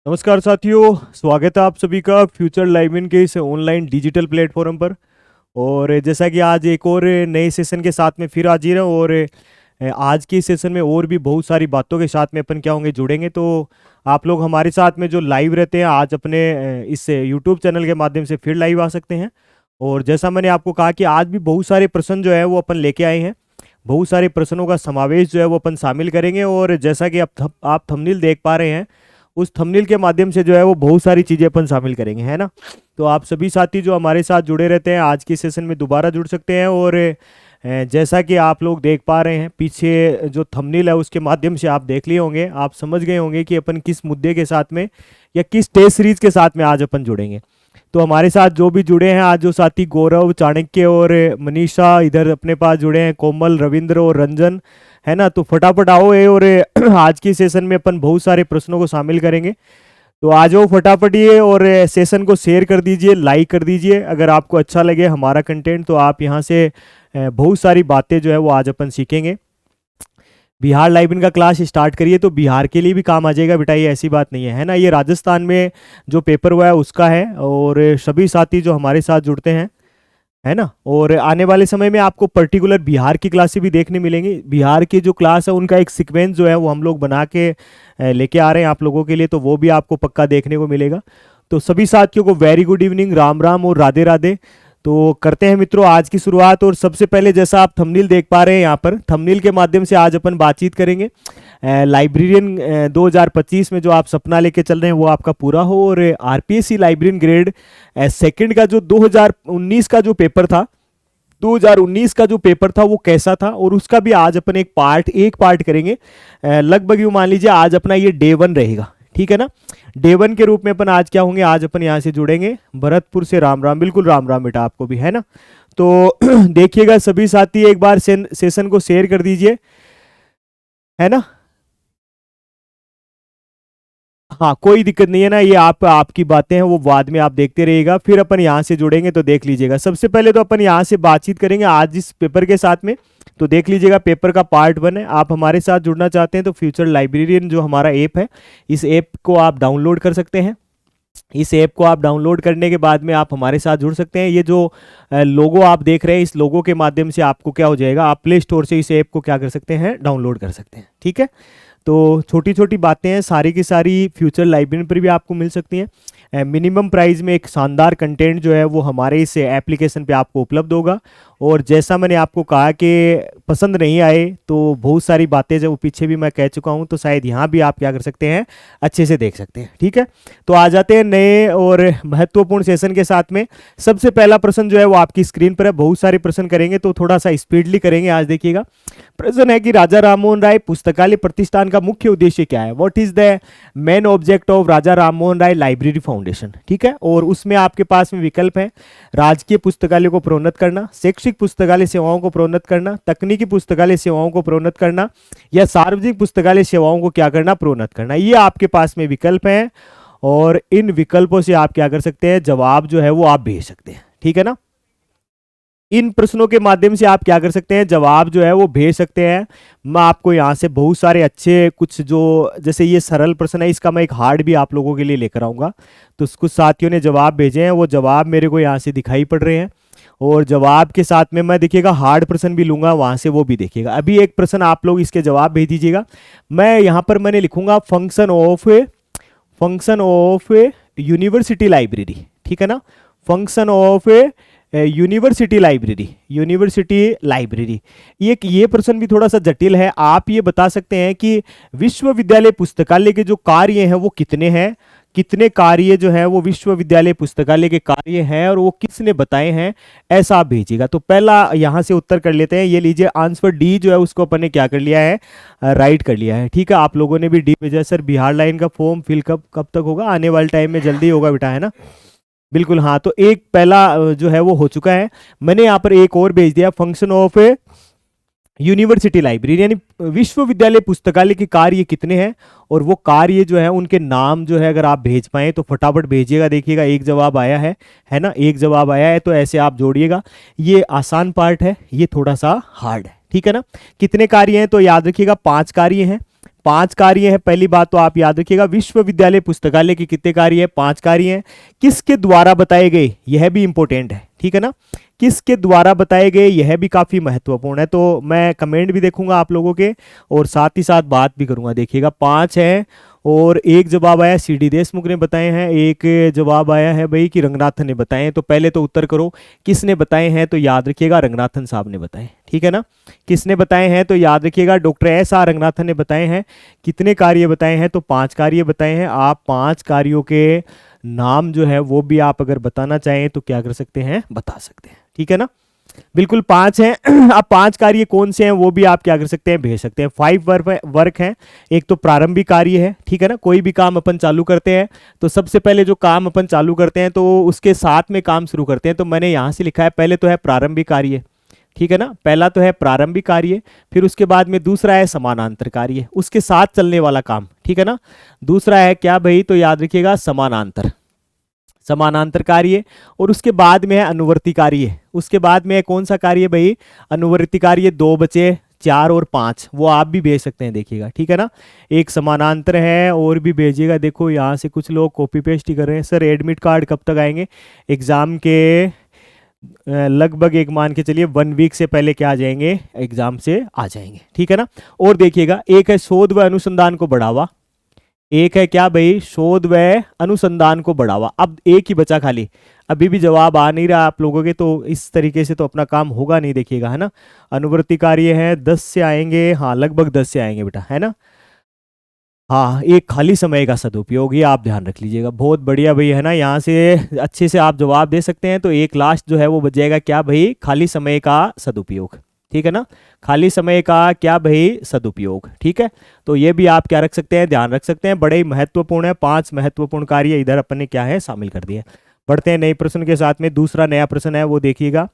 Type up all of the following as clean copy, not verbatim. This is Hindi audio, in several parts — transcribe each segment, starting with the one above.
नमस्कार साथियों, स्वागत है आप सभी का फ्यूचर लाइब्रेरी के इस ऑनलाइन डिजिटल प्लेटफॉर्म पर। और जैसा कि आज एक और नए सेशन के साथ में फिर हाजिर है। और आज के सेशन में और भी बहुत सारी बातों के साथ में अपन क्या होंगे जुड़ेंगे। तो आप लोग हमारे साथ में जो लाइव रहते हैं आज अपने इस यूट्यूब चैनल के माध्यम से फिर लाइव आ सकते हैं। और जैसा मैंने आपको कहा कि आज भी बहुत सारे प्रश्न जो है वो अपन लेके आए हैं, बहुत सारे प्रश्नों का समावेश जो है वो अपन शामिल करेंगे। और जैसा कि आप थंबनेल देख पा रहे हैं, उस थंबनेल के माध्यम से जो है वो बहुत सारी चीज़ें अपन शामिल करेंगे, है ना। तो आप सभी साथी जो हमारे साथ जुड़े रहते हैं आज के सेशन में दोबारा जुड़ सकते हैं। और जैसा कि आप लोग देख पा रहे हैं पीछे जो थंबनेल है उसके माध्यम से आप देख लिए होंगे, आप समझ गए होंगे कि अपन किस मुद्दे के साथ में या किस टेस्ट सीरीज के साथ में आज अपन जुड़ेंगे। तो हमारे साथ जो भी जुड़े हैं आज, जो साथी गौरव, चाणक्य और मनीषा इधर अपने पास जुड़े हैं, कोमल, रविंद्र और रंजन, है ना। तो फटाफट आओ और आज की सेशन में अपन बहुत सारे प्रश्नों को शामिल करेंगे। तो आ जाओ फटाफट ये, और सेशन को शेयर कर दीजिए, लाइक कर दीजिए। अगर आपको अच्छा लगे हमारा कंटेंट तो आप यहाँ से बहुत सारी बातें जो है वो आज अपन सीखेंगे। बिहार लाइब्रेरी का क्लास स्टार्ट करिए तो बिहार के लिए भी काम आ जाएगा बेटा, ये ऐसी बात नहीं है ना। ये राजस्थान में जो पेपर हुआ है उसका है। और सभी साथी जो हमारे साथ जुड़ते हैं, है ना। और आने वाले समय में आपको पर्टिकुलर बिहार की क्लासें भी देखने मिलेंगी। बिहार की जो क्लास है उनका एक सीक्वेंस जो है वो हम लोग बना के लेके आ रहे हैं आप लोगों के लिए, तो वो भी आपको पक्का देखने को मिलेगा। तो सभी साथियों को very good evening, Ram Ram और राधे राधे। तो करते हैं मित्रों आज की शुरुआत। और सबसे पहले जैसा आप थंबनेल देख पा रहे हैं, यहाँ पर थंबनेल के माध्यम से आज अपन बातचीत करेंगे लाइब्रेरियन 2025 में जो आप सपना लेके चल रहे हैं वो आपका पूरा हो। और आरपीएससी लाइब्रेरियन ग्रेड सेकंड का जो 2019 का जो पेपर था, 2019 का जो पेपर था वो कैसा था, और उसका भी आज अपन एक पार्ट करेंगे। लगभग यूँ मान लीजिए आज अपना ये डे 1 रहेगा, ठीक है ना। डे 1 के रूप में अपन आज क्या होंगे, आज अपन यहाँ से जुड़ेंगे भरतपुर से। राम राम, बिल्कुल राम राम बेटा आपको भी, है ना। तो देखिएगा सभी साथी एक बार सेशन को शेयर कर दीजिए, है ना। हाँ कोई दिक्कत नहीं है ना, ये आपकी बातें हैं वो बाद में आप देखते रहिएगा, फिर अपन यहाँ से जुड़ेंगे तो देख लीजिएगा। सबसे पहले तो अपन यहाँ से बातचीत करेंगे आज इस पेपर के साथ में। तो देख लीजिएगा पेपर का पार्ट 1 है। आप हमारे साथ जुड़ना चाहते हैं तो फ्यूचर लाइब्रेरियन जो हमारा ऐप है, इस ऐप को आप डाउनलोड कर सकते हैं। इस ऐप को आप डाउनलोड करने के बाद में आप हमारे साथ जुड़ सकते हैं। ये जो लोगो आप देख रहे हैं, इस लोगो के माध्यम से आपको क्या हो जाएगा, आप प्ले स्टोर से इस ऐप को क्या कर सकते हैं, डाउनलोड कर सकते हैं, ठीक है। तो छोटी छोटी बातें हैं, सारी की सारी फ्यूचर लाइब्रेरी पर भी आपको मिल सकती हैं। मिनिमम प्राइस में एक शानदार कंटेंट जो है वो हमारे इस एप्लीकेशन पे आपको उपलब्ध होगा। और जैसा मैंने आपको कहा कि पसंद नहीं आए तो बहुत सारी बातें जो पीछे भी मैं कह चुका हूं, तो शायद यहाँ भी आप क्या कर सकते हैं, अच्छे से देख सकते हैं, ठीक है। तो आ जाते हैं नए और महत्वपूर्ण सेशन के साथ में। सबसे पहला प्रश्न जो है वो आपकी स्क्रीन पर है। बहुत सारे प्रश्न करेंगे तो थोड़ा सा स्पीडली करेंगे आज। देखिएगा प्रश्न है कि राजा राममोहन राय पुस्तकालय प्रतिष्ठान का मुख्य उद्देश्य क्या है। What is the main object of Raja Rammohan Roy library foundation, ठीक है। और उसमें आपके पास में विकल्प है, राजकीय पुस्तकालय को प्रोन्नत करना, शैक्षिक पुस्तकालय सेवाओं को प्रोन्नत करना, तकनीकी पुस्तकालय सेवाओं को प्रोन्नत करना, या सार्वजनिक पुस्तकालय सेवाओं को क्या करना, प्रोन्नत करना। ये आपके पास में विकल्प हैं और इन विकल्पों से आप क्या कर सकते हैं, जवाब जो है वो आप भेज सकते हैं, ठीक है ना। इन प्रश्नों के माध्यम से आप क्या कर सकते हैं, जवाब जो है वो भेज सकते हैं। मैं आपको यहाँ से बहुत सारे अच्छे कुछ जो, जैसे ये सरल प्रश्न है, इसका मैं एक हार्ड भी आप लोगों के लिए लेकर आऊँगा। तो कुछ साथियों ने जवाब भेजे हैं, वो जवाब मेरे को यहाँ से दिखाई पड़ रहे हैं। और जवाब के साथ में मैं देखिएगा हार्ड प्रश्न भी लूंगा वहाँ से, वो भी देखिएगा। अभी एक प्रश्न आप लोग इसके जवाब भेज दीजिएगा। मैं यहाँ पर मैंने लिखूंगा फंक्शन ऑफ यूनिवर्सिटी लाइब्रेरी, ठीक है ना। Function of university library. ये प्रश्न भी थोड़ा सा जटिल है। आप ये बता सकते हैं कि विश्वविद्यालय पुस्तकालय के जो कार्य हैं वो कितने हैं, कितने कार्य जो है वो विश्वविद्यालय पुस्तकालय के कार्य हैं और वो किसने बताए हैं, ऐसा आप भेजिएगा। तो पहला यहाँ से उत्तर कर लेते हैं। ये लीजिए आंसर डी जो है उसको अपन ने क्या कर लिया है, राइट कर लिया है, ठीक है। आप लोगों ने भी डी भेजा। सर बिहार लाइन का फॉर्म फिल कब तक होगा, आने वाले टाइम में जल्दी होगा बेटा, है ना। बिल्कुल हाँ, तो एक पहला जो है वो हो चुका है। मैंने यहाँ पर एक और भेज दिया, फंक्शन ऑफ यूनिवर्सिटी लाइब्रेरी, यानी विश्वविद्यालय पुस्तकालय के कार्य कितने हैं और वो कार्य जो है उनके नाम जो है अगर आप भेज पाएँ तो फटाफट भेजिएगा। देखिएगा एक जवाब आया है ना, एक जवाब आया है। तो ऐसे आप जोड़िएगा। ये आसान पार्ट है, ये थोड़ा सा हार्ड है, ठीक है ना। कितने कार्य हैं तो याद रखिएगा 5 कार्य हैं। 5 कार्य है। पहली बात तो आप याद रखिएगा, विश्वविद्यालय पुस्तकालय के कितने कार्य है? 5 कार्य हैं। किसके द्वारा बताए गए, यह भी इंपॉर्टेंट है, ठीक है ना। किसके द्वारा बताए गए, यह भी काफी महत्वपूर्ण है। तो मैं कमेंट भी देखूंगा आप लोगों के और साथ ही साथ बात भी करूंगा। देखिएगा 5 है और एक जवाब आया CD देशमुख ने बताए हैं, एक जवाब आया है भाई कि रंगनाथन ने बताए हैं। तो पहले तो उत्तर करो किसने बताए हैं, तो याद रखिएगा रंगनाथन साहब ने बताए, ठीक है ना। किसने बताए हैं, तो याद रखिएगा डॉक्टर S.R. रंगनाथन ने बताए हैं। कितने कार्य बताए हैं, तो 5 कार्य बताए हैं। आप 5 कार्यों के नाम जो है वो भी आप अगर बताना चाहें तो क्या कर सकते हैं, बता सकते हैं, ठीक है ना। बिल्कुल 5 हैं। अब 5 कार्य कौन से हैं वो भी आप क्या कर सकते हैं, भेज सकते हैं। 5 वर्क हैं। एक तो प्रारंभिक कार्य है, ठीक है ना। कोई भी काम अपन चालू करते हैं तो सबसे पहले जो काम अपन चालू करते हैं तो उसके साथ में काम शुरू करते हैं। तो मैंने यहां से लिखा है, पहले तो है प्रारंभिक कार्य, ठीक है ना। पहला तो है प्रारंभिक कार्य, फिर उसके बाद में दूसरा है समानांतर कार्य, उसके साथ चलने वाला काम, ठीक है ना। दूसरा है क्या भाई, तो याद रखिएगा समानांतर कार्य। और उसके बाद में है अनुवर्ती कार्य। उसके बाद में है कौन सा कार्य भाई, अनुवर्ती कार्य। 2 बचे, 4 और 5, वो आप भी भेज सकते हैं, देखिएगा, ठीक है ना। एक समानांतर है और भी भेजिएगा। देखो यहाँ से कुछ लोग कॉपी पेस्ट ही कर रहे हैं। सर एडमिट कार्ड कब तक आएंगे? एग्जाम के लगभग एक मान के चलिए 1 वीक से पहले क्या आ जाएंगे, एग्जाम से आ जाएंगे, ठीक है ना। और देखिएगा एक है शोध व अनुसंधान को बढ़ावा, एक है क्या भाई, शोध व अनुसंधान को बढ़ावा। अब एक ही बचा खाली, अभी भी जवाब आ नहीं रहा आप लोगों के, तो इस तरीके से तो अपना काम होगा नहीं, देखिएगा, है ना। अनुवर्ती कार्य है 10 से आएंगे, हाँ लगभग 10 से आएंगे बेटा, है ना। हाँ, एक खाली समय का सदुपयोग, ये आप ध्यान रख लीजिएगा। बहुत बढ़िया भाई, है ना। यहाँ से अच्छे से आप जवाब दे सकते हैं। तो एक लास्ट जो है वो बच जाएगा क्या भाई, खाली समय का सदुपयोग, ठीक है ना। खाली समय का क्या भाई, सदुपयोग, ठीक है। तो ये भी आप क्या रख सकते हैं, ध्यान रख सकते हैं। बड़े ही महत्वपूर्ण है, 5 महत्वपूर्ण कार्य इधर अपन ने क्या है, शामिल कर दिए। बढ़ते हैं नए प्रश्न के साथ में। दूसरा नया प्रश्न है वो देखिएगा,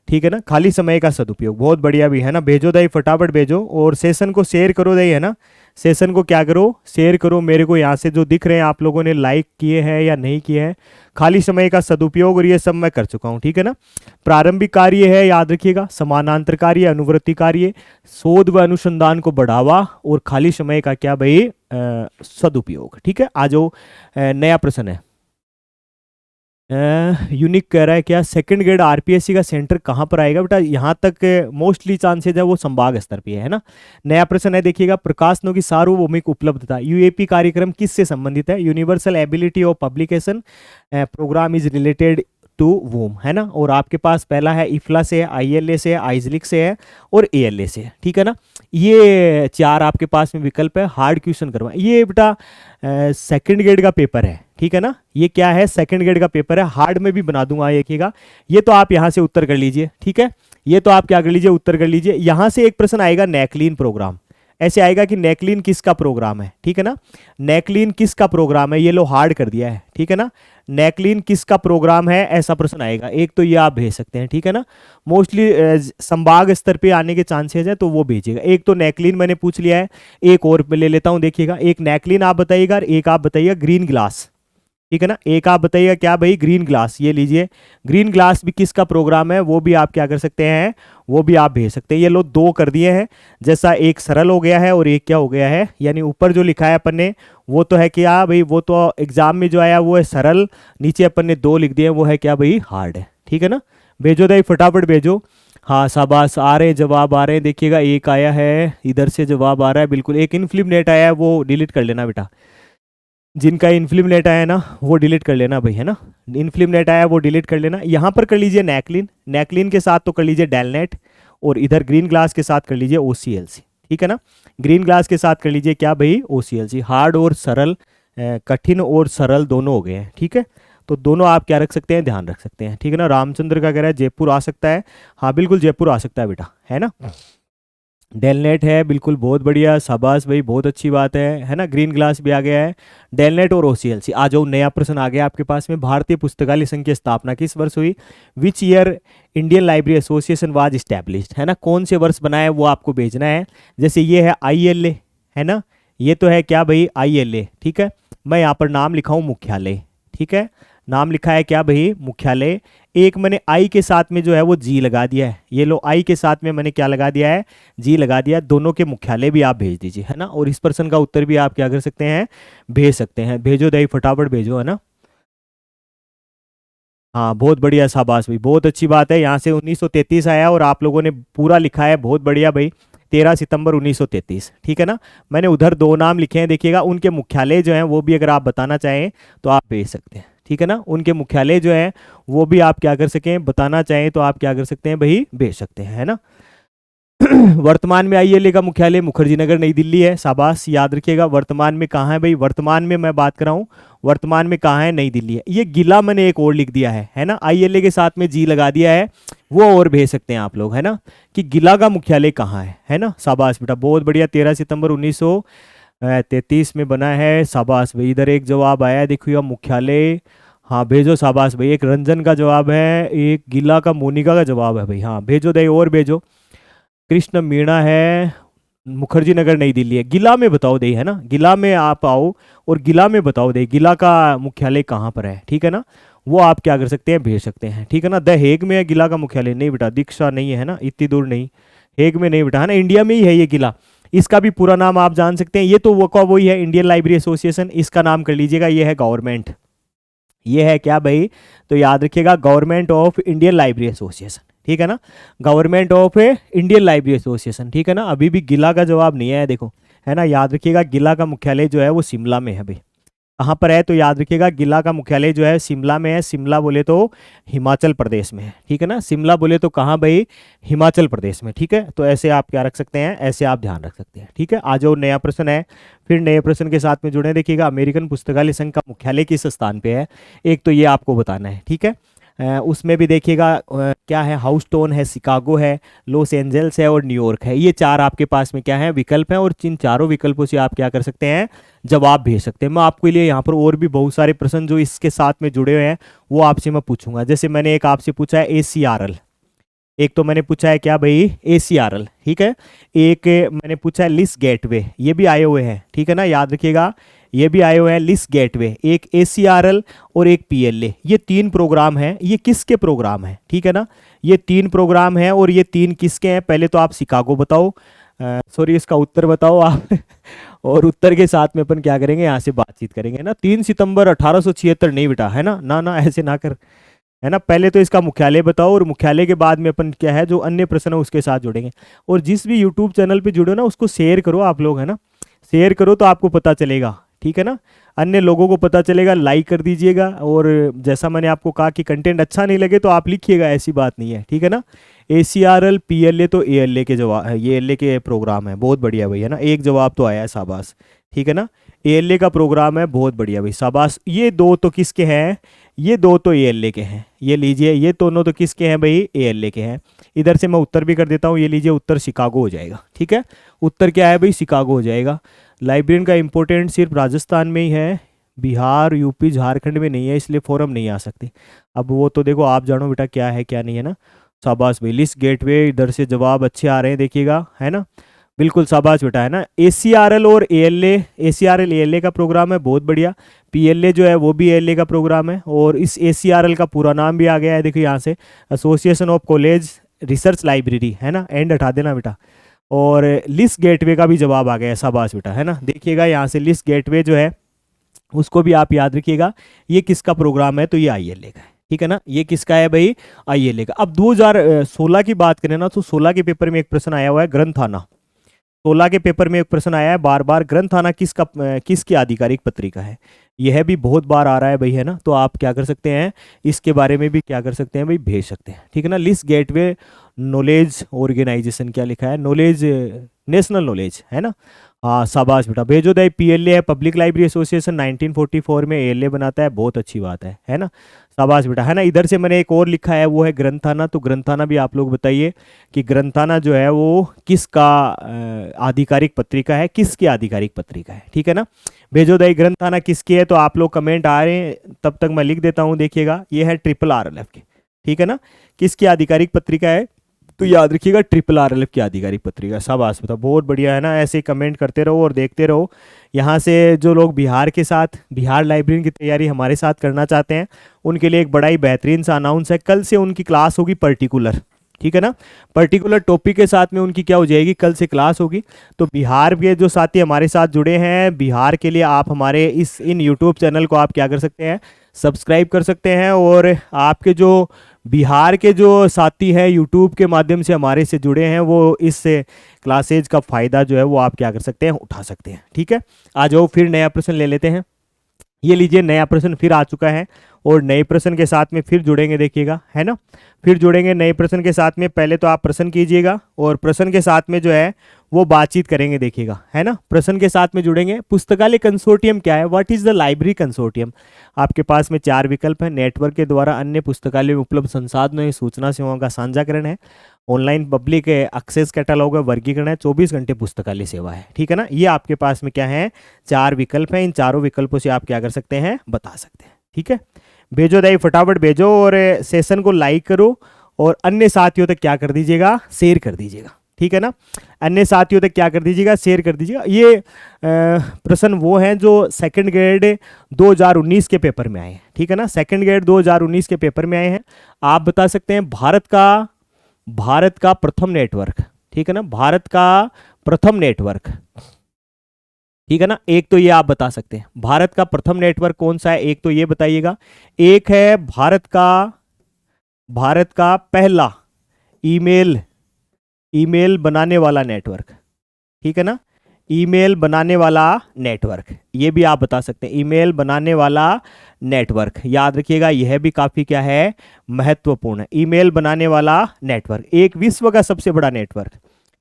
ठीक है ना। खाली समय का सदुपयोग, बहुत बढ़िया भी, है ना। भेजो दई, फटाफट भेजो और सेशन को शेयर करो दई, है ना। सेशन को क्या करो, शेयर करो। मेरे को यहाँ से जो दिख रहे हैं आप लोगों ने लाइक किए हैं या नहीं किए हैं। खाली समय का सदुपयोग और ये सब मैं कर चुका हूँ, ठीक है ना। प्रारंभिक कार्य है, याद रखिएगा, समानांतर कार्य, अनुवर्ती कार्य, शोध व अनुसंधान को बढ़ावा और खाली समय का क्या भाई, सदुपयोग, ठीक है। आज जो नया प्रश्न है, यूनिक कह रहा है क्या, सेकंड ग्रेड आरपीएससी का सेंटर कहाँ पर आएगा बेटा। यहाँ तक मोस्टली चांसेज है वो संभाग स्तर पे है ना। नया प्रश्न है देखिएगा, प्रकाशनों की सार्वभौमिक उपलब्धता, यूएपी कार्यक्रम किससे संबंधित है। Universal ability of publication program is related to whom, है ना। और आपके पास पहला है इफ्ला से है, आईएलए से है, आइजलिक से है और एएलए से है, ठीक है ना। ये 4 आपके पास में विकल्प है। हार्ड क्वेश्चन करवा, ये बेटा सेकंड ग्रेड का पेपर है, ठीक है ना। ये क्या है, सेकंड ग्रेड का पेपर है। हार्ड में भी बना दूंगा, देखिएगा। ये तो आप यहां से उत्तर कर लीजिए, ठीक है। ये तो आप क्या कर लीजिए, उत्तर कर लीजिए। यहां से एक प्रश्न आएगा, नेकलीन प्रोग्राम, ऐसे आएगा कि नेकलीन किसका प्रोग्राम है, ठीक है ना। नेकलीन किसका प्रोग्राम है, ये लो हार्ड कर दिया है, ठीक है ना। नेकलीन किसका प्रोग्राम है, ऐसा प्रश्न आएगा। एक तो ये आप भेज सकते हैं, ठीक है ना। मोस्टली संभाग स्तर पे आने के चांसेस है, तो वो भेजिएगा। एक तो नेकलीन मैंने पूछ लिया है, एक और ले लेता हूं, देखिएगा। एक नेकलीन आप बताइएगा, एक आप बताइएगा ग्रीन ग्लास, ठीक है ना। एक आप बताइएगा क्या भाई, ग्रीन ग्लास, ये लीजिए। ग्रीन ग्लास भी किसका प्रोग्राम है, वो भी आप क्या कर सकते हैं, वो भी आप भेज सकते हैं। ये लो 2 कर दिए हैं, जैसा एक सरल हो गया है और एक क्या हो गया है, यानी ऊपर जो लिखा है अपन ने वो तो है क्या भाई, वो तो एग्जाम में जो आया वो है सरल, नीचे अपन ने 2 लिख दिए, वो है क्या भाई, हार्ड है, ठीक है ना। भेजो दे, फटाफट भेजो। हाँ शाबाश, आ रहे हैं जवाब, आ रहे हैं, देखिएगा। एक आया है, इधर से जवाब आ रहा है, बिल्कुल। एक इनफ्लिम नेट आया है, वो डिलीट कर लेना बेटा। जिनका इनफ्लिम नेट आया ना वो डिलीट कर लेना भाई, है ना। इनफ्लिम नेट आया वो डिलीट कर लेना। यहाँ पर कर लीजिए नेकलिन, नेकलिन के साथ तो कर लीजिए डेलनेट, और इधर ग्रीन ग्लास के साथ कर लीजिए ओसीएलसी, ठीक है ना। ग्रीन ग्लास के साथ कर लीजिए क्या भाई, ओसीएलसी। हार्ड और सरल, कठिन और सरल दोनों हो गए हैं, ठीक है। तो दोनों आप क्या रख सकते हैं, ध्यान रख सकते हैं, ठीक है ना। रामचंद्र का कह रहा है जयपुर आ सकता है, हाँ बिल्कुल जयपुर आ सकता है बेटा, है ना। डेलनेट है, बिल्कुल, बहुत बढ़िया, शाबाश भाई, बहुत अच्छी बात है ना। ग्रीन ग्लास भी आ गया है, डेलनेट और ओसीएलसी। आ जाओ, नया प्रश्न आ गया आपके पास में। भारतीय पुस्तकालय संघ की स्थापना किस वर्ष हुई। Which year Indian library association was established, है ना। कौन से वर्ष बनाया है वो आपको भेजना है। जैसे ये है आईएलए, है ना। ये तो है क्या भाई, आईएलए, ठीक है। मैं यहाँ पर नाम लिखा हूँ मुख्यालय, ठीक है। नाम लिखा है क्या भाई, मुख्यालय। एक मैंने आई के साथ में जो है वो जी लगा दिया है, ये लो आई के साथ में मैंने क्या लगा दिया है, जी लगा दिया। दोनों के मुख्यालय भी आप भेज दीजिए, है ना। और इस प्रश्न का उत्तर भी आप क्या कर सकते हैं, भेज सकते हैं। भेजो दही, फटाफट भेजो, है ना। हाँ बहुत बढ़िया, शाबाश भाई, बहुत अच्छी बात है। यहाँ से 1933 आया और आप लोगों ने पूरा लिखा है, बहुत बढ़िया भाई। 13 सितंबर 1933, ठीक है ना। मैंने उधर दो नाम लिखे हैं, देखिएगा। उनके मुख्यालय जो हैं वो भी अगर आप बताना चाहें तो आप भेज सकते हैं, ठीक है ना। उनके मुख्यालय जो है वो भी आप क्या कर सकें, बताना चाहें तो आप क्या कर सकते हैं भाई, भेज सकते हैं, है ना। वर्तमान में आईएलए का मुख्यालय मुखर्जी नगर नई दिल्ली है, शाबाश, याद रखिएगा। वर्तमान में कहाँ है भाई, वर्तमान में मैं बात कर रहा हूँ, वर्तमान में कहाँ है, नई दिल्ली है। ये गिला मैंने एक और लिख दिया है ना, आईएलए के साथ में जी लगा दिया है, वो और भेज सकते हैं आप लोग, है ना, कि गिला का मुख्यालय कहाँ है ना। शाबाश बेटा, बहुत बढ़िया। 13 सितंबर 1933 में बना है, शाबाश भाई। इधर एक जवाब आया है, देखिएगा, मुख्यालय। हाँ भेजो, शाबाश भाई। एक रंजन का जवाब है, एक गिला का, मोनिका का जवाब है भाई। हाँ भेजो दे, और भेजो। कृष्ण मीणा है, मुखर्जी नगर नई दिल्ली है। गिला में बताओ दे, है ना, गिला में आप आओ और गिला में बताओ दे, गिला का मुख्यालय कहाँ पर है, ठीक है ना। वो आप क्या कर सकते हैं, भेज सकते हैं, ठीक है ना। द हेग में है गिला का मुख्यालय, नहीं बेटा, दीक्षा नहीं है ना, इतनी दूर नहीं, हेग में नहीं बेटा, है ना, इंडिया में ही है ये गिला। इसका भी पूरा नाम आप जान सकते हैं, ये तो वो का वही है, इंडियन लाइब्रेरी एसोसिएशन। इसका नाम कर लीजिएगा, ये है गवर्नमेंट, ये है क्या भाई, तो याद रखिएगा, government of Indian library association, ठीक है ना, government of Indian library association, ठीक है ना। अभी भी गिला का जवाब नहीं आया, देखो, है ना। याद रखिएगा, गिला का मुख्यालय जो है वो शिमला में है भाई। कहाँ पर है, तो याद रखिएगा, गिला का मुख्यालय जो है शिमला में है। शिमला बोले तो हिमाचल प्रदेश में है, ठीक है ना। शिमला बोले तो कहाँ भाई, हिमाचल प्रदेश में, ठीक है। तो ऐसे आप क्या रख सकते हैं, ऐसे आप ध्यान रख सकते हैं, ठीक है। आज जो नया प्रश्न है, फिर नए प्रश्न के साथ में जुड़े। देखिएगा, अमेरिकन पुस्तकालय संघ का मुख्यालय किस स्थान पे है, एक तो ये आपको बताना है, ठीक है। उसमें भी देखिएगा, क्या है, हाउस्टोन है, शिकागो है, लॉस एंजल्स है और न्यूयॉर्क है। ये चार आपके पास में क्या है, विकल्प हैं, और इन चारों विकल्पों से आप क्या कर सकते हैं, जवाब भेज सकते हैं। मैं आपके लिए यहाँ पर और भी बहुत सारे प्रश्न जो इसके साथ में जुड़े हुए हैं वो आपसे मैं पूछूंगा। जैसे मैंने एक आपसे पूछा है ACRL, एक तो मैंने पूछा है क्या भाई, ACRL, ठीक है। एक मैंने पूछा है लिस्ट गेटवे, ये भी आए हुए हैं, ठीक है ना, याद रखिएगा, ये भी आए हुए हैं लिस्ट गेटवे। एक ACRL और एक PLA, ये तीन प्रोग्राम हैं। ये किसके प्रोग्राम हैं, ठीक है ना, ये तीन प्रोग्राम हैं और ये तीन किसके हैं। पहले तो आप शिकागो बताओ, सॉरी इसका उत्तर बताओ आप और उत्तर के साथ में अपन क्या करेंगे, यहाँ से बातचीत करेंगे ना। 3 सितंबर 1876 नहीं बेटा, है ना, ना ना ऐसे ना कर, है ना। पहले तो इसका मुख्यालय बताओ और मुख्यालय के बाद में अपन क्या है, जो अन्य प्रश्न है उसके साथ जुड़ेंगे। और जिस भी यूट्यूब चैनल पे जुड़ो ना, उसको शेयर करो आप लोग, है ना, शेयर करो तो आपको पता चलेगा, ठीक है ना, अन्य लोगों को पता चलेगा। लाइक कर दीजिएगा, और जैसा मैंने आपको कहा कि कंटेंट अच्छा नहीं लगे तो आप लिखिएगा, ऐसी बात नहीं है, ठीक है ना। ACRL PLA तो ALA के जवाब, ये ALA के प्रोग्राम है, बहुत बढ़िया भाई, है ना, एक जवाब तो आया है, शाबाश, ठीक है ना। ALA का प्रोग्राम है, बहुत बढ़िया भाई, शाबाश। ये दो तो किसके हैं, ये दो तो ALA के हैं, ये लीजिए, ये दोनों तो किसके हैं भाई, ALA के हैं। इधर से मैं उत्तर भी कर देता हूँ, ये लीजिए, उत्तर शिकागो हो जाएगा, ठीक है। उत्तर क्या है भाई, शिकागो हो जाएगा। लाइब्रेरियन का इंपॉर्टेंट सिर्फ राजस्थान में ही है, बिहार यूपी झारखंड में नहीं है, इसलिए फॉरम नहीं आ सकते। अब वो तो देखो आप जानो बेटा क्या है क्या नहीं, है ना। शाबाश भाई, लिस्ट गेटवे, इधर से जवाब अच्छे आ रहे हैं, देखिएगा, है ना, बिल्कुल शाबाश बेटा, है ना। ACRL और ALA, ACRL ALA का प्रोग्राम है, बहुत बढ़िया। PLA जो है वो भी ALA का प्रोग्राम है। और इस ACRL का पूरा नाम भी आ गया है, देखिए यहाँ से, association of college research library, है ना, एंड हटा देना बेटा। और लिस्ट गेटवे का भी जवाब आ गया है, शाबाश बेटा, है ना। देखिएगा यहाँ से लिस्ट गेटवे जो है उसको भी आप याद रखिएगा, ये किसका प्रोग्राम है, तो ये ILA का है, ठीक है ना। ये किसका है भाई, ILA का। अब 2016 की बात करें ना, तो 16 के पेपर में एक प्रश्न आया हुआ है, ग्रंथाना। 16 के पेपर में एक प्रश्न आया है बार बार, ग्रंथाना किसकी आधिकारिक पत्रिका है। यह भी बहुत बार आ रहा है भाई, है ना। तो आप क्या कर सकते हैं, इसके बारे में भी क्या कर सकते हैं भाई, भेज सकते हैं, ठीक है ना। लिस्ट गेटवे नॉलेज ऑर्गेनाइजेशन, क्या लिखा है, नॉलेज, नेशनल नॉलेज, है ना। हाँ शाबाश बेटा, भेजो दे। PLA है, पब्लिक लाइब्रेरी एसोसिएशन, 1944 में ALA बनाता है, बहुत अच्छी बात है ना। शाबाश बेटा, है ना। इधर से मैंने एक और लिखा है, वो है ग्रंथाना। तो ग्रंथाना भी आप लोग बताइए कि ग्रंथाना जो है वो किसका आधिकारिक पत्रिका है, किसकी आधिकारिक पत्रिका है, ठीक है ना। भेजो दे, ग्रंथाना किसकी है, तो आप लोग कमेंट आ रहे हैं, तब तक मैं लिख देता हूँ। देखिएगा, ये है RRRF की, ठीक है ना, किसकी आधिकारिक पत्रिका है, तो याद रखिएगा RRRLF की आधिकारिक पत्रिका। शाबाश बेटा, बहुत बढ़िया है ना, ऐसे कमेंट करते रहो और देखते रहो। यहाँ से जो लोग बिहार के साथ, बिहार लाइब्रेरी की तैयारी हमारे साथ करना चाहते हैं, उनके लिए एक बड़ा ही बेहतरीन सा अनाउंस है, कल से उनकी क्लास होगी पर्टिकुलर, ठीक है ना, पर्टिकुलर टॉपिक के साथ में उनकी क्या हो जाएगी, कल से क्लास होगी। तो बिहार के जो साथी हमारे साथ जुड़े हैं, बिहार के लिए आप हमारे इन यूट्यूब चैनल को आप क्या कर सकते हैं, सब्सक्राइब कर सकते हैं। और आपके जो बिहार के जो साथी हैं यूट्यूब के माध्यम से हमारे से जुड़े हैं, वो इस क्लासेज का फ़ायदा जो है वो आप क्या कर सकते हैं, उठा सकते हैं। ठीक है, आ जाओ फिर नया प्रश्न ले लेते हैं। ये लीजिए, नया प्रश्न फिर आ चुका है और नए प्रश्न के साथ में फिर जुड़ेंगे, देखिएगा, है ना, फिर जुड़ेंगे नए प्रश्न के साथ में। पहले तो आप प्रश्न कीजिएगा और प्रश्न के साथ में जो है वो बातचीत करेंगे, देखिएगा, है ना, प्रश्न के साथ में जुड़ेंगे। पुस्तकालय कंसोर्टियम क्या है, what is the library consortium. आपके पास में 4 विकल्प है। नेटवर्क के द्वारा अन्य पुस्तकालय में उपलब्ध संसाधनों या सूचना सेवाओं का साझाकरण है, ऑनलाइन पब्लिक एक्सेस कैटलॉग है, वर्गीकरण है, 24 घंटे पुस्तकालय सेवा है। ठीक है ना, ये आपके पास में क्या है, 4 विकल्प हैं। इन चारों विकल्पों से आप क्या कर सकते हैं, बता सकते हैं। ठीक है, भेजो दाई, फटाफट भेजो और सेशन को लाइक करो और अन्य साथियों तक क्या कर दीजिएगा, शेयर कर दीजिएगा। ठीक है ना, अन्य साथियों तक क्या कर दीजिएगा, शेयर कर दीजिएगा। ये प्रश्न वो हैं जो सेकंड ग्रेड 2019 के पेपर में आए हैं। ठीक है ना, सेकंड ग्रेड 2019 के पेपर में आए हैं। आप बता सकते हैं भारत का प्रथम नेटवर्क, ठीक है ना, भारत का प्रथम नेटवर्क, ठीक है ना, एक तो ये आप बता सकते हैं भारत का प्रथम नेटवर्क कौन सा है, एक तो ये बताइएगा। एक है भारत का पहला ईमेल बनाने वाला नेटवर्क, ठीक है ना, ईमेल बनाने वाला नेटवर्क, ये भी आप बता सकते हैं, ईमेल बनाने वाला नेटवर्क। याद रखिएगा, यह भी काफी क्या है, महत्वपूर्ण है, ईमेल बनाने वाला नेटवर्क। एक विश्व का सबसे बड़ा नेटवर्क,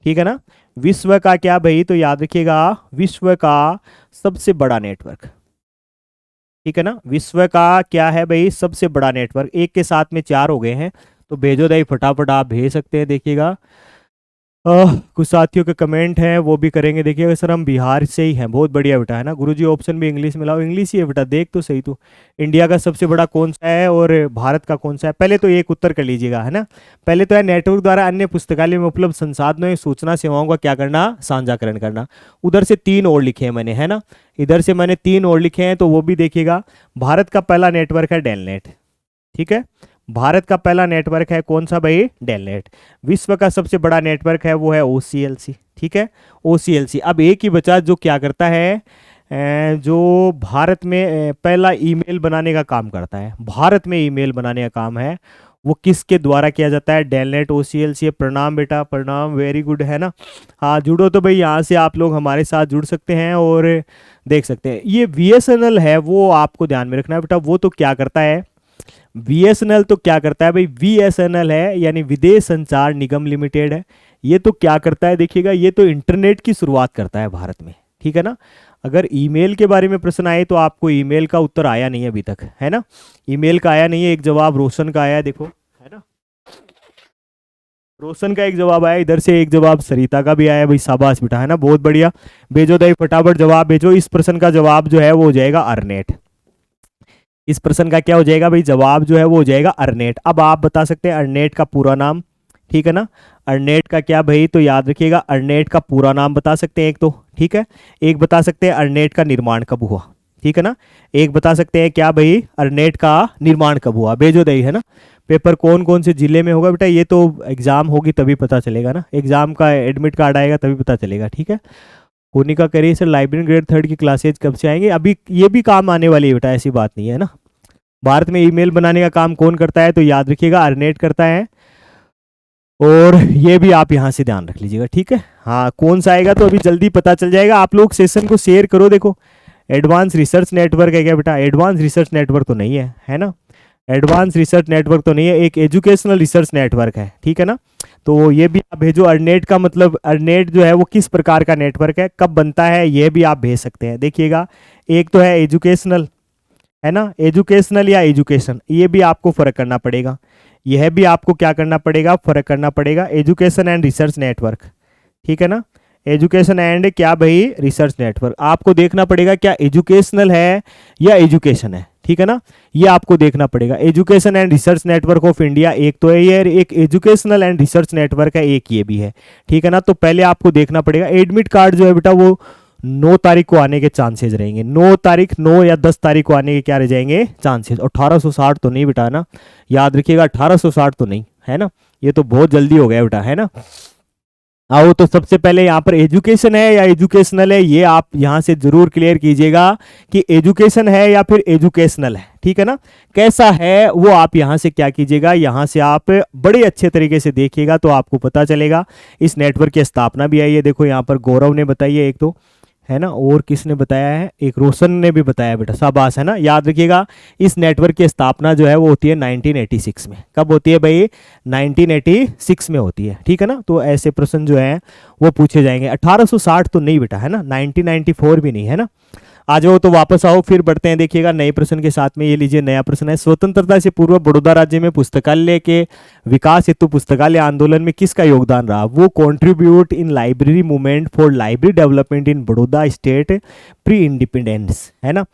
ठीक है ना, विश्व का क्या भाई, तो याद रखिएगा विश्व का सबसे बड़ा नेटवर्क, ठीक है ना, विश्व का क्या है भाई, सबसे बड़ा नेटवर्क। एक के साथ में 4 हो गए हैं, तो भेजो दाई, फटाफट आप भेज सकते हैं। देखिएगा कुछ साथियों के कमेंट हैं वो भी करेंगे। देखिएगा सर हम बिहार से ही हैं, बहुत बढ़िया बेटा, है ना, गुरुजी ऑप्शन भी इंग्लिश में लाओ, इंग्लिश ही है बेटा, देख तो सही तू। इंडिया का सबसे बड़ा कौन सा है और भारत का कौन सा है, पहले तो एक उत्तर कर लीजिएगा, है ना। पहले तो है नेटवर्क द्वारा अन्य पुस्तकालय में उपलब्ध संसाधनों या सूचना सेवाओं का क्या करना, साझाकरण करना। उधर से 3 और लिखे हैं मैंने, है ना, इधर से मैंने 3 और लिखे हैं, तो वो भी देखिएगा। भारत का पहला नेटवर्क है डेलनेट, ठीक है, भारत का पहला नेटवर्क है कौन सा भाई, डेलनेट। विश्व का सबसे बड़ा नेटवर्क है वो है OCLC, ठीक है, OCLC। अब एक ही बचा जो क्या करता है, जो भारत में पहला ईमेल बनाने का काम करता है, भारत में ईमेल बनाने का काम है, वो किसके द्वारा किया जाता है, डेलनेट OCLC। प्रणाम बेटा, प्रणाम, वेरी गुड, है ना। हाँ जुड़ो तो भाई, यहाँ से आप लोग हमारे साथ जुड़ सकते हैं और देख सकते हैं। ये VSNL है, वो आपको ध्यान में रखना है बेटा, वो तो क्या करता है, VSNL तो क्या करता है भाई, VSNL है यानी विदेश संचार निगम लिमिटेड है। ये तो क्या करता है, देखिएगा, ये तो इंटरनेट की शुरुआत करता है भारत में, ठीक है ना। अगर ईमेल के बारे में प्रश्न आए तो आपको ईमेल का उत्तर आया नहीं है अभी तक, है ना, ईमेल का आया नहीं है। एक जवाब रोशन का आया है, देखो, है ना, रोशन का एक जवाब आया, इधर से एक जवाब सरिता का भी आया भाई, शाबाश बेटा, है ना, बहुत बढ़िया। भेजो दाई, फटाफट जवाब भेजो। इस प्रश्न का जवाब जो है वो हो जाएगा अर्नेट। इस प्रश्न का क्या हो जाएगा भाई, जवाब जो है वो हो जाएगा अर्नेट। अब आप बता सकते हैं अर्नेट का पूरा नाम, ठीक है ना, अर्नेट का क्या भाई, तो याद रखिएगा अर्नेट का पूरा नाम बता सकते हैं एक तो, ठीक है। एक बता सकते हैं अर्नेट का निर्माण कब हुआ, ठीक है ना। एक बता सकते हैं क्या भाई, अर्नेट का निर्माण कब हुआ। भेजो दही, है ना। पेपर कौन कौन से जिले में होगा बेटा, ये तो एग्जाम होगी तभी पता चलेगा ना, एग्जाम का एडमिट कार्ड आएगा तभी पता चलेगा, ठीक है। कोनिका करिए सर लाइब्रेरी ग्रेड 3 की क्लासेज कब से आएंगे, अभी ये भी काम आने वाली है बेटा, ऐसी बात नहीं है ना। भारत में ईमेल बनाने का काम कौन करता है, तो याद रखिएगा अर्नेट करता है, और ये भी आप यहाँ से ध्यान रख लीजिएगा, ठीक है। हाँ कौन सा आएगा तो अभी जल्दी पता चल जाएगा। आप लोग सेशन को शेयर करो। देखो एडवांस रिसर्च नेटवर्क है क्या बेटा, एडवांस रिसर्च नेटवर्क तो नहीं है, है ना, एडवांस रिसर्च नेटवर्क तो नहीं है, एक एजुकेशनल रिसर्च नेटवर्क है, ठीक है ना। तो ये भी आप भेजो। अर्नेट का मतलब, अर्नेट जो है वो किस प्रकार का नेटवर्क है, कब बनता है, ये भी आप भेज सकते हैं। देखिएगा एक तो है एजुकेशनल, है ना, एजुकेशनल या एजुकेशन, ये भी आपको फर्क करना पड़ेगा, यह भी आपको क्या करना पड़ेगा, फर्क करना पड़ेगा। एजुकेशन एंड रिसर्च नेटवर्क, ठीक है ना, एजुकेशन एंड क्या भाई, रिसर्च नेटवर्क। आपको देखना पड़ेगा क्या एजुकेशनल है या एजुकेशन है, ठीक है ना, ये आपको देखना पड़ेगा। Education and research network of India एक तो है ये, एक एजुकेशनल एंड रिसर्च नेटवर्क है, एक ये भी है, ठीक है ना। तो पहले आपको देखना पड़ेगा। एडमिट कार्ड जो है बेटा वो 9 तारीख को आने के चांसेस रहेंगे, 9 तारीख, 9 या 10 तारीख को आने के क्या रह जाएंगे चांसेस। 1860 तो नहीं बेटा ना, याद रखिएगा 1860 तो नहीं है ना, ये तो बहुत जल्दी हो गया बेटा, है ना। आओ तो सबसे पहले यहाँ पर एजुकेशन है या एजुकेशनल है, ये आप यहाँ से जरूर क्लियर कीजिएगा कि एजुकेशन है या फिर एजुकेशनल है, ठीक है ना। कैसा है वो आप यहाँ से क्या कीजिएगा, यहाँ से आप बड़े अच्छे तरीके से देखिएगा तो आपको पता चलेगा। इस नेटवर्क की स्थापना भी आई है, देखो यहाँ पर गौरव ने बताई है एक तो, है ना, और किसने बताया है, एक रोशन ने भी बताया बेटा, शाबाश, है ना। याद रखिएगा इस नेटवर्क की स्थापना जो है वो होती है 1986 में। कब होती है भाई, 1986 में होती है, ठीक है ना। तो ऐसे प्रश्न जो है वो पूछे जाएंगे। 1860 तो नहीं बेटा, है ना, 1994 भी नहीं, है ना। आ जाओ तो वापस आओ, फिर बढ़ते हैं, देखिएगा नए प्रश्न के साथ में। ये लीजिए नया प्रश्न है, स्वतंत्रता से पूर्व बड़ौदा राज्य में पुस्तकालय के विकास हेतु पुस्तकालय आंदोलन में किसका योगदान रहा। वो contribute in library movement for library development in Baroda state pre independence, है ना।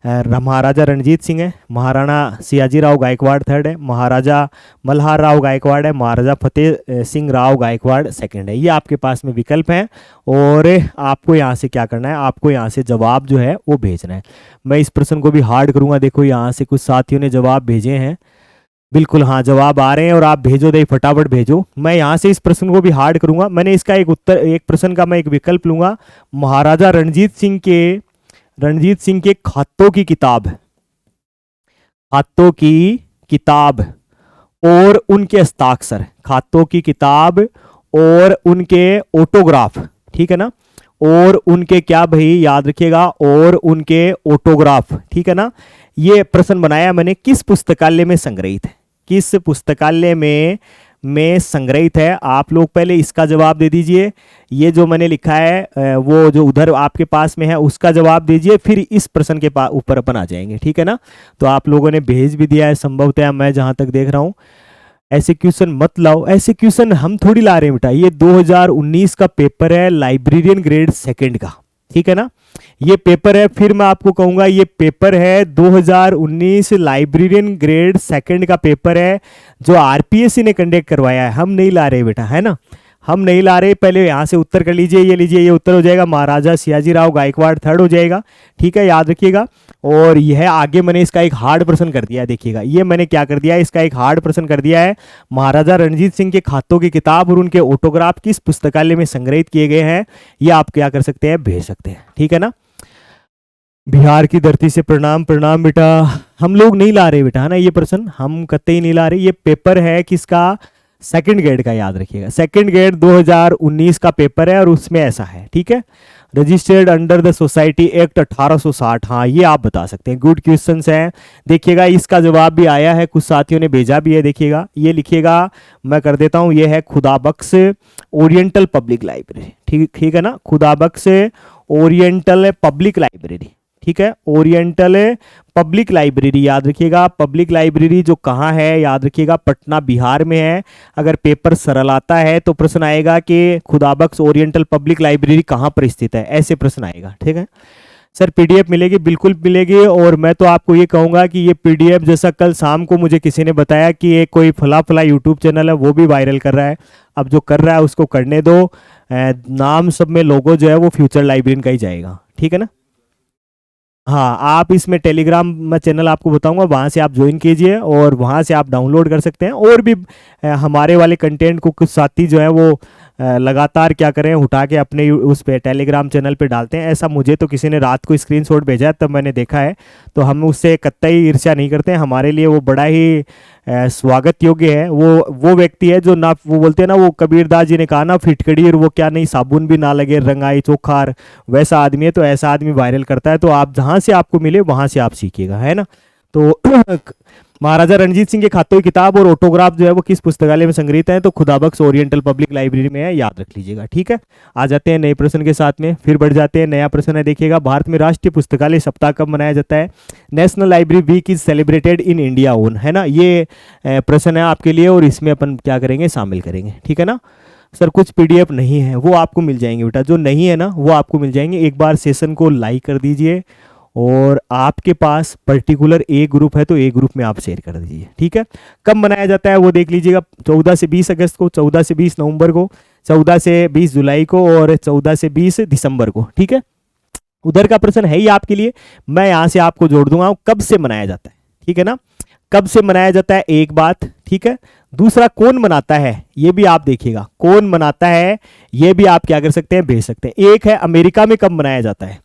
महाराजा रणजीत सिंह है, महाराणा सियाजी राव गायकवाड़ थर्ड है, महाराजा मल्हार राव गायकवाड़ है, महाराजा फतेह सिंह राव गायकवाड़ सेकंड है। ये आपके पास में विकल्प हैं और आपको यहाँ से क्या करना है, आपको यहाँ से जवाब जो है वो भेजना है। मैं इस प्रश्न को भी हार्ड करूँगा, देखो यहाँ से कुछ साथियों ने जवाब भेजे हैं, बिल्कुल हाँ जवाब आ रहे हैं और आप भेजो दे, फटाफट भेजो। मैं यहाँ से इस प्रश्न को भी हार्ड करूँगा, मैंने इसका एक उत्तर, एक प्रश्न का मैं एक विकल्प लूँगा। महाराजा रणजीत सिंह के खातों की किताब, खातों की किताब और उनके हस्ताक्षर, खातों की किताब और उनके ऑटोग्राफ, ठीक है ना, और उनके क्या भाई याद रखिएगा, और उनके ऑटोग्राफ, ठीक है ना। ये प्रश्न बनाया मैंने, किस पुस्तकालय में संग्रहित है, किस पुस्तकालय में संग्रहित है। आप लोग पहले इसका जवाब दे दीजिए, ये जो मैंने लिखा है वो जो उधर आपके पास में है उसका जवाब दीजिए, फिर इस प्रश्न के ऊपर अपन आ जाएंगे, ठीक है ना। तो आप लोगों ने भेज भी दिया है संभवतः, मैं जहां तक देख रहा हूं। ऐसे क्वेश्चन मत लाओ, ऐसे क्वेश्चन हम थोड़ी ला रहे हैं बेटा, ये 2019 का पेपर है लाइब्रेरियन ग्रेड सेकंड का, ठीक है ना। ये पेपर है, फिर मैं आपको कहूंगा ये पेपर है 2019 लाइब्रेरियन ग्रेड सेकंड का पेपर है जो आरपीएससी ने कंडक्ट करवाया है, हम नहीं ला रहे बेटा, है ना, हम नहीं ला रहे। पहले यहाँ से उत्तर कर लीजिए, ये लीजिए, ये उत्तर हो जाएगा महाराजा सियाजी राव गायकवाड़ थर्ड हो जाएगा, ठीक है, याद रखिएगा। और यह आगे मैंने इसका एक हार्ड प्रश्न कर दिया है, देखिएगा ये मैंने क्या कर दिया है, इसका एक हार्ड प्रश्न कर दिया है। महाराजा रणजीत सिंह के खातों की किताब और उनके ऑटोग्राफ किस पुस्तकालय में संग्रहित किए गए हैं, ये आप क्या कर सकते हैं, भेज सकते हैं, ठीक है ना। बिहार की धरती से प्रणाम, प्रणाम बेटा, हम लोग नहीं ला रहे बेटा, है ना, ये प्रश्न हम कतई नहीं ला रहे। ये पेपर है किसका, सेकंड ग्रेड का, याद रखिएगा सेकंड ग्रेड 2019 का पेपर है और उसमें ऐसा है, ठीक है। Registered under the society act 1860, हाँ ये आप बता सकते हैं, गुड क्वेश्चंस हैं। देखिएगा इसका जवाब भी आया है, कुछ साथियों ने भेजा भी है, देखिएगा ये लिखिएगा, मैं कर देता हूँ, ये है खुदाबख्श ओरिएंटल पब्लिक लाइब्रेरी, ठीक है ना, खुदाबख्श ओरिएंटल पब्लिक लाइब्रेरी, ठीक है, ओरिएंटल पब्लिक लाइब्रेरी, याद रखिएगा। पब्लिक लाइब्रेरी जो कहाँ है, याद रखिएगा पटना बिहार में है। अगर पेपर सरल आता है तो प्रश्न आएगा कि खुदाबख्श ओरिएंटल पब्लिक लाइब्रेरी कहाँ पर स्थित है, ऐसे प्रश्न आएगा, ठीक है। सर पीडीएफ मिलेगी, बिल्कुल मिलेगी। और मैं तो आपको ये कहूँगा कि ये पीडीएफ, जैसा कल शाम को मुझे किसी ने बताया कि ये कोई फला यूट्यूब चैनल है वो भी वायरल कर रहा है, अब जो कर रहा है उसको करने दो, नाम सब में लोगो जो है वो फ्यूचर लाइब्रेरियन का ही जाएगा, ठीक है ना। हाँ आप इसमें टेलीग्राम में चैनल आपको बताऊंगा, वहाँ से आप ज्वाइन कीजिए और वहाँ से आप डाउनलोड कर सकते हैं। और भी हमारे वाले कंटेंट को कुछ साथी जो है वो लगातार क्या करें, उठा के अपने उस पे टेलीग्राम चैनल पे डालते हैं। ऐसा मुझे तो किसी ने रात को स्क्रीनशॉट भेजा है तब मैंने देखा है, तो हम उससे कतई ईर्ष्या नहीं करते हैं। हमारे लिए वो बड़ा ही स्वागत योग्य है। वो व्यक्ति है जो ना, वो बोलते हैं ना, वो कबीरदास जी ने कहा ना, फिटकड़ी और वो क्या नहीं, साबुन भी ना लगे, रंगाई चोखार, वैसा आदमी है। तो ऐसा आदमी वायरल करता है, तो आप जहाँ से आपको मिले वहाँ से आप सीखिएगा, है ना। तो महाराजा रणजीत सिंह के खातों की किताब और ऑटोग्राफ जो है वो किस पुस्तकालय में संग्रहित है, तो खुदाबख्श ओरिएंटल पब्लिक लाइब्रेरी में है, याद रख लीजिएगा, ठीक है। आ जाते हैं नए प्रश्न के साथ में, फिर बढ़ जाते हैं। नया प्रश्न है, देखिएगा, भारत में राष्ट्रीय पुस्तकालय सप्ताह कब मनाया जाता है। National library week is celebrated in India on, है ना, ये प्रश्न है आपके लिए और इसमें अपन क्या करेंगे, शामिल करेंगे, ठीक है ना। सर कुछ पीडीएफ नहीं है, वो आपको मिल जाएंगे बेटा, जो नहीं है ना वो आपको मिल जाएंगे। एक बार सेशन को लाइक कर दीजिए और आपके पास पर्टिकुलर ए ग्रुप है तो ए ग्रुप में आप शेयर कर दीजिए, ठीक है। कब मनाया जाता है वो देख लीजिएगा, 14 से 20 अगस्त को, 14 से 20 नवंबर को, 14 से 20 जुलाई को और 14 से 20 दिसंबर को, ठीक है। उधर का प्रश्न है ही आपके लिए, मैं यहाँ से आपको जोड़ दूंगा कब से मनाया जाता है, ठीक है ना। कब से मनाया जाता है एक बात, ठीक है। दूसरा कौन मनाता है ये भी आप देखिएगा, कौन मनाता है ये भी आप क्या कर सकते हैं, भेज सकते हैं। एक है अमेरिका में कब मनाया जाता है,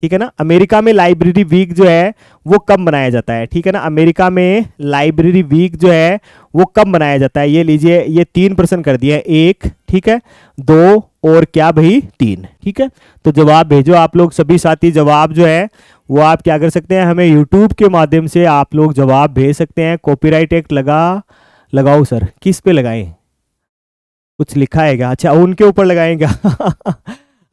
ठीक है ना। अमेरिका में लाइब्रेरी वीक जो है वो कब मनाया जाता है, ठीक है ना। अमेरिका में लाइब्रेरी वीक जो है वो कब मनाया जाता है, ये लीजिए, ये 3 प्रश्न कर दिया है, 1, ठीक है, 2 और क्या भाई 3, ठीक है। तो जवाब भेजो आप लोग सभी साथी, जवाब जो है वो आप क्या कर सकते हैं, हमें यूट्यूब के माध्यम से आप लोग जवाब भेज सकते हैं। कॉपीराइट एक्ट लगाओ सर, किस पे लगाएं, कुछ लिखा है क्या, अच्छा उनके ऊपर लगाएंगे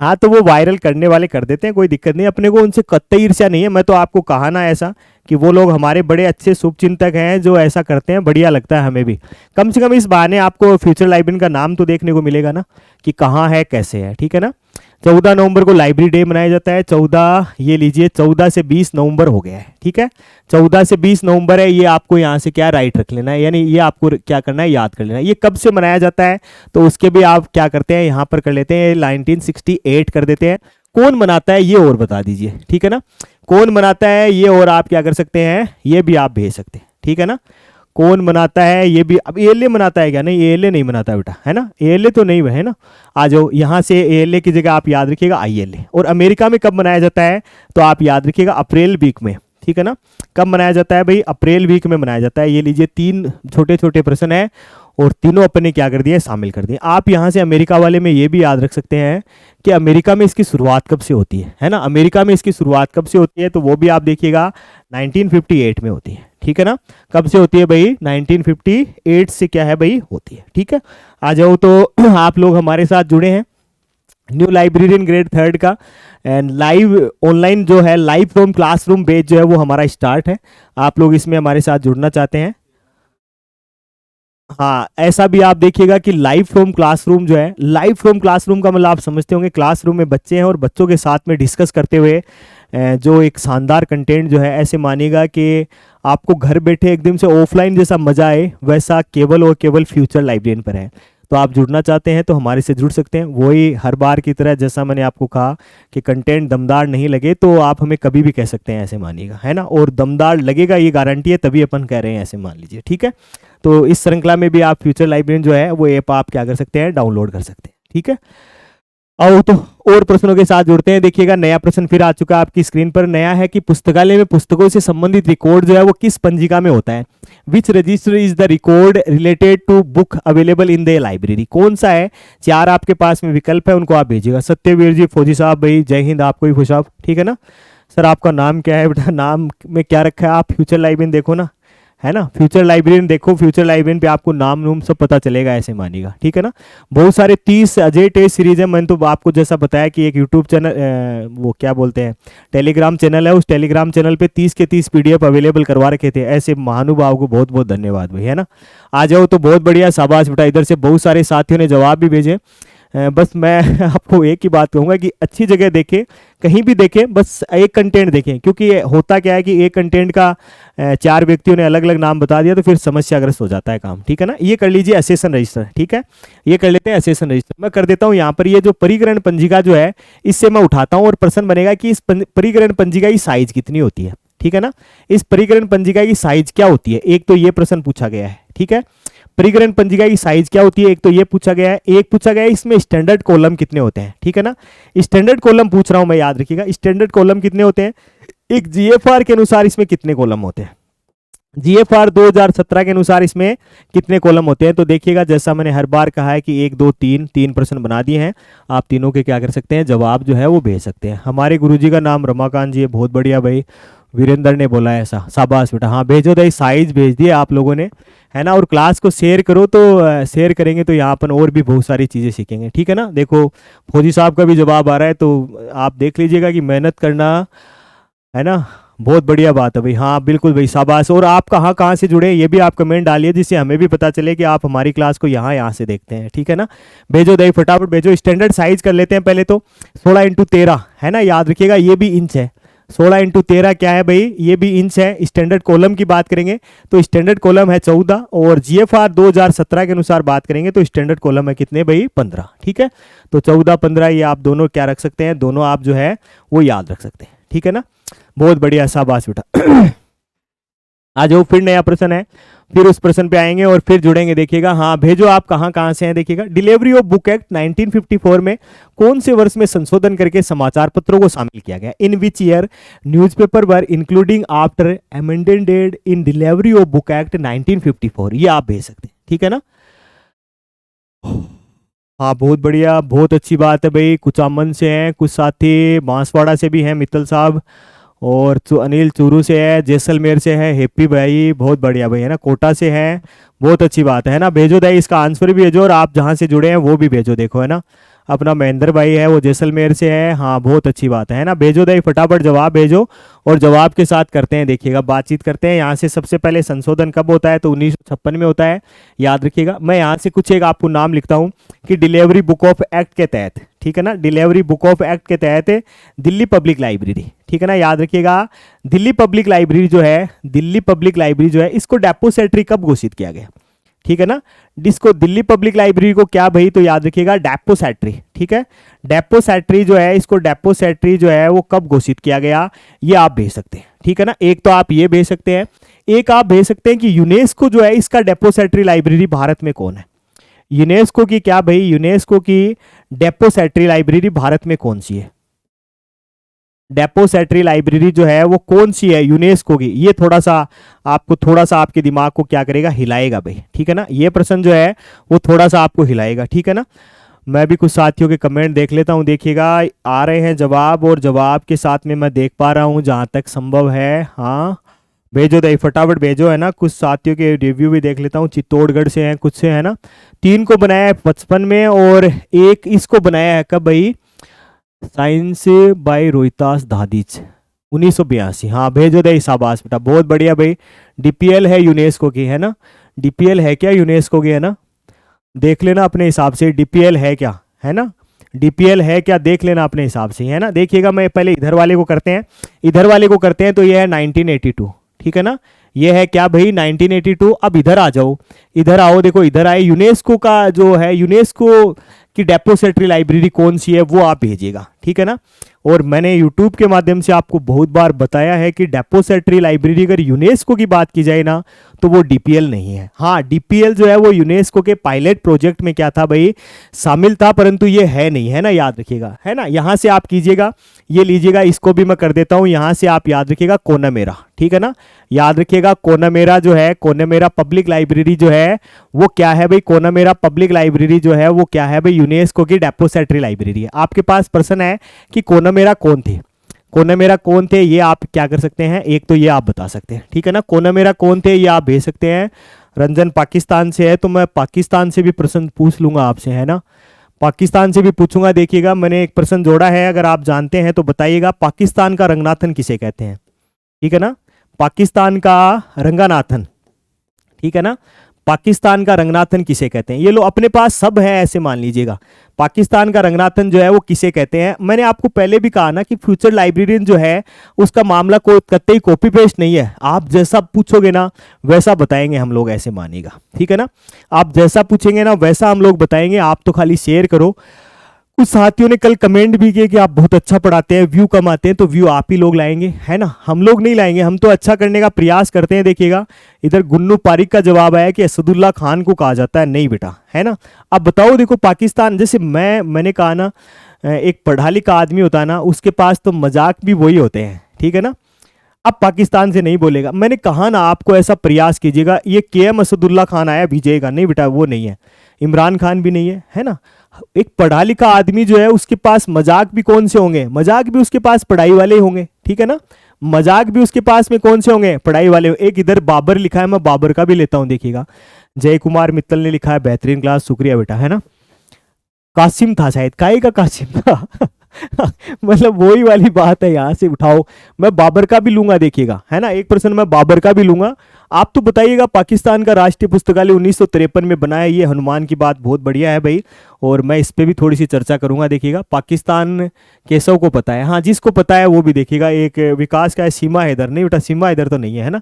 हाँ तो वो वायरल करने वाले कर देते हैं, कोई दिक्कत नहीं, अपने को उनसे कतई ईर्ष्या नहीं है। मैं तो आपको कहा ना ऐसा कि वो लोग हमारे बड़े अच्छे शुभचिंतक हैं जो ऐसा करते हैं, बढ़िया लगता है हमें भी। कम से कम इस बहाने आपको फ्यूचर लाइब्रेरी का नाम तो देखने को मिलेगा ना कि कहाँ है कैसे है, ठीक है ना। 14 नवंबर को लाइब्रेरी डे मनाया जाता है, 14 ये लीजिए 14 से 20 नवंबर हो गया है, ठीक है। 14 से 20 नवंबर है, ये आपको यहाँ से क्या राइट रख लेना है, यानी ये आपको क्या करना है, याद कर लेना है। ये कब से मनाया जाता है तो उसके भी आप क्या करते हैं, यहाँ पर कर लेते हैं 1968 कर देते हैं। कौन मनाता है ये और बता दीजिए, ठीक है ना। कौन मनाता है ये और आप क्या कर सकते हैं, ये भी आप भेज सकते हैं, ठीक है ना। कौन मनाता है ये भी, अब एएलए मनाता है क्या, नहीं एएलए नहीं मनाता बेटा, है ना, एएलए तो नहीं है ना। आ जाओ यहाँ से, एएलए की जगह आप याद रखिएगा आईएलए। और अमेरिका में कब मनाया जाता है तो आप याद रखिएगा अप्रैल वीक में, ठीक है ना। कब मनाया जाता है भाई, अप्रैल वीक में मनाया जाता है। ये लीजिए 3 छोटे छोटे प्रश्न है और तीनों अपने क्या कर दिए, शामिल कर दिए। आप यहाँ से अमेरिका वाले में ये भी याद रख सकते हैं कि अमेरिका में इसकी शुरुआत कब से होती है ना। अमेरिका में इसकी शुरुआत कब से होती है तो वो भी आप देखिएगा 1958 में होती है, ठीक है ना। कब से होती है भाई, 1958 से क्या है भाई होती है, ठीक है। आ जाओ तो आप लोग हमारे साथ जुड़े हैं न्यू लाइब्रेरियन ग्रेड 3 का, एंड लाइव ऑनलाइन जो है लाइव फ्रॉम क्लासरूम बेच जो है वो हमारा स्टार्ट है। आप लोग इसमें हमारे साथ जुड़ना चाहते हैं, हाँ ऐसा भी आप देखिएगा कि लाइव फ्रॉम क्लासरूम जो है, लाइव फ्रॉम क्लासरूम का मतलब आप समझते होंगे क्लासरूम में बच्चे हैं और बच्चों के साथ में डिस्कस करते हुए जो एक शानदार कंटेंट जो है, ऐसे मानिएगा कि आपको घर बैठे एकदम से ऑफलाइन जैसा मजा आए, वैसा केवल और केवल फ्यूचर लाइब्रेरियन पर है। तो आप जुड़ना चाहते हैं तो हमारे से जुड़ सकते हैं। वही हर बार की तरह जैसा मैंने आपको कहा कि कंटेंट दमदार नहीं लगे तो आप हमें कभी भी कह सकते हैं, ऐसे मानिएगा, है ना। और दमदार लगेगा ये गारंटी है, तभी अपन कह रहे हैं, ऐसे मान लीजिए, ठीक है। तो इस श्रृंखला में भी आप फ्यूचर लाइब्रेरियन जो है वो ऐप आप क्या कर सकते हैं, डाउनलोड कर सकते हैं, ठीक है। आओ तो और प्रश्नों के साथ जुड़ते हैं। देखिएगा नया प्रश्न फिर आ चुका है आपकी स्क्रीन पर, नया है कि पुस्तकालय में पुस्तकों से संबंधित रिकॉर्ड जो है वो किस पंजिका में होता है। Which register is the record related to book available in the library, कौन सा है। 4 आपके पास में विकल्प है, उनको आप भेजिएगा। सत्यवीर जी, फौजी साहब भाई, जय हिंद, आपको भी खुश, ठीक है ना। सर आपका नाम क्या है बेटा, नाम में क्या रखा है, आप फ्यूचर लाइब्रेरियन देखो ना, है ना। फ्यूचर लाइब्रेरियन देखो, फ्यूचर लाइब्रेरियन पे आपको नाम नूम सब पता चलेगा, ऐसे मानिएगा, ठीक है ना। बहुत सारे 30 अजय टेस्ट सीरीज है। मैंने तो आपको जैसा बताया कि एक यूट्यूब चैनल, वो क्या बोलते हैं, टेलीग्राम चैनल है, उस टेलीग्राम चैनल पे 30 के 30 PDF अवेलेबल करवा रखे थे। ऐसे महानुभाव को बहुत बहुत धन्यवाद भाई, है ना। आ जाओ तो बहुत बढ़िया, शाबाश बेटा। इधर से बहुत सारे साथियों ने जवाब भी भेजे। बस मैं आपको एक ही बात कहूँगा कि अच्छी जगह देखें, कहीं भी देखें, बस एक कंटेंट देखें, क्योंकि होता क्या है कि एक कंटेंट का 4 व्यक्तियों ने अलग अलग नाम बता दिया तो फिर समस्याग्रस्त हो जाता है काम, ठीक है ना। ये कर लीजिए असेसन रजिस्टर, ठीक है, ये कर लेते हैं असेसन रजिस्टर। मैं कर देता हूँ यहाँ पर, ये जो परिग्रहण पंजिका जो है इससे मैं उठाता हूँ और प्रश्न बनेगा कि इस परिग्रहण पंजिका की साइज कितनी होती है, ठीक है ना। इस परिग्रहण पंजिका की साइज क्या होती है, एक तो ये प्रश्न पूछा गया है, ठीक है। परिग्रहण पंजिका की साइज क्या होती है, एक तो ये पूछा गया है। एक पूछा गया है इसमें स्टैंडर्ड कॉलम कितने होते हैं, ठीक है ना। स्टैंडर्ड कॉलम पूछ रहा हूं मैं, याद रखिएगा स्टैंडर्ड कॉलम कितने होते हैं। एक जीएफआर के अनुसार इसमें कितने कॉलम होते हैं, जीएफआर 2017 के अनुसार इसमें कितने कॉलम होते हैं। तो देखिएगा जैसा मैंने हर बार कहा है कि 1 2 3 प्रश्न बना दिए हैं, आप तीनों के क्या कर सकते हैं, जवाब जो है वो भेज सकते हैं। हमारे गुरुजी का नाम रमाकांत जी है, बहुत बढ़िया भाई। वीरेंद्र ने बोला है ऐसा, शाबाश बेटा। हाँ भेजो भाई, साइज भेज दिए आप लोगों ने, है ना। और क्लास को शेयर करो, तो शेयर करेंगे तो यहाँ पर और भी बहुत सारी चीज़ें सीखेंगे, ठीक है ना। देखो फौजी साहब का भी जवाब आ रहा है, तो आप देख लीजिएगा कि मेहनत करना, है ना। बहुत बढ़िया बात है भाई, हाँ बिल्कुल भाई, शाबाश। और आप कहाँ से जुड़े ये भी आप कमेंट डालिए, जिससे हमें भी पता चले कि आप हमारी क्लास को यहाँ से देखते हैं, ठीक है ना। भेजो दही, फटाफट भेजो। स्टैंडर्ड साइज कर लेते हैं पहले तो, 16 × 13 है ना, याद रखिएगा ये भी इंच है। 16 इंटू 13 क्या है भाई, ये भी इंच है। स्टैंडर्ड कॉलम की बात करेंगे तो स्टैंडर्ड कॉलम है 14, और जीएफआर 2017 के अनुसार बात करेंगे तो स्टैंडर्ड कॉलम है कितने भाई, 15। ठीक है, तो 14 15 ये आप दोनों क्या रख सकते हैं, दोनों आप जो है वो याद रख सकते हैं। ठीक है ना, बहुत बढ़िया, शाबाश बेटा। आ जाओ, फिर नया प्रश्न है, फिर उस प्रश्न पे आएंगे और फिर जुड़ेंगे। देखिएगा, हाँ भेजो आप कहाँ कहाँ से हैं। देखिएगा, डिलीवरी ऑफ बुक एक्ट 1954 में कौन से वर्ष में संशोधन करके समाचार पत्रों को शामिल किया गया? In which year newspaper were including after amended in delivery of book act 1954, ये आप भेज सकते हैं। ठीक है ना, हाँ बहुत बढ़िया, बहुत अच्छी बात है भाई। कुछ अमन से हैं, कुछ साथी बांसवाड़ा से भी हैं, मित्तल साहब, और अनिल चूरू से है, जैसलमेर से है, हैप्पी भाई, बहुत बढ़िया भाई, है ना, कोटा से है, बहुत अच्छी बात है ना। भेजो दाई, इसका आंसर भी भेजो, और आप जहाँ से जुड़े हैं वो भी भेजो। देखो, है ना, अपना महेंद्र भाई है, वो जैसलमेर से है, हाँ बहुत अच्छी बात है ना। भेजो दाई, फटाफट जवाब भेजो, और जवाब के साथ करते हैं, देखिएगा बातचीत करते हैं। यहाँ से सबसे पहले संशोधन कब होता है, तो 1956 में होता है, याद रखिएगा। मैं यहाँ से कुछ एक आपको नाम लिखता हूँ कि डिलीवरी बुक ऑफ एक्ट के तहत, ठीक है ना, डिलीवरी बुक ऑफ एक्ट के तहत दिल्ली पब्लिक लाइब्रेरी, ठीक है ना, याद रखिएगा। दिल्ली पब्लिक लाइब्रेरी जो है, दिल्ली पब्लिक लाइब्रेरी जो है, इसको डेपोसेटरी कब घोषित किया गया? ठीक है ना, जिसको दिल्ली पब्लिक लाइब्रेरी को क्या भाई, तो याद रखिएगा डेपोसेटरी। ठीक है, डेपोसेटरी जो है, इसको डेपोसेटरी जो है वो कब घोषित किया गया, ये आप भेज सकते हैं। ठीक है ना, एक तो आप ये भेज सकते हैं, एक आप भेज सकते हैं कि यूनेस्को जो है इसका डेपोसेटरी लाइब्रेरी भारत में कौन है? यूनेस्को की क्या भाई, यूनेस्को की डेपोसेटरी लाइब्रेरी भारत में कौन सी है? डेपोसेटरी लाइब्रेरी जो है वो कौन सी है यूनेस्को की? ये थोड़ा सा आपके दिमाग को क्या करेगा, हिलाएगा भाई। ठीक है ना, ये प्रश्न जो है वो थोड़ा सा आपको हिलाएगा। ठीक है ना, मैं भी कुछ साथियों के कमेंट देख लेता हूँ। देखिएगा, आ रहे हैं जवाब, और जवाब के साथ में मैं देख पा रहा हूँ जहाँ तक संभव है। हाँ भेजो दही, फटाफट भेजो, है ना। कुछ साथियों के रिव्यू भी देख लेता हूँ, चित्तौड़गढ़ से हैं, कुछ से, है ना। 3 को बनाया है 55 में, और एक इसको बनाया है कब भाई, साइंस बाय रोहितास दादिच 1982। हाँ भेजो दे, शाबाश बेटा, बहुत बढ़िया भाई। डीपीएल है यूनेस्को की, है ना, डीपीएल है क्या यूनेस्को की, है ना, देख लेना अपने हिसाब से डीपीएल है क्या, है ना, डीपीएल है क्या, देख लेना अपने हिसाब से, है ना। देखिएगा, मैं पहले इधर वाले को करते हैं, इधर वाले को करते हैं, तो ये है 1982। ठीक है ना, ये है क्या भाई, 1982। अब इधर आ जाओ, इधर आओ, देखो इधर आए, यूनेस्को का जो है, यूनेस्को की डेपोसेटरी लाइब्रेरी कौन सी है वो आप भेजिएगा। ठीक है ना, और मैंने यूट्यूब के माध्यम से आपको बहुत बार बताया है कि डेपोसेटरी लाइब्रेरी अगर यूनेस्को की बात की जाए ना, तो वो डीपीएल नहीं है। हाँ, डीपीएल जो है वो यूनेस्को के पायलट प्रोजेक्ट में क्या था भाई, शामिल था, परंतु ये है नहीं, है ना, याद रखिएगा, है ना। यहाँ से आप कीजिएगा, ये लीजिएगा, इसको भी मैं कर देता हूँ, यहाँ से आप याद रखिएगा कोनामेरा। ठीक है ना, याद रखिएगा कोनामेरा जो है, कोनामेरा पब्लिक लाइब्रेरी जो है वो क्या है भाई, कोनामेरा पब्लिक लाइब्रेरी जो है वो क्या है भाई, यूनेस्को की डेपोसेटरी लाइब्रेरी है। आपके पास प्रश्न है कि कोनामेरा कौन थे, कोनामेरा कौन थे, ये आप क्या कर सकते हैं, एक तो ये आप बता सकते हैं। ठीक है ना, कोनामेरा कौन थे ये आप भेज सकते हैं। रंजन पाकिस्तान से है, तो मैं पाकिस्तान से भी प्रश्न पूछ लूंगा आपसे, है ना, पाकिस्तान से भी पूछूंगा। देखिएगा, मैंने एक प्रश्न जोड़ा है, अगर आप जानते हैं तो बताइएगा। पाकिस्तान का रंगनाथन किसे कहते हैं? ठीक है ना, पाकिस्तान का रंगानाथन, ठीक है ना, पाकिस्तान का रंगनाथन किसे कहते हैं? ये लो अपने पास सब है, ऐसे मान लीजिएगा। पाकिस्तान का रंगनाथन जो है वो किसे कहते हैं? मैंने आपको पहले भी कहा ना कि फ्यूचर लाइब्रेरियन जो है उसका मामला कोई कतई कॉपी पेस्ट नहीं है। आप जैसा पूछोगे ना वैसा बताएंगे हम लोग, ऐसे मानिएगा। ठीक है ना, आप जैसा पूछेंगे ना वैसा हम लोग बताएंगे, आप तो खाली शेयर करो। कुछ साथियों ने कल कमेंट भी किए कि आप बहुत अच्छा पढ़ाते हैं, व्यू कम आते हैं, तो व्यू आप ही लोग लाएंगे, है ना, हम लोग नहीं लाएंगे, हम तो अच्छा करने का प्रयास करते हैं। देखिएगा, इधर गुन्नू पारिक का जवाब आया कि असदुल्ला खान को कहा जाता है, नहीं बेटा, है ना। अब बताओ, देखो पाकिस्तान, जैसे मैंने कहा ना, एक पढ़ा लिखा आदमी होता है ना, उसके पास तो मजाक भी वही होते हैं। ठीक है ना, अब पाकिस्तान से नहीं बोलेगा, मैंने कहा ना आपको ऐसा प्रयास कीजिएगा। ये केएम असदुल्ला खान आया विजय नहीं बेटा, वो नहीं है, इमरान खान भी नहीं है, है ना। एक पढ़ा लिखा आदमी जो है उसके पास मजाक भी कौन से होंगे, मजाक भी उसके पास पढ़ाई वाले होंगे। ठीक है ना, मजाक भी उसके पास में कौन से होंगे, पढ़ाई वाले। एक इधर बाबर लिखा है, मैं बाबर का भी लेता हूं, देखिएगा। जय कुमार मित्तल ने लिखा है, बेहतरीन क्लास, शुक्रिया बेटा, है ना। कासिम था शायद, काई का कासिम था मतलब वही वाली बात है, यहाँ से उठाओ। मैं बाबर का भी लूंगा देखिएगा, है ना, एक प्रश्न मैं बाबर का भी लूंगा। आप तो बताइएगा, पाकिस्तान का राष्ट्रीय पुस्तकालय 1953 में बना है, ये हनुमान की बात बहुत बढ़िया है भाई। और मैं इस पे भी थोड़ी सी चर्चा करूंगा देखिएगा। पाकिस्तान केशव को पता है, हाँ जिसको पता है वो भी देखिएगा। एक विकास का है सीमा हैदर, नहीं बेटा सीमा हैदर तो नहीं है ना,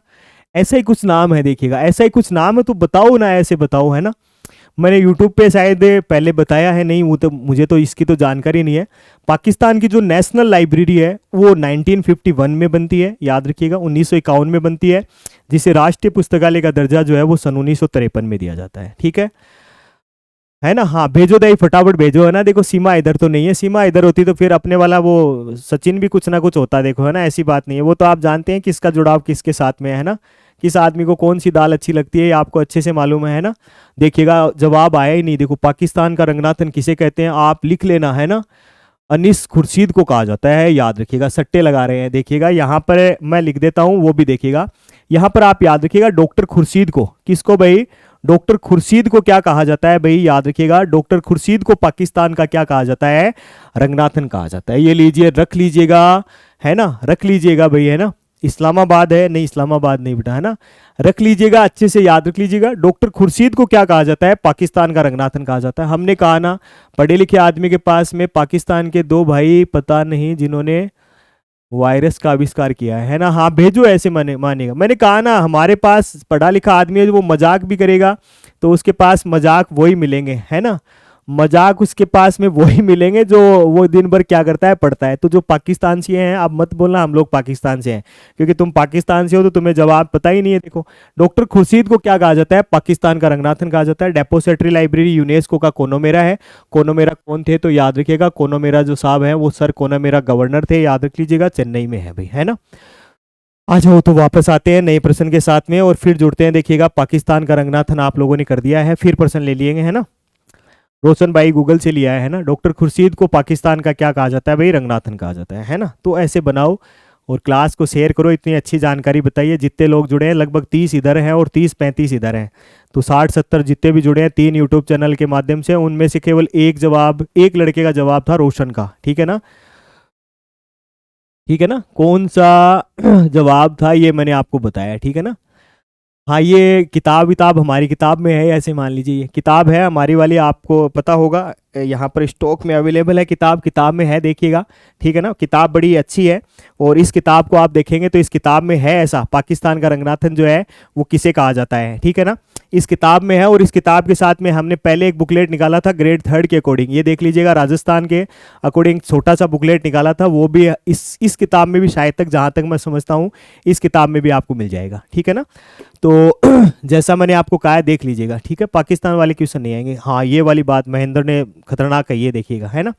ऐसा ही कुछ नाम है देखिएगा, ऐसा ही कुछ नाम है, तो बताओ ना, ऐसे बताओ, है ना। मैंने यूट्यूब पे शायद पहले बताया है, नहीं वो तो मुझे तो इसकी तो जानकारी नहीं है। पाकिस्तान की जो नेशनल लाइब्रेरी है वो 1951 में बनती है, याद रखिएगा, 1951 में बनती है, जिसे राष्ट्रीय पुस्तकालय का दर्जा जो है वो सन 1953 में दिया जाता है, ठीक है ना। हाँ भेजो दही, फटाफट भेजो, है ना। देखो सीमा इधर तो नहीं है, सीमा इधर होती तो फिर अपने वाला वो सचिन भी कुछ ना कुछ होता, देखो, है ना, ऐसी बात नहीं है। वो तो आप जानते हैं किसका जुड़ाव किसके साथ में है ना, किस आदमी को कौन सी दाल अच्छी लगती है, ये आपको अच्छे से मालूम है ना। देखिएगा जवाब आया ही नहीं। देखो पाकिस्तान का रंगनाथन किसे कहते हैं, आप लिख लेना, है ना। अनीस खुर्शीद को कहा जाता है, याद रखिएगा, सट्टे लगा रहे हैं। देखिएगा यहाँ पर मैं लिख देता हूँ, वो भी देखिएगा। यहाँ पर आप याद रखिएगा डॉक्टर खुर्शीद को, किसको भाई, डॉक्टर खुर्शीद को क्या कहा जाता है भाई, याद रखिएगा, डॉक्टर खुर्शीद को पाकिस्तान का क्या कहा जाता है, रंगनाथन कहा जाता है। ये लीजिए, रख लीजिएगा, है ना, रख लीजिएगा भाई, है ना। इस्लामाबाद है, नहीं इस्लामाबाद नहीं बेटा, है ना, रख लीजिएगा, अच्छे से याद रख लीजिएगा। डॉक्टर खुर्शीद को क्या कहा जाता है, पाकिस्तान का रंगनाथन कहा जाता है। हमने कहा ना, पढ़े लिखे आदमी के पास में पाकिस्तान के दो भाई पता नहीं जिन्होंने वायरस का आविष्कार किया है ना। हाँ भेजो, ऐसे मानेगा। मैंने कहा ना, हमारे पास पढ़ा लिखा आदमी है जो वो मजाक भी करेगा तो उसके पास मजाक वही मिलेंगे, है ना, मजाक उसके पास में वही मिलेंगे जो वो दिन भर क्या करता है, पढ़ता है। तो जो पाकिस्तान से हैं, आप मत बोलना हम लोग पाकिस्तान से हैं, क्योंकि तुम पाकिस्तान से हो तो तुम्हें जवाब पता ही नहीं है। देखो डॉक्टर खुर्शीद को क्या कहा जाता है, पाकिस्तान का रंगनाथन कहा जाता है। डेपोसिटरी लाइब्रेरी यूनेस्को का कोनोमेरा है। कोनोमेरा कौन थे, तो याद रखिएगा, कोनोमेरा जो साहब है वो सर कोनोमेरा गवर्नर थे, याद रख लीजिएगा, चेन्नई में है भाई, है ना। आ जाओ तो वापस आते हैं नए प्रश्न के साथ में और फिर जुड़ते हैं। देखिएगा पाकिस्तान का रंगनाथन आप लोगों ने कर दिया है, फिर प्रश्न ले लिए है ना। रोशन भाई गूगल से लिया है ना। डॉक्टर खुर्शीद को पाकिस्तान का क्या कहा जाता है भाई, रंगनाथन कहा जाता है ना। तो ऐसे बनाओ और क्लास को शेयर करो, इतनी अच्छी जानकारी बताइए। जितने लोग जुड़े हैं, लगभग 30 इधर हैं और 30-35 इधर हैं, तो 60-70 जितने भी जुड़े हैं 3 यूट्यूब चैनल के माध्यम से, उनमें से केवल एक जवाब, एक लड़के का जवाब था रोशन का, ठीक है ना, ठीक है ना। कौन सा जवाब था ये मैंने आपको बताया, ठीक है ना। हाँ ये किताब विताब हमारी किताब में है, ऐसे मान लीजिए ये किताब है हमारी वाली, आपको पता होगा यहाँ पर स्टॉक में अवेलेबल है किताब, किताब में है, देखिएगा, ठीक है ना। किताब बड़ी अच्छी है और इस किताब को आप देखेंगे तो इस किताब में है ऐसा, पाकिस्तान का रंगनाथन जो है वो किसे कहा जाता है, ठीक है ना, इस किताब में है। और इस किताब के साथ में हमने पहले एक बुकलेट निकाला था ग्रेड 3 के अकॉर्डिंग, ये देख लीजिएगा, राजस्थान के अकॉर्डिंग छोटा सा बुकलेट निकाला था, वो भी इस किताब में भी शायद तक, जहाँ तक मैं समझता हूँ इस किताब में भी आपको मिल जाएगा, ठीक है ना। तो जैसा मैंने आपको कहा है देख लीजिएगा, ठीक है। पाकिस्तान वाले क्वेश्चन नहीं आएंगे, हाँ ये वाली बात महेंद्र ने खतरनाक कही है, देखिएगा, है ना,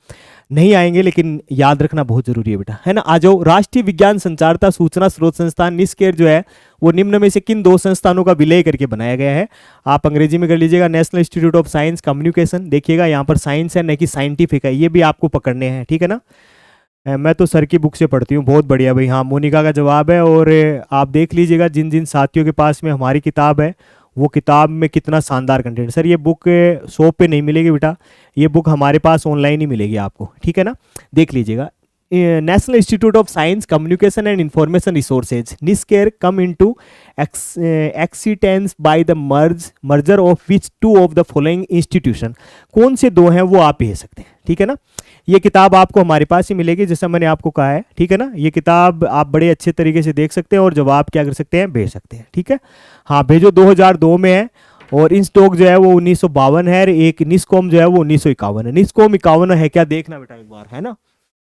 नहीं आएंगे, लेकिन याद रखना बहुत जरूरी है बेटा, है ना। आ जाओ, राष्ट्रीय विज्ञान संचारता सूचना स्रोत संस्थान निस्केर जो है वो निम्न में से किन 2 संस्थानों का विलय करके बनाया गया है। आप अंग्रेजी में कर लीजिएगा, national institute of science communication, देखिएगा यहाँ पर साइंस है न कि साइंटिफिक है, ये भी आपको पकड़ने हैं, ठीक है ना। मैं तो सर की बुक से पढ़ती हूँ, बहुत बढ़िया भाई। हाँ मोनिका का जवाब है। और आप देख लीजिएगा जिन जिन साथियों के पास में हमारी किताब है वो किताब में कितना शानदार कंटेंट। सर ये बुक शॉप पे नहीं मिलेगी बेटा, ये बुक हमारे पास ऑनलाइन ही मिलेगी आपको, ठीक है ना, देख लीजिएगा। National institute of science communication and information resources NISCAIR come into existence by the merger of which 2 of the following institution, कौन से 2 हैं वो आप भेज सकते हैं, ठीक है ना। ये किताब आपको हमारे पास ही मिलेगी जैसा मैंने आपको कहा है, ठीक है ना। ये किताब आप बड़े अच्छे तरीके से देख सकते हैं और जवाब क्या कर सकते हैं, भेज सकते हैं, ठीक है। हाँ भेजो, 2002 में है और इंस्टॉक जो है वो 1952 है, एक निस्कॉम जो है वो 1951 है। निस्कॉम 51 है क्या, देखना बेटा एक बार, है ना,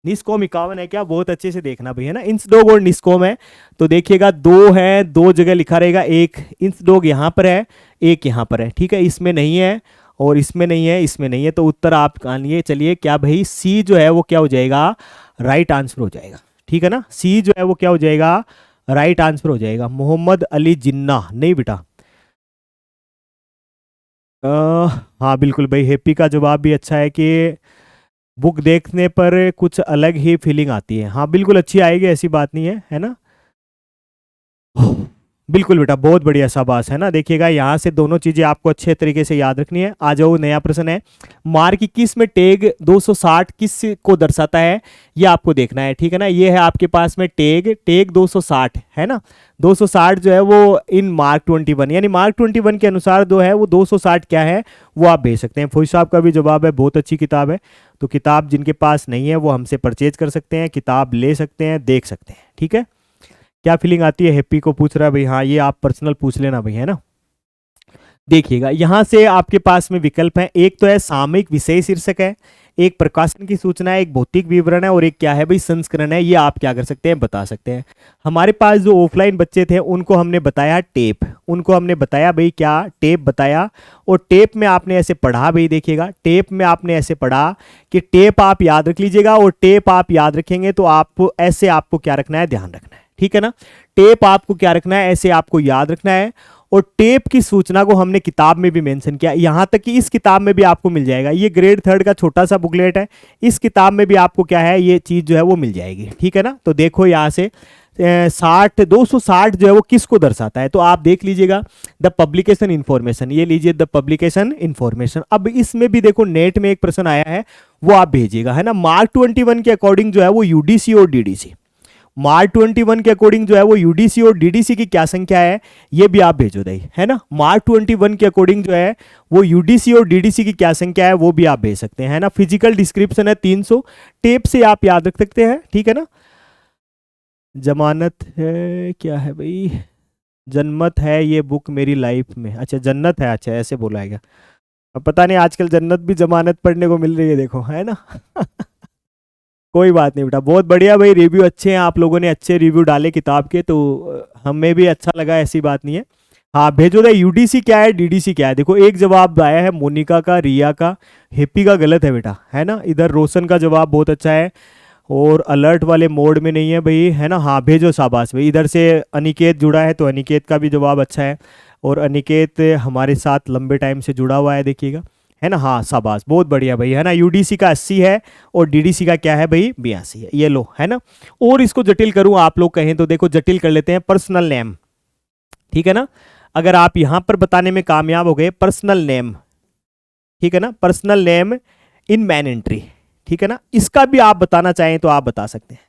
निस्कॉम 51 है क्या, बहुत अच्छे से देखना भाई, है ना। इंसडोग और निस्कॉम है तो देखिएगा 2 है, 2 जगह लिखा रहेगा, एक इंसडोग यहाँ पर है, एक यहाँ पर है, ठीक है, इसमें नहीं है और इसमें नहीं है, इसमें नहीं है, तो उत्तर आप आनिए, चलिए क्या भाई, सी जो है वो क्या हो जाएगा, राइट आंसर हो जाएगा, ठीक है ना। सी जो है वो क्या हो जाएगा, राइट आंसर हो जाएगा। मोहम्मद अली जिन्ना नहीं बेटा। हाँ बिल्कुल भाई, हैप्पी का जवाब भी अच्छा है कि बुक देखने पर कुछ अलग ही फीलिंग आती है। हाँ बिल्कुल अच्छी आएगी, ऐसी बात नहीं है, है ना। बिल्कुल बेटा, बहुत बढ़िया, शाबाश, है ना। देखिएगा यहाँ से दोनों चीजें आपको अच्छे तरीके से याद रखनी है। आ जाओ, नया प्रश्न है। मार्क 21 में टैग 260 किस को दर्शाता है, ये आपको देखना है, ठीक है ना। ये है आपके पास में टैग, टैग 260 है ना। 260 जो है वो इन मार्क 21, यानी मार्क 21 के अनुसार जो है वो 260 क्या है वो आप भेज सकते हैं। फौजी साहब का भी जवाब है, बहुत अच्छी किताब है। तो किताब जिनके पास नहीं है वो हमसे परचेज कर सकते हैं, किताब ले सकते हैं, देख सकते हैं, ठीक है। क्या फीलिंग आती है, हैप्पी को पूछ रहा है भाई। हाँ, ये आप पर्सनल पूछ लेना भाई, है ना। देखिएगा यहाँ से आपके पास में विकल्प है। एक तो है सामयिक विषय शीर्षक है, एक प्रकाशन की सूचना है, एक भौतिक विवरण है, और एक क्या है भाई, संस्करण है। ये आप क्या कर सकते हैं, बता सकते हैं। हमारे पास जो ऑफलाइन बच्चे थे उनको हमने बताया टेप, उनको हमने बताया भाई क्या, टेप बताया। और टेप में आपने ऐसे पढ़ा भाई, देखिएगा टेप में आपने ऐसे पढ़ा कि टेप आप याद रख लीजिएगा, और टेप आप याद रखेंगे तो आपको ऐसे आपको क्या रखना है, ध्यान रखना है, ठीक है ना। टेप आपको क्या रखना है, ऐसे आपको याद रखना है। और टेप की सूचना को हमने किताब में भी मेंशन किया, यहां तक कि इस किताब में भी आपको मिल जाएगा। ये ग्रेड 3 का छोटा सा बुकलेट है, इस किताब में भी आपको क्या है, ये चीज जो है वो मिल जाएगी, ठीक है ना। तो देखो यहाँ से 260 जो है वो किसको दर्शाता है, तो आप देख लीजिएगा द पब्लिकेशन इंफॉर्मेशन, ये लीजिए द पब्लिकेशन इंफॉर्मेशन। अब इसमें भी देखो नेट में एक प्रश्न आया है, वो आप भेजिएगा, है ना। मार्क 21 के अकॉर्डिंग जो है वो यूडीसी और डीडीसी, मार्क 21 के अकॉर्डिंग जो है वो यूडीसी और डीडीसी की क्या संख्या है, ये भी आप भेजो दई, है ना। मार्क 21 के अकॉर्डिंग जो है वो यूडीसी और डीडीसी की क्या संख्या है वो भी आप भेज सकते हैं, है ना। फिजिकल डिस्क्रिप्शन है 300, टेप से आप याद रख सकते हैं, ठीक है ना। जमानत है, क्या है भाई, जन्नत है ये बुक मेरी लाइफ में, अच्छा जन्नत है, अच्छा ऐसे बोला है क्या। अब पता नहीं आजकल जन्नत भी जमानत पढ़ने को मिल रही है, देखो, है ना। कोई बात नहीं बेटा, बहुत बढ़िया भाई, रिव्यू अच्छे हैं, आप लोगों ने अच्छे रिव्यू डाले किताब के, तो हमें भी अच्छा लगा, ऐसी बात नहीं है। हाँ भेजो दे, यूडीसी क्या है, डीडीसी क्या है। देखो एक जवाब आया है मोनिका का, रिया का, हैप्पी का गलत है बेटा, है ना। इधर रोशन का जवाब बहुत अच्छा है, और अलर्ट वाले मोड में नहीं है भाई, है ना। हाँ भेजो, शाबाश भाई। इधर से अनिकेत जुड़ा है, तो अनिकेत का भी जवाब अच्छा है, और अनिकेत हमारे साथ लंबे टाइम से जुड़ा हुआ है, देखिएगा, है ना। हाँ शाबाश, बहुत बढ़िया भाई, है ना। यूडीसी का 80 है और डीडीसी का क्या है भाई, 82 है, ये लो, है ना। और इसको जटिल करूं आप लोग कहें तो, देखो जटिल कर लेते हैं, पर्सनल नेम, ठीक है ना। अगर आप यहां पर बताने में कामयाब हो गए, पर्सनल नेम, ठीक है ना, personal name in man entry, ठीक है ना, इसका भी आप बताना चाहें तो आप बता सकते हैं,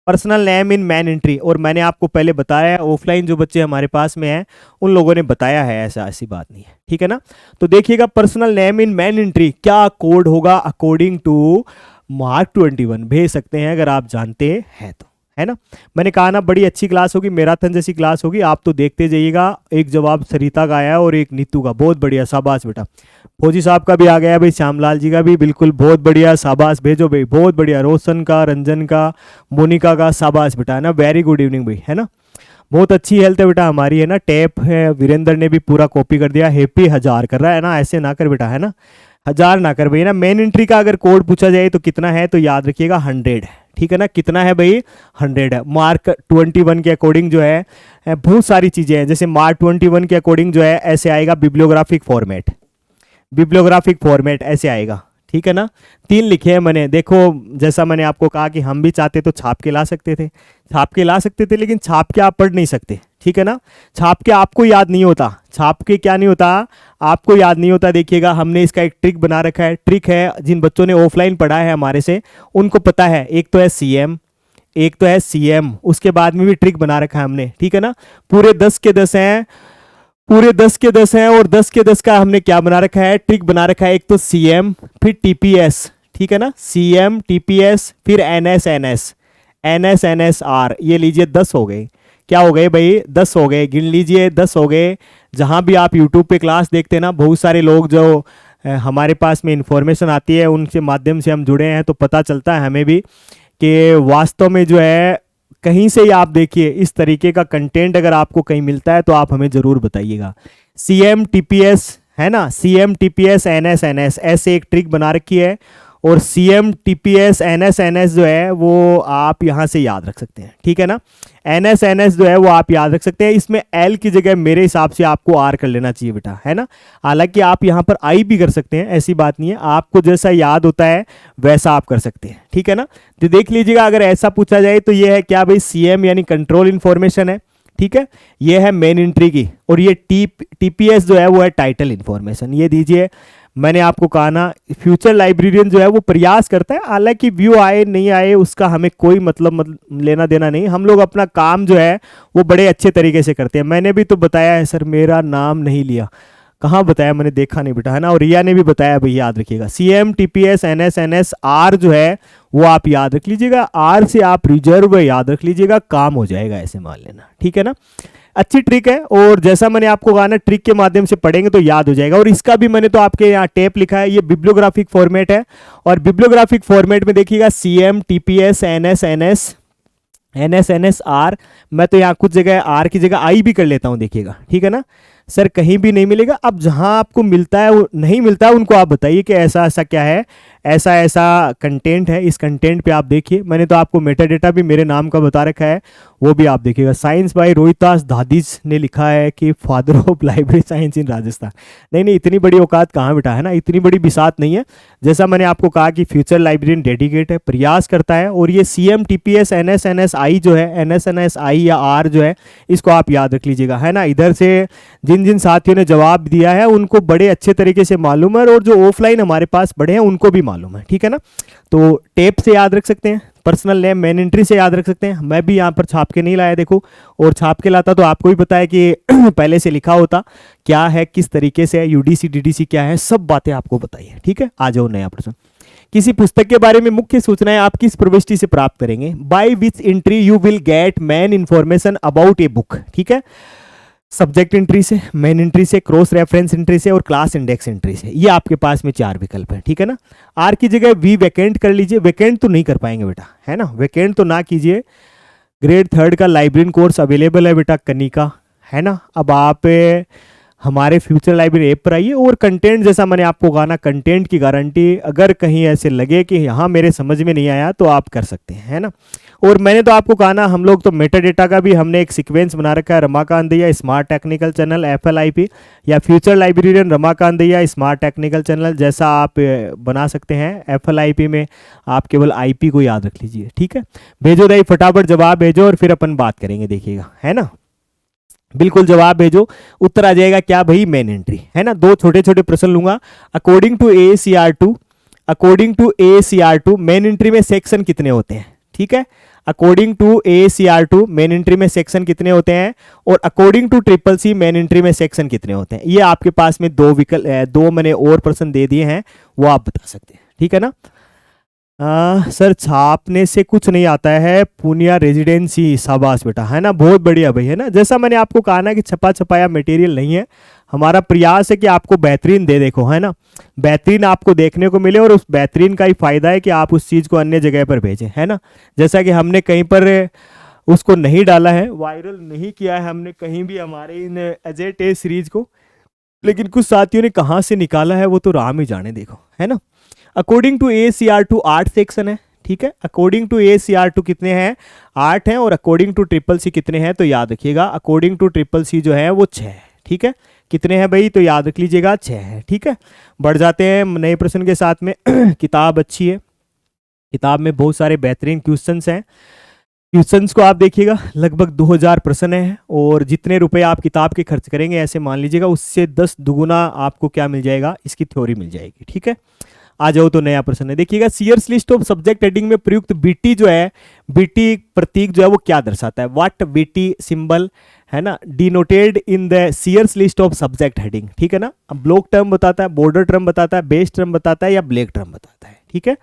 personal name in man entry. और मैंने आपको पहले बताया है, ऑफलाइन जो बच्चे हमारे पास में हैं उन लोगों ने बताया है, ऐसा ऐसी बात नहीं है, ठीक है ना। तो देखिएगा personal name in man entry क्या कोड होगा अकॉर्डिंग टू मार्क 21, भेज सकते हैं अगर आप जानते हैं तो, है ना। मैंने कहा ना बड़ी अच्छी क्लास होगी, मैराथन जैसी क्लास होगी, आप तो देखते जाइएगा। एक जवाब सरिता का आया है और एक नीतू का, बहुत बढ़िया, शाबाश बेटा। फौजी साहब का भी आ गया भाई, श्यामलाल जी का भी, बिल्कुल बहुत बढ़िया, शाबाश, भेजो भाई, बहुत बढ़िया। रोशन का, रंजन का, मोनिका का, शाबाश बेटा, है ना। वेरी गुड इवनिंग भाई, है ना। बहुत अच्छी हेल्थ है बेटा हमारी, है ना। टैप है, वीरेंद्र ने भी पूरा कॉपी कर दिया। हैप्पी 1000 कर रहा है ना, ऐसे ना कर बेटा, है ना, 1000 ना कर भाई, ना। मेन एंट्री का अगर कोड पूछा जाए तो कितना है, तो याद रखिएगा 100 है, ठीक है ना। कितना है भाई, 100 है। मार्क 21 के अकॉर्डिंग जो है बहुत सारी चीज़ें हैं, जैसे मार्क 21 के अकॉर्डिंग जो है ऐसे आएगा, बिब्लियोग्राफिक फॉर्मेट, बिब्लियोग्राफिक फॉर्मेट ऐसे आएगा, ठीक है ना। 3 लिखे हैं मैंने, देखो जैसा मैंने आपको कहा कि हम भी चाहते तो छाप के ला सकते थे, छाप के ला सकते थे, लेकिन छाप के आप पढ़ नहीं सकते, ठीक है ना। छाप के आपको याद नहीं होता, छाप के क्या नहीं होता, आपको याद नहीं होता। देखिएगा हमने इसका एक ट्रिक बना रखा है, ट्रिक है, जिन बच्चों ने ऑफलाइन पढ़ा है हमारे से उनको पता है। एक तो है सीएम, एक तो है सीएम, उसके बाद में भी ट्रिक बना रखा है हमने, ठीक है ना। पूरे 10 के 10 हैं, पूरे 10 के 10 हैं, और 10 के 10 का हमने क्या बना रखा है, ट्रिक बना रखा है। एक तो सीएम, फिर टीपीएस, ठीक है ना, सीएम टीपीएस, फिर NS NS, NS NS R, ये लीजिए 10 हो गए। क्या हो गए भाई, 10 हो गए, गिन लीजिए 10 हो गए। जहां भी आप यूट्यूब पे क्लास देखते हैं ना, बहुत सारे लोग जो हमारे पास में इंफॉर्मेशन आती है उनके माध्यम से हम जुड़े हैं, तो पता चलता है हमें भी कि वास्तव में जो है कहीं से ही आप देखिए इस तरीके का कंटेंट अगर आपको कहीं मिलता है तो आप हमें ज़रूर बताइएगा। सीएम टीपीएस, है ना, सीएम टीपीएस एनएस एनएस, ऐसे एक ट्रिक बना रखी है। और सीएम टीपीएस एनएस एनएस जो है वो आप यहाँ से याद रख सकते हैं, ठीक है ना। एनएस एनएस जो है वो आप याद रख सकते हैं। इसमें एल की जगह मेरे हिसाब से आपको आर कर लेना चाहिए बेटा, है ना। हालांकि आप यहाँ पर आई भी कर सकते हैं, ऐसी बात नहीं है, आपको जैसा याद होता है वैसा आप कर सकते हैं, ठीक है ना। तो देख लीजिएगा अगर ऐसा पूछा जाए तो ये है क्या भाई, सीएम यानी कंट्रोल इन्फॉर्मेशन है, ठीक है, ये है मेन एंट्री की, और ये टीपीएस जो है वो है टाइटल इन्फॉर्मेशन। ये दीजिए, मैंने आपको कहा ना फ्यूचर लाइब्रेरियन जो है वो प्रयास करता है, हालांकि व्यू आए नहीं आए उसका हमें कोई मतलब लेना देना नहीं, हम लोग अपना काम जो है वो बड़े अच्छे तरीके से करते हैं। मैंने भी तो बताया है सर, मेरा नाम नहीं लिया, कहाँ बताया, मैंने देखा नहीं बेटा, है ना। और रिया ने भी बताया भाई, याद रखिएगा CM TPS NS NS R जो है वो आप याद रख लीजिएगा, R से आप रिजर्व याद रख लीजिएगा, काम हो जाएगा, ऐसे मान लेना, ठीक है ना। अच्छी ट्रिक है, और जैसा मैंने आपको कहा ना ट्रिक के माध्यम से पढ़ेंगे तो याद हो जाएगा। और इसका भी मैंने तो आपके यहाँ टेप लिखा है, ये बिब्लियोग्राफिक फॉर्मेट है, और बिब्लियोग्राफिक फॉर्मेट में देखिएगा CM TPS NS NS R, मैं तो यहाँ कुछ जगह R की जगह I भी कर लेता हूँ, देखिएगा, ठीक है ना सर, कहीं भी नहीं मिलेगा। अब जहां आपको मिलता है नहीं मिलता है उनको आप बताइए कि ऐसा ऐसा क्या है, ऐसा ऐसा कंटेंट है, इस कंटेंट पे आप देखिए। मैंने तो आपको मेटा डेटा भी मेरे नाम का बता रखा है, वो भी आप देखिएगा। साइंस बाय रोहितास दादिज ने लिखा है कि फादर ऑफ लाइब्रेरी साइंस इन राजस्थान। नहीं नहीं, इतनी बड़ी औकात कहाँ बेटा, है ना, इतनी बड़ी बिसात नहीं है। जैसा मैंने आपको कहा कि फ्यूचर लाइब्रेरियन डेडिकेट है, प्रयास करता है, और ये CM TPS NS NS I जो है, NS NS I या R जो है, इसको आप याद रख लीजिएगा, है ना। इधर से जिन जिन साथियों ने जवाब दिया है उनको बड़े अच्छे तरीके से मालूम है, और जो ऑफलाइन हमारे पास बड़े हैं उनको भी मालूम है, ठीक है ना। तो टेप से याद रख सकते हैं, पर्सनल नेम मेन एंट्री से याद रख सकते हैं। मैं भी यहाँ पर छाप के नहीं लाया देखो, और छाप के लाता तो आपको भी पता है कि पहले से लिखा होता क्या है, किस तरीके से है, UDC DDC क्या है, सब बातें आपको बताइए, ठीक है। आ जाओ नया प्रश्न। किसी पुस्तक के बारे में मुख्य सूचनाएं आप किस प्रविष्टि से प्राप्त करेंगे? By which entry you will get main information about a book, ठीक है। सब्जेक्ट एंट्री से, मेन एंट्री से, क्रॉस रेफरेंस एंट्री से, और क्लास इंडेक्स एंट्री से। ये आपके पास में 4 विकल्प है, ठीक है ना। आर की जगह वी वैकेंट कर लीजिए, वैकेंट तो नहीं कर पाएंगे बेटा, है ना, वैकेंट तो ना कीजिए। ग्रेड 3 का लाइब्रेरियन कोर्स अवेलेबल है बेटा कनिका, है ना। अब आप हमारे फ्यूचर लाइब्रेरी ऐप पर आइए, और कंटेंट जैसा मैंने आपको कहा ना, कंटेंट की गारंटी, अगर कहीं ऐसे लगे कि यहाँ मेरे समझ में नहीं आया तो आप कर सकते हैं, है ना। और मैंने तो आपको कहा ना, हम लोग तो मेटा डेटा का भी हमने एक सीक्वेंस बना रखा है, रमाकांत दैया स्मार्ट टेक्निकल चैनल FLIP, या फ्यूचर लाइब्रेरियन रमाकांत दैया स्मार्ट टेक्निकल चैनल, जैसा आप बना सकते हैं। FLIP में आप केवल IP को याद रख लीजिए, ठीक है। भेजो दाई, फटाफट जवाब भेजो, और फिर अपन बात करेंगे, देखिएगा, है ना। बिल्कुल जवाब भेजो, उत्तर आ जाएगा क्या भाई, मेन एंट्री, है ना। 2 छोटे छोटे प्रश्न लूंगा। According to AACR2 main entry में सेक्शन कितने होते हैं, ठीक है। According to AACR2 main entry में सेक्शन कितने होते हैं, और according to CCC main entry में सेक्शन कितने होते हैं। ये आपके पास में 2 विकल्प, 2 मैंने और प्रश्न दे दिए हैं, वो आप बता सकते हैं, ठीक है ना। सर छापने से कुछ नहीं आता है, पूनिया रेजिडेंसी, शाबाश बेटा, है ना, बहुत बढ़िया भाई, है ना। जैसा मैंने आपको कहा ना कि छपा छपाया मटेरियल नहीं है, हमारा प्रयास है कि आपको बेहतरीन दे देखो, है ना, बेहतरीन आपको देखने को मिले, और उस बेहतरीन का ही फायदा है कि आप उस चीज़ को अन्य जगह पर भेजें, है ना। जैसा कि हमने कहीं पर उसको नहीं डाला है, वायरल नहीं किया है हमने कहीं भी हमारे इन एजेट ए सीरीज को, लेकिन कुछ साथियों ने कहाँ से निकाला है वो तो राम ही जाने, देखो, है ना। अकॉर्डिंग टू AACR2 8 सेक्शन है, ठीक है। अकॉर्डिंग टू AACR2 कितने हैं, 8 हैं, और अकॉर्डिंग टू CCC कितने हैं, तो याद रखिएगा अकॉर्डिंग टू CCC जो है वो 6 है, ठीक है। कितने हैं भाई, तो याद रख लीजिएगा 6 है, ठीक है। बढ़ जाते हैं नए प्रश्न के साथ में। किताब अच्छी है, किताब में बहुत सारे बेहतरीन क्वेश्चंस हैं। क्वेश्चंस को आप देखिएगा, लगभग 2000 प्रश्न है, और जितने रुपए आप किताब के खर्च करेंगे, ऐसे मान लीजिएगा उससे 10 दुगुना आपको क्या मिल जाएगा, इसकी थ्योरी मिल जाएगी, ठीक है। आ जाओ तो नया प्रश्न है, देखिएगा। Sears list of subject heading में प्रयुक्त BT जो है, BT प्रतीक जो है वो क्या दर्शाता है, व्हाट BT सिंबल, है ना, denoted in the Sears list of subject heading, ठीक है ना। अब ब्लॉक टर्म बताता है, बॉर्डर टर्म बताता है, बेस टर्म बताता है, या ब्लैक टर्म बताता है, ठीक है।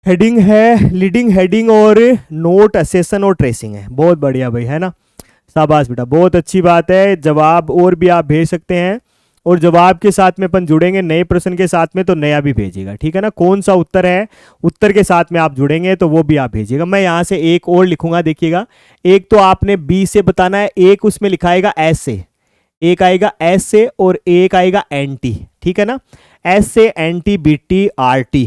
हेडिंग है, लीडिंग हेडिंग, और नोट असेसन और ट्रेसिंग है, बहुत बढ़िया भाई, है ना, शाबाश बेटा, बहुत अच्छी बात है। जवाब और भी आप भेज सकते हैं, और जवाब के साथ में अपन जुड़ेंगे नए प्रश्न के साथ में, तो नया भी भेजिएगा, ठीक है ना। कौन सा उत्तर है, उत्तर के साथ में आप जुड़ेंगे तो वो भी आप भेजिएगा। मैं यहाँ से एक और लिखूंगा, देखिएगा। एक तो आपने B से बताना है, एक उसमें लिखाएगा S से, एक आएगा S से, और एक आएगा NT, ठीक है ना। S से NT BT RT,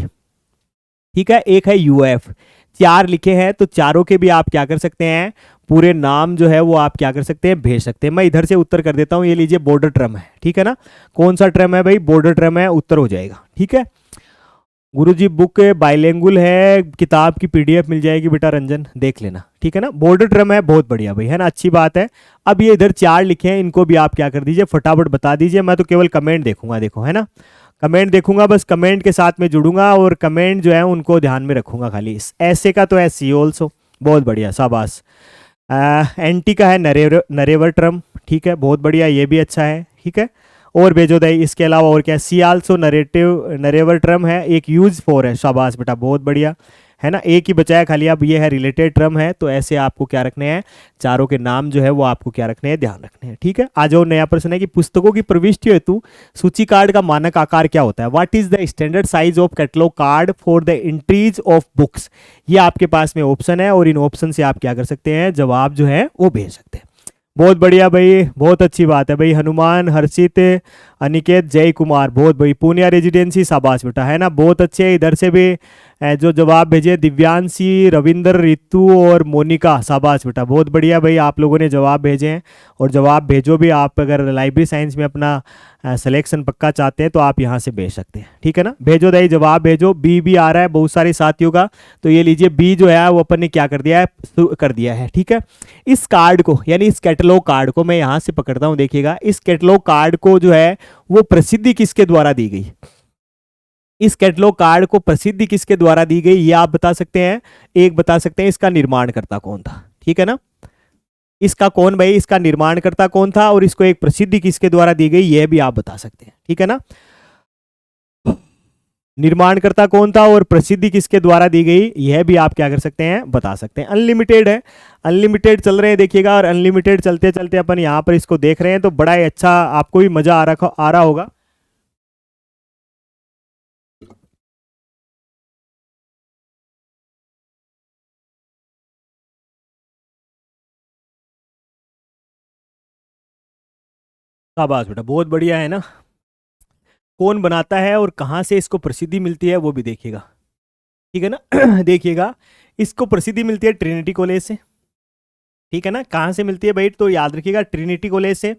ठीक है। एक है UF, 4 लिखे हैं, तो चारों के भी आप क्या कर सकते हैं, पूरे नाम जो है वो आप क्या कर सकते हैं, भेज सकते हैं। मैं इधर से उत्तर कर देता हूं, ये लीजिए बॉर्डर टर्म है, ठीक है ना। कौन सा टर्म है भाई, बॉर्डर टर्म है, उत्तर हो जाएगा, ठीक है। गुरुजी बुक बाइलिंगुअल है, किताब की पीडीएफ मिल जाएगी बेटा रंजन, देख लेना, ठीक है ना। बॉर्डर ट्रम है, बहुत बढ़िया भाई, है ना, अच्छी बात है। अब ये इधर 4 लिखे हैं, इनको भी आप क्या कर दीजिए, फटाफट बता दीजिए। मैं तो केवल कमेंट देखूंगा, देखो, है ना, कमेंट देखूंगा, बस कमेंट के साथ में जुड़ूंगा और कमेंट जो है उनको ध्यान में रखूंगा खाली। ऐसे का तो ऐसी ऑल्सो, बहुत बढ़िया, शाबाश। एंटी का है नरेवर ट्रम, ठीक है, बहुत बढ़िया, ये भी अच्छा है, ठीक है। और बेजोदाई, इसके अलावा और क्या, सी आल्सो नरेवर ट्रम है, एक यूज फॉर है, शाबाश बेटा, बहुत बढ़िया, है ना, एक ही बचाया खाली। अब ये है रिलेटेड ट्रम है, तो ऐसे आपको क्या रखने हैं, चारों के नाम जो है वो आपको क्या रखने हैं, ध्यान रखने हैं, ठीक है। आ जाओ, नया प्रश्न है कि पुस्तकों की प्रविष्टि हेतु सूची कार्ड का मानक आकार क्या होता है। What is the standard size of catalogue card for the entries of books. ये आपके पास में ऑप्शन है और इन ऑप्शन से आप क्या कर सकते हैं, जवाब जो है वो भेज सकते हैं। बहुत बढ़िया भाई, बहुत अच्छी बात है भाई। हनुमान, हर्षित, अनिकेत, जय कुमार, बहुत भाई। पूनिया रेजिडेंसी, शाबाश बेटा, है ना, बहुत अच्छे। इधर से भी जो जवाब भेजे, दिव्यांशी, रविंदर, रितु और मोनिका, शाबाश बेटा, बहुत बढ़िया भाई, आप लोगों ने जवाब भेजे हैं। और जवाब भेजो भी, आप अगर लाइब्रेरी साइंस में अपना सिलेक्शन पक्का चाहते हैं तो आप यहाँ से भेज सकते हैं, ठीक है ना। भेजो दाई, जवाब भेजो। बी भी आ रहा है बहुत सारे साथियों का, तो ये लीजिए, बी जो है वो अपन ने क्या कर दिया है, कर दिया है, ठीक है। इस कार्ड को, यानी इस कैटलॉग कार्ड को मैं यहाँ से पकड़ता हूँ, देखिएगा, इस कैटलॉग कार्ड को जो है वो प्रसिद्धि किसके द्वारा दी गई, इस कैटलॉग कार्ड को प्रसिद्धि किसके द्वारा दी गई, ये आप बता सकते हैं। एक बता सकते हैं, इसका निर्माणकर्ता कौन था, ठीक है ना, इसका कौन भाई, इसका निर्माणकर्ता कौन था, और इसको एक प्रसिद्धि किसके द्वारा दी गई, यह भी आप बता सकते हैं, ठीक है ना। निर्माणकर्ता कौन था और प्रसिद्धि किसके द्वारा दी गई, यह भी आप क्या कर सकते हैं, बता सकते हैं। अनलिमिटेड है, अनलिमिटेड चल रहे हैं, देखिएगा, और अनलिमिटेड चलते चलते अपन यहाँ पर इसको देख रहे हैं, तो बड़ा ही अच्छा, आपको भी मजा आ रहा होगा। शाबाश बेटा, बहुत बढ़िया, है ना। कौन बनाता है और कहाँ से इसको प्रसिद्धि मिलती है वो भी देखिएगा, ठीक है ना। देखिएगा, इसको प्रसिद्धि मिलती है ट्रिनिटी कॉलेज से, ठीक है ना। कहाँ से मिलती है भाई, तो याद रखिएगा ट्रिनिटी कॉलेज से।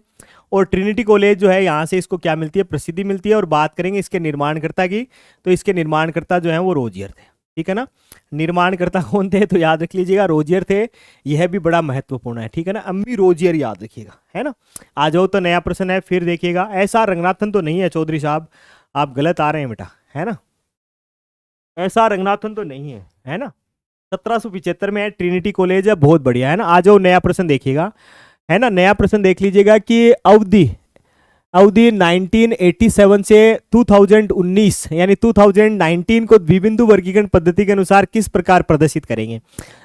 और ट्रिनिटी कॉलेज जो है यहाँ से इसको क्या मिलती है, प्रसिद्धि मिलती है। और बात करेंगे इसके निर्माणकर्ता की, तो इसके निर्माणकर्ता जो है वो रोजियर थे, ठीक है ना। निर्माणकर्ता कौन थे, तो याद रख लीजिएगा, रोजियर थे। यह भी बड़ा महत्वपूर्ण है, ठीक है ना, अम्मी रोजियर, याद रखिएगा, है ना। आ जाओ, तो नया प्रश्न है, फिर देखिएगा। ऐसा रंगनाथन तो नहीं है चौधरी साहब, आप गलत आ रहे हैं बेटा, है ना, ऐसा रंगनाथन तो नहीं है ना। 1775 में है, ट्रिनिटी कॉलेज है, बहुत बढ़िया, है ना। आ जाओ, नया प्रश्न देखिएगा, है ना, नया प्रश्न देख लीजिएगा कि अवधि अवधि 1987 से 2019 यानी 2019 को द्विबिंदु वर्गीकरण पद्धति के अनुसार किस प्रकार प्रदर्शित करेंगे।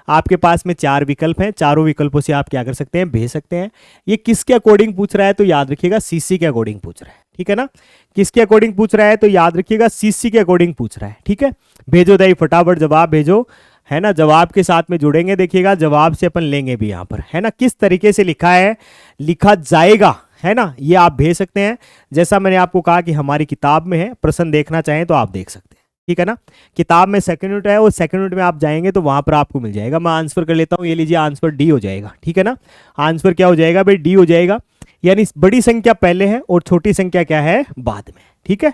आपके पास में 4 विकल्प हैं, चारों विकल्पों से आप क्या कर सकते हैं, भेज सकते हैं। ये किसके अकॉर्डिंग पूछ रहा है, तो याद रखिएगा सीसी के अकॉर्डिंग पूछ रहा है, ठीक है ना। किसके अकॉर्डिंग पूछ रहा है, तो याद रखिएगा सीसी के अकॉर्डिंग पूछ रहा है, ठीक है। भेजो दाई, फटाफट जवाब भेजो, है ना। जवाब के साथ में जुड़ेंगे, देखिएगा, जवाब से अपन लेंगे भी यहाँ पर, है ना। किस तरीके से लिखा है, लिखा जाएगा, है ना, ये आप भेज सकते हैं। जैसा मैंने आपको कहा कि हमारी किताब में है, प्रश्न देखना चाहें तो आप देख सकते हैं, ठीक है ना। किताब में सेकंड यूनिट है, और सेकंड यूनिट में आप जाएंगे तो वहां पर आपको मिल जाएगा। मैं आंसर कर लेता हूं, ये लीजिए, आंसर डी हो जाएगा, ठीक है ना। आंसर क्या हो जाएगा भाई, डी हो जाएगा, यानी बड़ी संख्या पहले है और छोटी संख्या क्या है, बाद में, ठीक है।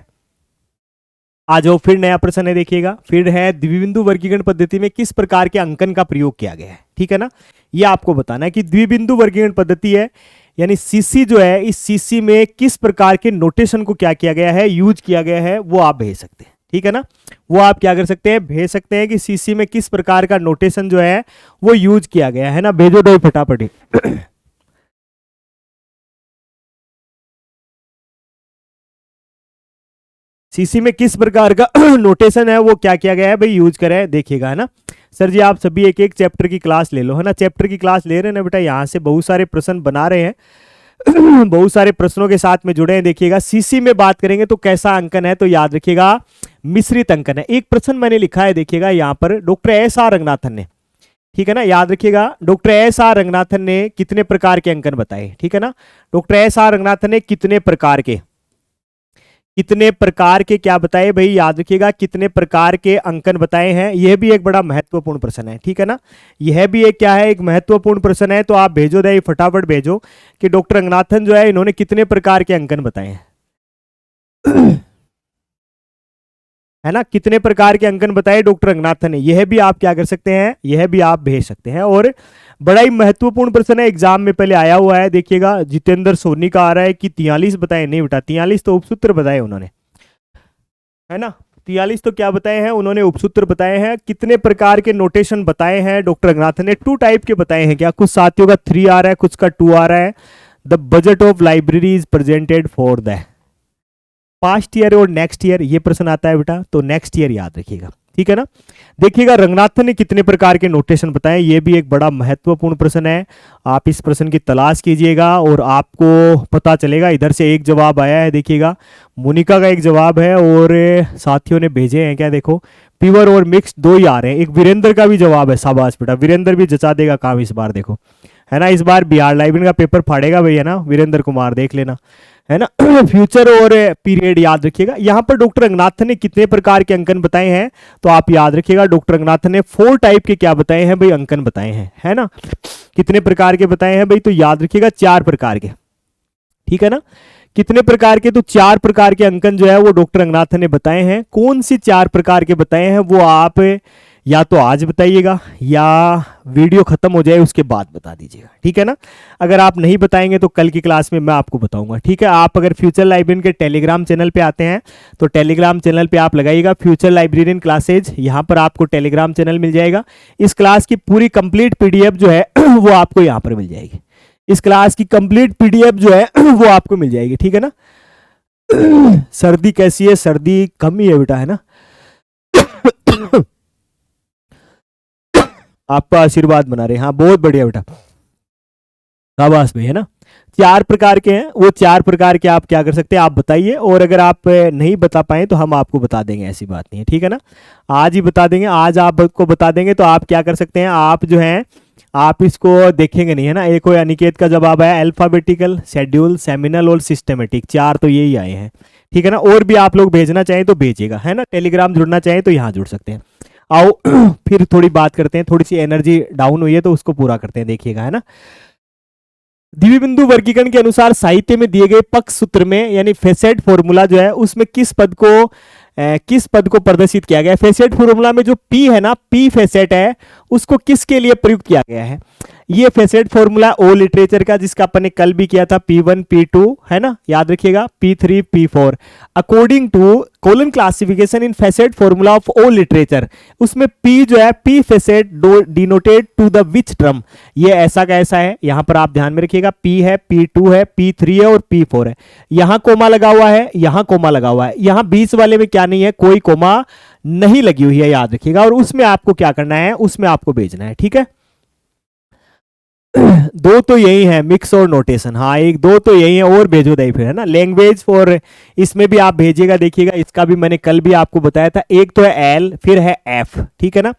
आ जाओ, फिर नया प्रश्न है, देखिएगा, फिर है द्विबिंदु वर्गीकरण पद्धति में किस प्रकार के अंकन का प्रयोग किया गया है, ठीक है ना। ये आपको बताना है कि द्विबिंदु वर्गीकरण पद्धति है, यानी सीसी जो है, इस सीसी में किस प्रकार के नोटेशन को क्या किया गया है, यूज किया गया है, वो आप भेज सकते हैं, ठीक है ना। वो आप क्या कर सकते हैं, भेज सकते हैं कि सीसी में किस प्रकार का नोटेशन जो है वो यूज किया गया है ना। भेजो दो फटाफट। सीसी में किस प्रकार का नोटेशन है वो क्या किया गया है भाई, यूज करें, देखिएगा, है ना। सर जी आप सभी एक एक चैप्टर की क्लास ले लो, है ना, चैप्टर की क्लास ले रहे हैं ना बेटा, यहाँ से बहुत सारे प्रश्न बना रहे हैं। बहुत सारे प्रश्नों के साथ में जुड़े हैं, देखिएगा। सीसी में बात करेंगे तो कैसा अंकन है, तो याद रखिएगा मिश्रित अंकन है। एक प्रश्न मैंने लिखा है, देखिएगा यहाँ पर, डॉक्टर एस आर रंगनाथन ने, ठीक है ना, याद रखिएगा, डॉक्टर एस आर रंगनाथन ने कितने प्रकार के अंकन बताए, ठीक है ना। डॉक्टर एस आर रंगनाथन ने कितने प्रकार के क्या बताए भाई, याद रखिएगा, कितने प्रकार के अंकन बताए हैं। यह भी एक बड़ा महत्वपूर्ण प्रश्न है, ठीक है ना। यह भी एक क्या है, एक महत्वपूर्ण प्रश्न है। तो आप भेजो दे, फटाफट भेजो कि डॉक्टर रंगनाथन जो है इन्होंने कितने प्रकार के अंकन बताए हैं। है ना, कितने प्रकार के अंकन बताए डॉक्टर रंगनाथन ने, यह भी आप क्या कर सकते हैं, यह भी आप भेज सकते हैं। और बड़ा ही महत्वपूर्ण प्रश्न है, एग्जाम में पहले आया हुआ है, देखिएगा जितेंद्र सोनी का आ रहा है कि 43 बताए, नहीं बेटा 43 तो उपसूत्र बताए उन्होंने, है ना, 43 तो क्या बताए हैं उन्होंने, उपसूत्र बताए हैं। कितने प्रकार के नोटेशन बताए हैं डॉक्टर रंगनाथन ने, 2 टाइप के बताए हैं क्या, कुछ साथियों का 3 आ रहा है, कुछ का 2 आ रहा है। The budget of library is presented for the past year और नेक्स्ट ईयर, ये प्रश्न आता है बेटा, तो नेक्स्ट ईयर याद रखिएगा, ठीक है ना। देखिएगा रंगनाथन ने कितने प्रकार के नोटेशन बताए, ये भी एक बड़ा महत्वपूर्ण प्रश्न है, आप इस प्रश्न की तलाश कीजिएगा और आपको पता चलेगा। इधर से एक जवाब आया है, देखिएगा मोनिका का एक जवाब है और साथियों ने भेजे हैं क्या, देखो प्योर और मिक्स 2 ही आ रहे हैं। एक वीरेंद्र का भी जवाब है, शाबाश बेटा, वीरेंद्र भी जचा देगा काम इस बार, देखो है ना, इस बार बिहार लाइब्रेरी का पेपर फाड़ेगा भैया ना वीरेंद्र कुमार, देख लेना, है ना। फ्यूचर और पीरियड याद रखिएगा। यहाँ पर डॉक्टर रंगनाथन ने कितने प्रकार के अंकन बताए हैं, तो आप याद रखिएगा डॉक्टर रंगनाथन ने 4 टाइप के क्या बताए हैं भाई, अंकन बताए हैं, है ना। कितने प्रकार के बताए हैं भाई, तो याद रखिएगा 4 प्रकार के, ठीक है ना। कितने प्रकार के, तो 4 प्रकार के अंकन जो है वो डॉक्टर रंगनाथन ने बताए हैं। कौन सी 4 प्रकार के बताए हैं वो आप या तो आज बताइएगा या वीडियो खत्म हो जाए उसके बाद बता दीजिएगा, ठीक है ना। अगर आप नहीं बताएंगे तो कल की क्लास में मैं आपको बताऊंगा, ठीक है। आप अगर फ्यूचर लाइब्रेरियन के टेलीग्राम चैनल पे आते हैं तो टेलीग्राम चैनल पे आप लगाइएगा फ्यूचर लाइब्रेरियन क्लासेज, यहाँ पर आपको टेलीग्राम चैनल मिल जाएगा। इस क्लास की पूरी कंप्लीट पीडीएफ जो है वो आपको यहाँ पर मिल जाएगी, इस क्लास की कंप्लीट पीडीएफ जो है वो आपको मिल जाएगी, ठीक है ना। सर्दी कैसी है, सर्दी कम ही है बेटा, है ना। आपका आशीर्वाद बना रहे, हाँ बहुत बढ़िया बेटा, शाबाश भाई, है ना। 4 प्रकार के हैं, वो 4 प्रकार के आप क्या कर सकते हैं, आप बताइए। और अगर आप नहीं बता पाए तो हम आपको बता देंगे, ऐसी बात नहीं है, ठीक है ना। आज ही बता देंगे, आज आपको बता देंगे, तो आप क्या कर सकते हैं, आप जो है आप इसको देखेंगे नहीं, है ना। एक और अनिकेत का जवाब आया अल्फाबेटिकल, शेड्यूल, सेमिनल और सिस्टमेटिक, 4 तो यही आए हैं, ठीक है ना। और भी आप लोग भेजना चाहें तो भेजिएगा, है ना। टेलीग्राम जुड़ना चाहें तो यहाँ जुड़ सकते हैं। आओ फिर थोड़ी बात करते हैं, थोड़ी सी एनर्जी डाउन हुई है तो उसको पूरा करते हैं, देखिएगा, है ना। द्विबिंदु वर्गीकरण के अनुसार साहित्य में दिए गए पक्ष सूत्र में यानी फेसेट फॉर्मूला जो है उसमें किस पद को प्रदर्शित किया गया है। फेसेट फॉर्मूला में जो पी है ना, पी फेसेट है, उसको किसके लिए प्रयुक्त किया गया है। ये फेसेट फॉर्मूला ओ लिटरेचर का, जिसका अपन ने कल भी किया था, P1 P2, है ना, याद रखिएगा, P3 P4 according to colon classification in facet formula of O literature. उसमें P जो है, P facet denoted to the which term, ये ऐसा का ऐसा है, यहां पर आप ध्यान में रखिएगा, P है, P2 है, P3 है और P4 है। यहां कोमा लगा हुआ है, यहां कोमा लगा हुआ है, यहां बीच वाले में क्या नहीं है, कोई कोमा नहीं लगी हुई है, याद रखिएगा। और उसमें आपको क्या करना है, उसमें आपको भेजना है, ठीक है। 2 तो यही है, मिक्स और नोटेशन, हाँ 1-2 तो यही है, और भेजो दही फिर, है ना। लैंग्वेज फॉर इसमें भी आप भेजिएगा, देखिएगा इसका भी मैंने कल भी आपको बताया था। एक तो है एल, फिर है एफ, ठीक है ना,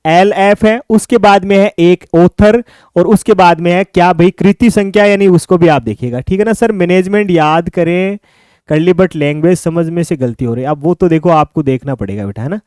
एल एफ है, उसके बाद में है एक ऑथर और उसके बाद में है क्या भाई, कृति संख्या, यानी उसको भी आप देखिएगा, ठीक है ना। सर मैनेजमेंट याद करें कर ली बट लैंग्वेज समझ में से गलती हो रही है, अब वो तो देखो आपको देखना पड़ेगा बेटा, है ना।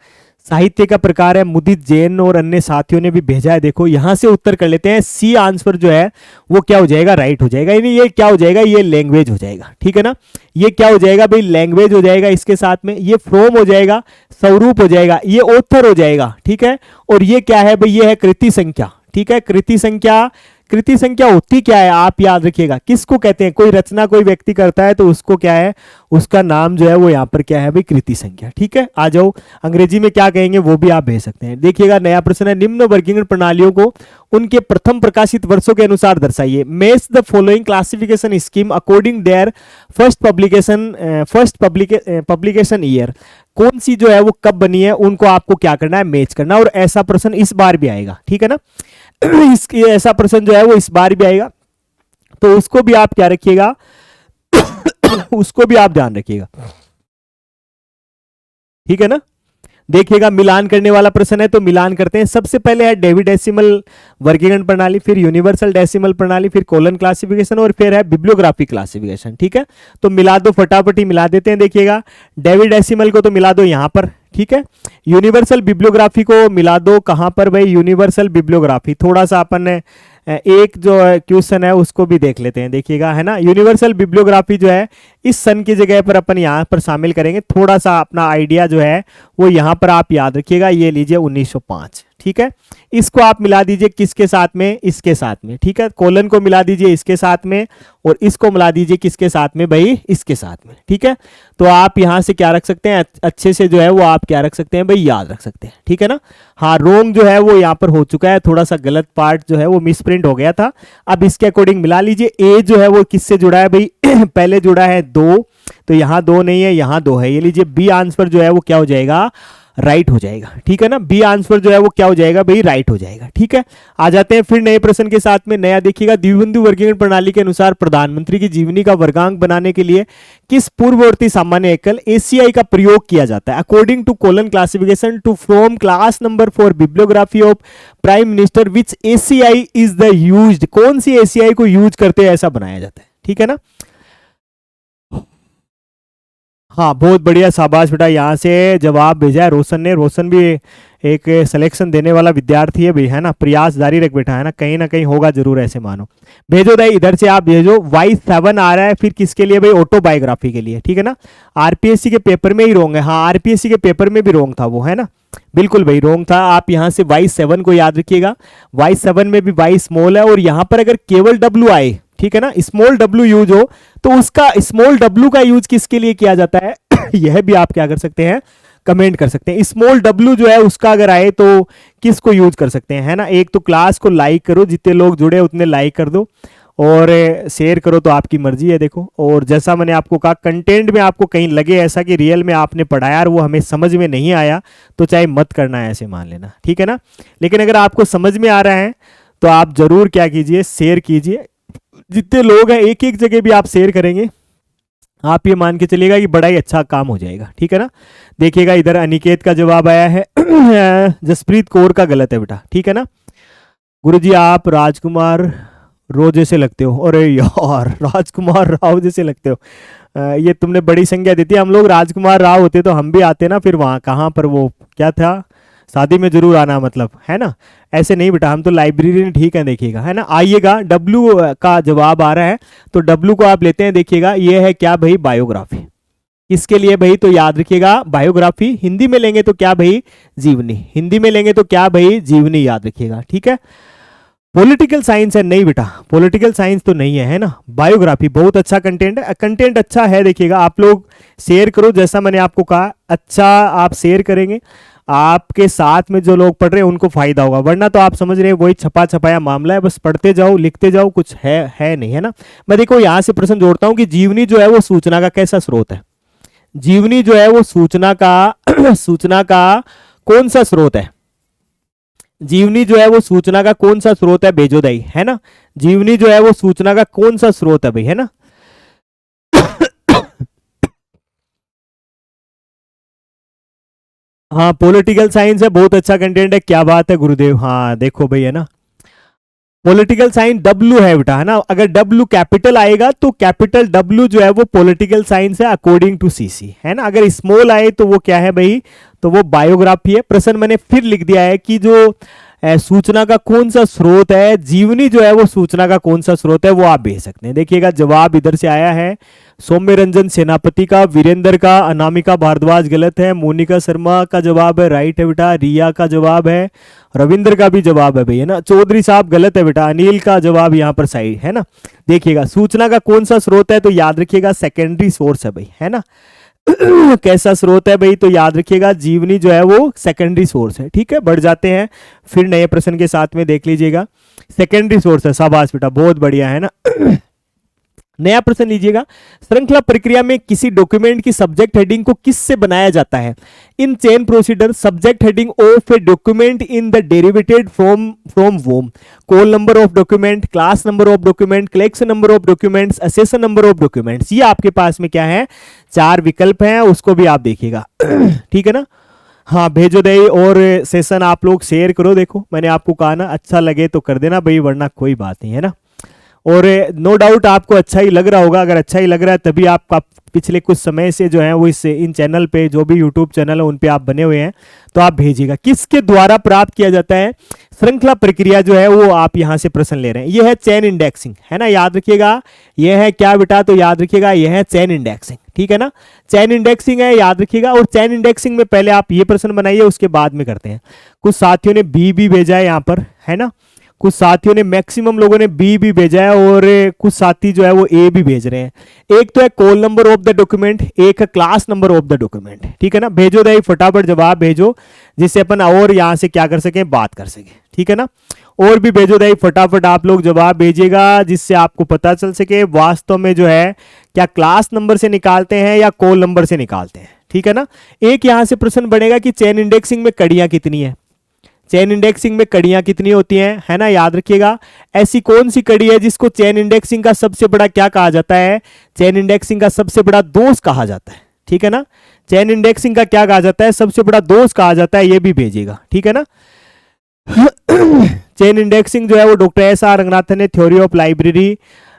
साहित्य का प्रकार है, मुदित जैन और अन्य साथियों ने भी भेजा है, देखो यहां से उत्तर कर लेते हैं। सी आंसर जो है वो क्या हो जाएगा, राइट हो जाएगा, यानी ये क्या हो जाएगा, ये लैंग्वेज हो जाएगा, ठीक है ना। ये क्या हो जाएगा भाई, लैंग्वेज हो जाएगा, इसके साथ में ये फ्रॉम हो जाएगा, स्वरूप हो जाएगा, ये ऑथर हो जाएगा, ठीक है। और ये क्या है भाई, ये है कृति संख्या, ठीक है। कृति संख्या, कृति संख्या होती क्या है आप याद रखिएगा, किसको कहते हैं, कोई रचना कोई व्यक्ति करता है तो उसको क्या है, उसका नाम जो है वो यहाँ पर क्या है भाई, कृति संख्या, ठीक है। आ जाओ, अंग्रेजी में क्या कहेंगे वो भी आप भेज सकते हैं। देखिएगा नया प्रश्न है, निम्न वर्गीकरण प्रणालियों को उनके प्रथम प्रकाशित वर्षों के अनुसार दर्शाइए। Match the following classification scheme according their first publication year. कौन सी जो है वो कब बनी है, उनको आपको क्या करना है, मैच करना। और ऐसा प्रश्न इस बार भी आएगा, ठीक है ना। ऐसा प्रश्न जो है वो इस बार भी आएगा, तो उसको भी आप क्या रखिएगा उसको भी आप ध्यान रखिएगा, ठीक है ना। देखिएगा मिलान करने वाला प्रश्न है, तो मिलान करते हैं। सबसे पहले है डेवी डेसिमल वर्गीकरण प्रणाली, फिर यूनिवर्सल डेसिमल प्रणाली, फिर कोलन क्लासिफिकेशन और फिर है बिब्लियोग्राफी क्लासिफिकेशन, ठीक है। तो मिला दो, फटाफटी मिला देते हैं। देखिएगा डेवी डेसिमल को तो मिला दो यहां पर, ठीक है। यूनिवर्सल बिब्लियोग्राफी को मिला दो कहां पर भाई, यूनिवर्सल बिब्लियोग्राफी, थोड़ा सा अपन एक जो क्वेश्चन है उसको भी देख लेते हैं, देखिएगा, है ना। यूनिवर्सल बिब्लियोग्राफी जो है इस सन की जगह पर अपन यहाँ पर शामिल करेंगे, थोड़ा सा अपना आइडिया जो है वो यहाँ पर आप याद रखिएगा, ये लीजिए 1905, ठीक है। इसको आप मिला दीजिए किसके साथ में, इसके साथ में, ठीक है। कोलन को मिला दीजिए इसके साथ में और इसको मिला दीजिए किसके साथ में भाई, इसके साथ में, ठीक है। तो आप यहां से क्या रख सकते हैं, अच्छे से जो है वो आप क्या रख सकते हैं भाई, याद रख सकते हैं, ठीक है ना। हाँ, रोंग जो है वो यहाँ पर हो चुका है, थोड़ा सा गलत पार्ट जो है वो मिस प्रिंट हो गया था। अब इसके अकॉर्डिंग मिला लीजिए, ए जो है वो किससे जुड़ा है भाई पहले जुड़ा है 2, तो यहाँ 2 नहीं है, यहाँ 2 है, ये लीजिए बी आंसर जो है वो क्या हो जाएगा, राइट हो जाएगा, ठीक है ना। बी आंसर जो है वो क्या हो जाएगा भाई, राइट हो जाएगा, ठीक है। आ जाते हैं फिर नए प्रश्न के साथ में। नया देखिएगा, द्विबिंदु वर्गीकरण प्रणाली के अनुसार प्रधानमंत्री की जीवनी का वर्गांक बनाने के लिए किस पूर्ववर्ती सामान्य एकल एसीआई का प्रयोग किया जाता है। According to colon classification to from class number for bibliography of prime minister which ACI is the used, कौन सी एसीआई को यूज करते हैं ऐसा बनाया जाता है, ठीक है ना। हाँ, बहुत बढ़िया, शाबाश बेटा, यहाँ से जवाब भेजा है रोशन ने। रोशन भी एक सिलेक्शन देने वाला विद्यार्थी है भी, है ना। प्रयास जारी रख बेटा, है ना कहीं होगा जरूर, ऐसे मानो। भेजो दाई, इधर से आप भेजो। Y7 आ रहा है फिर किसके लिए भाई, ऑटोबायोग्राफी के लिए, ठीक है ना। आरपीएससी के पेपर में ही रोंग है, हाँ आरपीएससी के पेपर में भी रोंग था वो, है ना, बिल्कुल भाई रोंग था। आप यहाँ से Y7 को याद रखिएगा, Y7 में भी Y स्मॉल है, और यहाँ पर अगर केवल W आए, ठीक है ना, स्मॉल W यूज हो तो उसका स्मॉल W का यूज किसके लिए किया जाता है यह भी आप क्या कर सकते हैं, कमेंट कर सकते हैं। स्मॉल W जो है उसका अगर आए तो किसको यूज कर सकते हैं, है ना। एक तो क्लास को लाइक करो, जितने लोग जुड़े उतने लाइक कर दो, और शेयर करो तो आपकी मर्जी है, देखो। और जैसा मैंने आपको कहा, कंटेंट में आपको कहीं लगे ऐसा कि रियल में आपने पढ़ाया और वो हमें समझ में नहीं आया तो चाहे मत करना है, ऐसे मान लेना, ठीक है ना। लेकिन अगर आपको समझ में आ रहा है तो आप जरूर क्या कीजिए, शेयर कीजिए। जितने लोग हैं एक एक जगह भी आप शेयर करेंगे, आप ये मान के चलिएगा कि बड़ा ही अच्छा काम हो जाएगा, ठीक है ना। देखिएगा इधर अनिकेत का जवाब आया है जसप्रीत कौर का गलत है बेटा, ठीक है ना। गुरुजी आप राजकुमार रो जैसे लगते हो, अरे यार राजकुमार राव जैसे लगते हो, ये तुमने बड़ी संज्ञा दी थी। हम लोग राजकुमार राव होते तो हम भी आते ना, फिर वहाँ कहाँ पर वो क्या था, शादी में जरूर आना, मतलब, है ना। ऐसे नहीं बेटा, हम तो लाइब्रेरी ठीक है, देखिएगा, है ना। आइएगा, डब्लू का जवाब आ रहा है तो डब्लू को आप लेते हैं, देखिएगा ये है क्या भाई, बायोग्राफी। किसके लिए भाई, तो याद रखिएगा बायोग्राफी। हिंदी में लेंगे तो क्या भाई, जीवनी। हिंदी में लेंगे तो क्या भाई, जीवनी, याद रखिएगा, ठीक है। पॉलिटिकल साइंस है, नहीं बेटा पॉलिटिकल साइंस तो नहीं है ना। बायोग्राफी बहुत अच्छा कंटेंट है, कंटेंट अच्छा है, देखिएगा। आप लोग शेयर करो, जैसा मैंने आपको कहा, अच्छा आप शेयर करेंगे, आपके साथ में जो लोग पढ़ रहे हैं उनको फायदा होगा, वरना तो आप समझ रहे हैं वही छपा छपाया मामला है, बस पढ़ते जाओ लिखते जाओ, कुछ है नहीं, है ना। मैं देखो यहां से प्रश्न जोड़ता हूं कि जीवनी जो है वो सूचना का कैसा स्रोत है। जीवनी जो है वो सूचना का सूचना का कौन सा स्रोत है। जीवनी जो है वो सूचना का कौन सा स्रोत है, भेजोदाई, है ना। जीवनी जो है वो सूचना का कौन सा स्रोत है भाई, है ना। हाँ, पॉलिटिकल साइंस है, बहुत अच्छा कंटेंट है, क्या बात है गुरुदेव। हाँ देखो भाई, है ना, पॉलिटिकल साइंस डब्ल्यू है बेटा, है ना। अगर डब्ल्यू कैपिटल आएगा तो कैपिटल डब्ल्यू जो है वो पॉलिटिकल साइंस है अकॉर्डिंग टू सीसी, है ना। अगर स्मॉल आए तो वो क्या है भाई, तो वो बायोग्राफी है। प्रश्न मैंने फिर लिख दिया है कि जो सूचना का कौन सा स्रोत है, जीवनी जो है वो सूचना का कौन सा स्रोत है, वो आप भेज सकते हैं। देखिएगा जवाब इधर से आया है, सौम्य रंजन सेनापति का, वीरेंद्र का, अनामिका भारद्वाज गलत है, मोनिका शर्मा का जवाब है राइट है बेटा, रिया का जवाब है, रविंद्र का भी जवाब है भाई, है ना। चौधरी साहब गलत है बेटा, अनिल का जवाब यहाँ पर सही है ना। देखिएगा सूचना का कौन सा स्रोत है, तो याद रखिएगा सेकेंडरी सोर्स है भाई, है ना। कैसा स्रोत है भाई, तो याद रखिएगा जीवनी जो है वो सेकेंडरी सोर्स है, ठीक है। बढ़ जाते हैं फिर नए प्रश्न के साथ में, देख लीजिएगा सेकेंडरी सोर्स है, शाबाश बेटा बहुत बढ़िया, है ना। नया प्रश्न लीजिएगा, श्रृंखला प्रक्रिया में किसी डॉक्यूमेंट की सब्जेक्ट हेडिंग को किससे बनाया जाता है। In chain procedure subject heading of a document in the derivated from whom, call number of document, class number of document, collection number of documents, accession number of documents. ये आपके पास में क्या है, 4 विकल्प हैं, उसको भी आप देखिएगा। ठीक है ना। हाँ भेजो दे, और सेशन आप लोग शेयर करो। देखो मैंने आपको कहा ना, अच्छा लगे तो कर देना भाई, वरना कोई बात नहीं, है ना। और नो डाउट आपको अच्छा ही लग रहा होगा, अगर अच्छा ही लग रहा है तभी आप पिछले कुछ समय से जो है वो इन चैनल पे, जो भी यूट्यूब चैनल है उन पे आप बने हुए हैं, तो आप भेजिएगा। किसके द्वारा प्राप्त किया जाता है श्रृंखला प्रक्रिया जो है वो आप यहां से प्रश्न ले रहे हैं। ये है चेन इंडेक्सिंग, है ना, याद रखिएगा। ये है क्या बेटा, तो याद रखिएगा ये है चेन इंडेक्सिंग, ठीक है ना। चेन इंडेक्सिंग है, याद रखिएगा। और चेन इंडेक्सिंग में पहले आप ये प्रश्न बनाइए, उसके बाद में करते हैं। कुछ साथियों ने बी भी भेजा है यहाँ पर, है ना, कुछ साथियों ने, मैक्सिमम लोगों ने बी भी भेजा है, और कुछ साथी जो है वो ए भी भेज रहे हैं। एक तो है call number of the document, एक है class number of the document, ठीक है ना। भेजो दे, फटाफट जवाब भेजो, जिससे अपन और यहां से क्या कर सकें, बात कर सकें, ठीक है ना। और भी भेजो दे, फटाफट आप लोग जवाब भेजिएगा, जिससे आपको पता चल सके वास्तव में जो है क्या क्लास नंबर से निकालते हैं या कॉल नंबर से निकालते हैं, ठीक है ना। एक यहां से प्रश्न बनेगा कि चेन इंडेक्सिंग में कड़ियां कितनी है, चेन इंडेक्सिंग में कड़ियां कितनी होती हैं, है ना, याद रखिएगा। ऐसी कौन सी कड़ी है जिसको चेन इंडेक्सिंग का सबसे बड़ा क्या कहा जाता है, चेन इंडेक्सिंग का सबसे बड़ा दोष कहा जाता है, ठीक है ना। चेन इंडेक्सिंग का क्या कहा जाता है, सबसे बड़ा दोष कहा जाता है, ये भी भेजिएगा, ठीक है ना। चेन इंडेक्सिंग जो है वो डॉक्टर एस आर रंगनाथन ने थ्योरी ऑफ लाइब्रेरी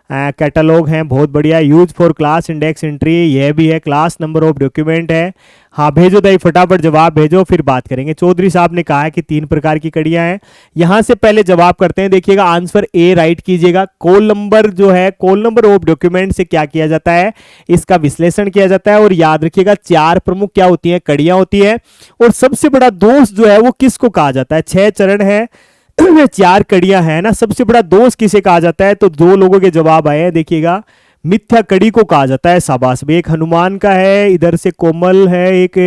कैटलॉग है, बहुत बढ़िया। Use for class index entry, यह भी है। क्लास नंबर ऑफ डॉक्यूमेंट है। हाँ भेजो दई, फटाफट जवाब भेजो, फिर बात करेंगे। चौधरी साहब ने कहा है कि 3 प्रकार की कड़ियां हैं। यहां से पहले जवाब करते हैं, देखिएगा आंसर ए राइट कीजिएगा। कॉल नंबर जो है, कॉल नंबर ऑफ डॉक्यूमेंट से क्या किया जाता है, इसका विश्लेषण किया जाता है। और याद रखिएगा 4 प्रमुख क्या होती है, कड़ियां होती है। और सबसे बड़ा दोष जो है वो किसको कहा जाता है, 6 चरण है, 4 कड़ियां हैं ना, सबसे बड़ा दोष किसे कहा जाता है, तो 2 लोगों के जवाब आए हैं, देखिएगा। मिथ्या कड़ी को कहा जाता है, शाबाश भाई। एक हनुमान का है, इधर से कोमल है, एक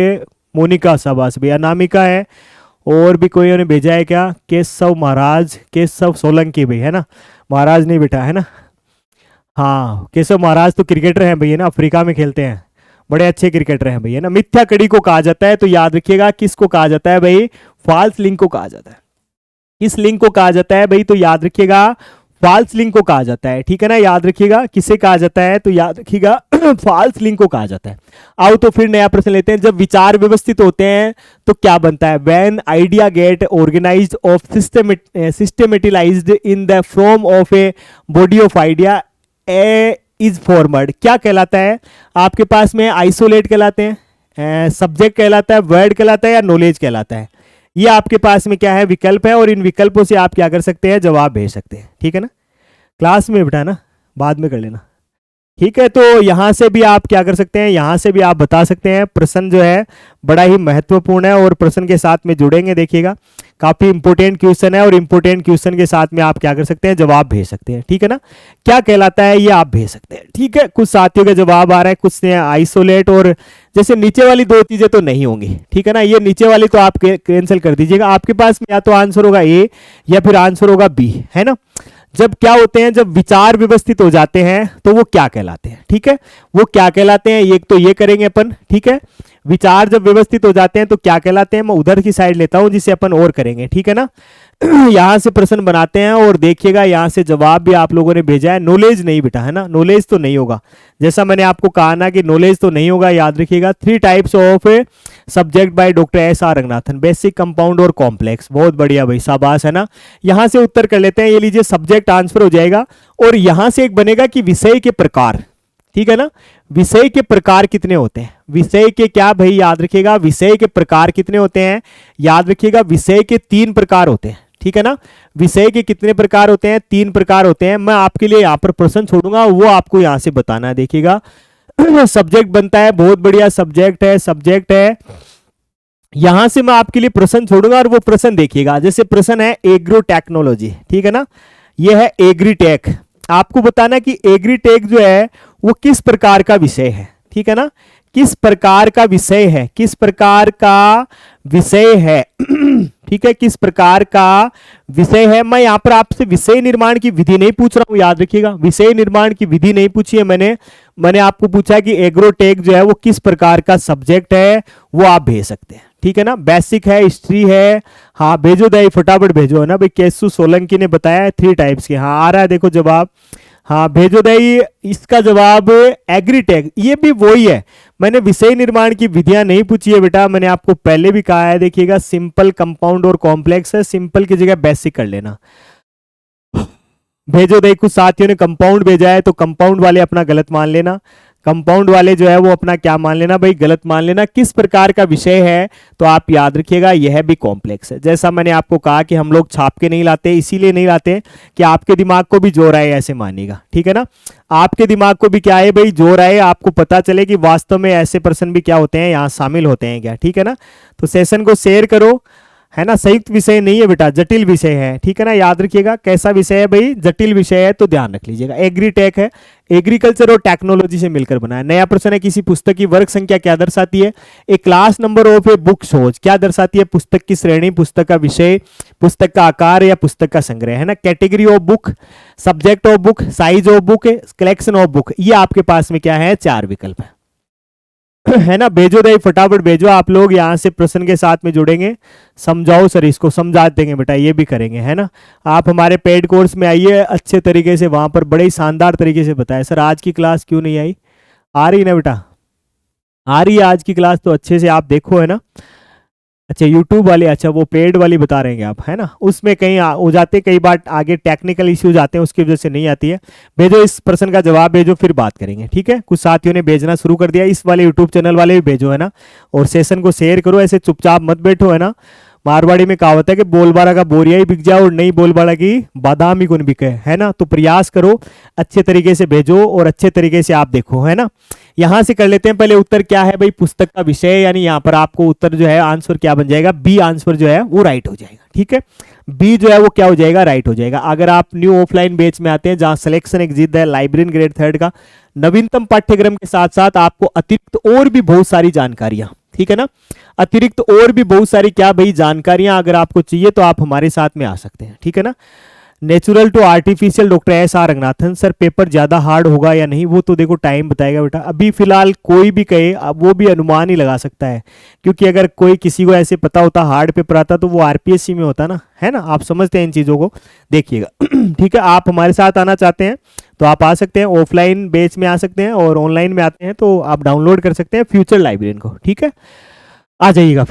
मोनिका, शाबाश भाई। अनामिका है, और भी कोई ने भेजा है क्या, केशव महाराज, केशव सोलंकी भाई, है ना, महाराज नहीं बेटा, है ना। हाँ केशव महाराज तो क्रिकेटर हैं भैया ना, अफ्रीका में खेलते हैं, बड़े अच्छे क्रिकेटर हैं भैया ना। मिथ्या कड़ी को कहा जाता है, तो याद रखिएगा किसको कहा जाता है भाई, फॉल्स लिंक को कहा जाता है। किस लिंक को कहा जाता है भाई, तो याद रखिएगा फॉल्स लिंक को कहा जाता है, ठीक है ना। याद रखिएगा किसे कहा जाता है, तो याद रखिएगा फॉल्स लिंक को कहा जाता है। आओ तो फिर नया प्रश्न लेते हैं। जब विचार व्यवस्थित होते हैं तो क्या बनता है, when idea get organized of systematized in the form of a body of idea a is formed, क्या कहलाता है आपके पास में, आइसोलेट कहलाते हैं, सब्जेक्ट कहलाता है, वर्ड कहलाता है, या नॉलेज कहलाता है। ये आपके पास में क्या है, विकल्प है, और इन विकल्पों से आप क्या कर सकते हैं, जवाब भेज सकते हैं, ठीक है ना। क्लास में बेटा ना, बाद में कर लेना, ठीक है। तो यहां से भी आप क्या कर सकते हैं, यहां से भी आप बता सकते हैं। प्रश्न जो है बड़ा ही महत्वपूर्ण है, और प्रश्न के साथ में जुड़ेंगे, देखिएगा काफी इंपोर्टेंट क्वेश्चन है, और इंपोर्टेंट क्वेश्चन के साथ में आप क्या कर सकते हैं, जवाब भेज सकते हैं, ठीक है ना। क्या कहलाता है ये आप भेज सकते हैं, ठीक है। कुछ साथियों का जवाब आ रहा है, कुछ ने आइसोलेट, और जैसे नीचे वाली 2 चीजें तो नहीं होंगी, ठीक है ना। ये नीचे वाली तो आप कैंसिल कर दीजिएगा। आपके पास में या तो आंसर होगा ए, या फिर आंसर होगा बी, है ना। जब क्या होते हैं, जब विचार व्यवस्थित हो जाते हैं तो वो क्या कहलाते हैं, ठीक है। वो क्या कहलाते हैं, एक तो ये करेंगे अपन, ठीक है। विचार जब व्यवस्थित हो जाते हैं तो क्या कहलाते हैं, मैं उधर की साइड लेता हूं जिसे अपन और करेंगे, ठीक है ना। यहां से प्रश्न बनाते हैं, और देखिएगा यहां से जवाब भी आप लोगों ने भेजा है। नॉलेज नहीं बेटा, है ना, नॉलेज तो नहीं होगा, जैसा मैंने आपको कहा ना कि नॉलेज तो नहीं होगा। याद रखिएगा 3 types of subject by doctor S R Ranganathan, basic, compound और कॉम्प्लेक्स। बहुत बढ़िया भाई, शाबाश, है ना। यहां से उत्तर कर लेते हैं, ये लीजिए सब्जेक्ट आंसर हो जाएगा। और यहां से एक बनेगा कि विषय के प्रकार, ठीक है ना। विषय के प्रकार कितने होते हैं, विषय के क्या भाई, याद रखिएगा विषय के प्रकार कितने होते हैं। याद रखिएगा विषय के 3 प्रकार होते हैं, ठीक है ना। विषय के कितने प्रकार होते हैं, 3 प्रकार होते हैं। मैं आपके लिए यहां पर प्रश्न छोड़ूंगा, वो आपको यहां से बताना है, देखिएगा। सब्जेक्ट बनता है, बहुत बढ़िया, सब्जेक्ट है, सब्जेक्ट है। यहां से मैं आपके लिए प्रश्न छोड़ूंगा, और वो प्रश्न देखिएगा। जैसे प्रश्न है एग्रो टेक्नोलॉजी, ठीक है ना, ये है एग्रीटेक। आपको बताना कि एग्रीटेक जो है वो किस प्रकार का विषय है, ठीक है ना, किस प्रकार का विषय है, किस प्रकार का विषय है, ठीक है, किस प्रकार का विषय है। मैं यहां पर आपसे विषय निर्माण की विधि नहीं पूछ रहा हूं, याद रखिएगा विषय निर्माण की विधि नहीं पूछी है मैंने आपको पूछा कि एग्रोटेक जो है वो किस प्रकार का सब्जेक्ट है, वो आप भेज सकते हैं, ठीक है ना। बेसिक है, हिस्ट्री है। हाँ भेजो दई, फटाफट भेजो, है ना भाई। केशु सोलंकी ने बताया है 3 टाइप्स के। हाँ आ रहा है, देखो जवाब। हाँ भेजो दई, इसका जवाब एग्रीटेक, ये भी वही है। मैंने विषय निर्माण की विधियां नहीं पूछी है बेटा, मैंने आपको पहले भी कहा है। देखिएगा सिंपल, कंपाउंड और कॉम्प्लेक्स है, सिंपल की जगह बेसिक कर लेना। भेजो दे, कुछ साथियों ने कंपाउंड भेजा है, तो कंपाउंड वाले अपना गलत मान लेना। कंपाउंड वाले जो है वो अपना क्या मान लेना भाई, गलत मान लेना। किस प्रकार का विषय है तो आप याद रखिएगा यह भी कॉम्प्लेक्स है। जैसा मैंने आपको कहा कि हम लोग छाप के नहीं लाते, इसीलिए नहीं लाते कि आपके दिमाग को भी जोर आए, ऐसे मानिएगा, ठीक है ना। आपके दिमाग को भी क्या है भाई, जोर आए, आपको पता चले कि वास्तव में ऐसे पर्सन भी क्या होते हैं, यहाँ शामिल होते हैं क्या, ठीक है ना। तो सेशन को शेयर करो, है ना। संयुक्त विषय नहीं है बेटा, जटिल विषय है, ठीक है ना। याद रखिएगा कैसा विषय है भाई, जटिल विषय है, तो ध्यान रख लीजिएगा। एग्रीटेक है, एग्रीकल्चर और टेक्नोलॉजी से मिलकर बना है। नया प्रश्न है, किसी पुस्तक की वर्ग संख्या क्या दर्शाती है। A class number of a book shows क्या दर्शाती है, पुस्तक की श्रेणी, पुस्तक का विषय, पुस्तक का आकार या पुस्तक का संग्रह, है ना। Category of book, subject of book, size of book, collection of book, ये आपके पास में क्या है, 4 विकल्प है है ना। भेजो भाई, फटाफट भेजो। आप लोग यहाँ से प्रश्न के साथ में जुड़ेंगे, समझाओ सर, इसको समझा देंगे बेटा, ये भी करेंगे, है ना। आप हमारे पेड कोर्स में आइए, अच्छे तरीके से वहां पर बड़े ही शानदार तरीके से बताया। सर आज की क्लास क्यों नहीं आई, आ रही ना बेटा, आ रही है आज की क्लास, तो अच्छे से आप देखो, है ना। अच्छा यूट्यूब वाले, अच्छा वो पेड वाली बता रहे हैं आप, है ना। उसमें कहीं हो जाते, कई बार आगे टेक्निकल इश्यूज आते हैं, उसकी वजह से नहीं आती है। भेजो इस प्रश्न का जवाब, भेजो, फिर बात करेंगे, ठीक है। कुछ साथियों ने भेजना शुरू कर दिया, इस वाले यूट्यूब चैनल वाले भी भेजो, है ना। और सेशन को शेयर करो, ऐसे चुपचाप मत बैठो, है ना। मारवाड़ी में कहावत है कि बोलबाड़ा का बोरिया ही बिक जाए और नहीं बोलबाड़ा की बादाम ही कौन बिके, है ना। तो प्रयास करो, अच्छे तरीके से भेजो और अच्छे तरीके से आप देखो, है ना। यहां से कर लेते हैं पहले। उत्तर क्या है भाई, पुस्तक का विषय, यानी यहाँ पर आपको उत्तर जो है आंसर क्या बन जाएगा, बी आंसर जो है वो राइट हो जाएगा, ठीक है। बी जो है वो क्या हो जाएगा, राइट हो जाएगा। अगर आप न्यू ऑफलाइन बैच में आते हैं जहां सिलेक्शन एग्जिट है, लाइब्रेरी ग्रेड 3 का नवीनतम पाठ्यक्रम के साथ साथ आपको अतिरिक्त और भी बहुत सारी जानकारियां, ठीक है ना, अतिरिक्त और भी बहुत सारी क्या भाई जानकारियां अगर आपको चाहिए तो आप हमारे साथ में आ सकते हैं, ठीक है ना। Natural to artificial, doctor S R Ranganathan. Sir paper ज्यादा हार्ड होगा या नहीं, वो तो देखो टाइम बताएगा बेटा। अभी फिलहाल कोई भी कहे, अब वो भी अनुमान ही लगा सकता है, क्योंकि अगर कोई किसी को ऐसे पता होता हार्ड पेपर आता तो वो आरपीएससी में होता ना, है ना। आप समझते हैं इन चीजों को, देखिएगा ठीक है। आप हमारे साथ आना चाहते हैं तो आप आ सकते हैं, ऑफलाइन बेच में आ सकते हैं, और ऑनलाइन में आते हैं तो आप डाउनलोड कर सकते हैं फ्यूचर लाइब्रेरी को, ठीक है। आ जाइएगा।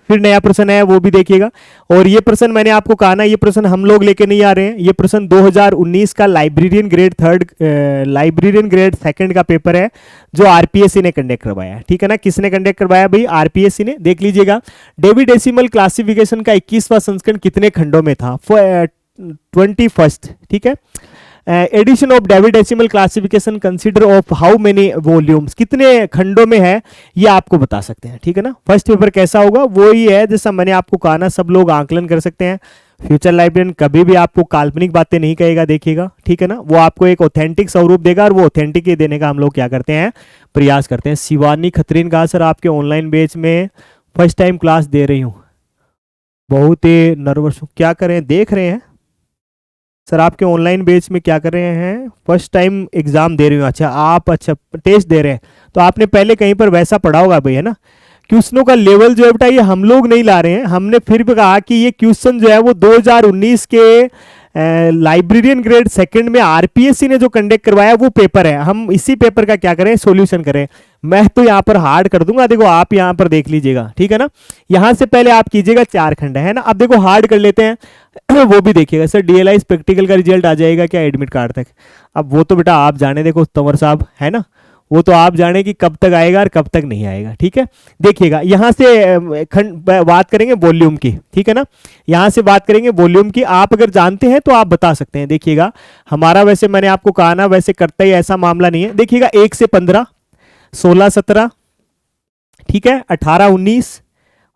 फिर नया प्रश्न है वो भी देखिएगा। और ये प्रश्न मैंने आपको कहा ना, ये प्रश्न हम लोग लेके नहीं आ रहे हैं, ये प्रश्न 2019 का लाइब्रेरियन ग्रेड 3 लाइब्रेरियन ग्रेड 2 का पेपर है जो आरपीएससी ने कंडक्ट करवाया है, ठीक है ना। किसने कंडक्ट करवाया भाई, आरपीएससी ने। देख लीजिएगा, डेवी डेसिमल क्लासिफिकेशन का 21वां संस्करण कितने खंडों में था, 21st, ठीक है। Edition of decimal classification consider of how many volumes, कितने खंडों में है ये आपको बता सकते हैं, ठीक है ना। फर्स्ट पेपर कैसा होगा वो ही है, जैसा मैंने आपको कहा ना, सब लोग आंकलन कर सकते हैं। फ्यूचर लाइब्रेरियन कभी भी आपको काल्पनिक बातें नहीं कहेगा, देखिएगा, ठीक है ना। वो आपको एक ऑथेंटिक स्वरूप देगा, और वो ऑथेंटिक ही देने का हम लोग क्या करते हैं, प्रयास करते हैं। शिवानी खत्रीन कहा सर आपके ऑनलाइन बैच में फर्स्ट टाइम क्लास दे रही हूँ, बहुत ही नर्वस हूँ, क्या करें, देख रहे हैं सर आपके ऑनलाइन बैच में क्या कर रहे हैं, फर्स्ट टाइम एग्जाम दे रही हूँ। अच्छा आप, अच्छा टेस्ट दे रहे हैं, तो आपने पहले कहीं पर वैसा पढ़ा होगा भाई, है ना। क्वेश्चनों का लेवल जो है बेटा ये हम लोग नहीं ला रहे हैं, हमने फिर भी कहा कि ये क्वेश्चन जो है वो 2019 के लाइब्रेरियन ग्रेड 2 में आरपीएससी ने जो कंडक्ट करवाया वो पेपर है, हम इसी पेपर का क्या करें, सॉल्यूशन करें। मैं तो यहाँ पर हार्ड कर दूंगा, देखो आप यहाँ पर देख लीजिएगा, ठीक है ना। यहाँ से पहले आप कीजिएगा 4 खंड, है ना। अब देखो हार्ड कर लेते हैं वो भी देखिएगा। सर डीएलआई प्रैक्टिकल का रिजल्ट आ जाएगा क्या एडमिट कार्ड तक, अब वो तो बेटा आप जाने, देखो तंवर साहब, है ना, वो तो आप जाने कि कब तक आएगा और कब तक नहीं आएगा, ठीक है। देखिएगा यहाँ से खंड बात करेंगे वॉल्यूम की, ठीक है ना। यहाँ से बात करेंगे वॉल्यूम की, आप अगर जानते हैं तो आप बता सकते हैं। देखिएगा हमारा, वैसे मैंने आपको कहा ना, वैसे करता ही ऐसा मामला नहीं है। देखिएगा 1 से 15, 16, 17, ठीक है, 18, 19,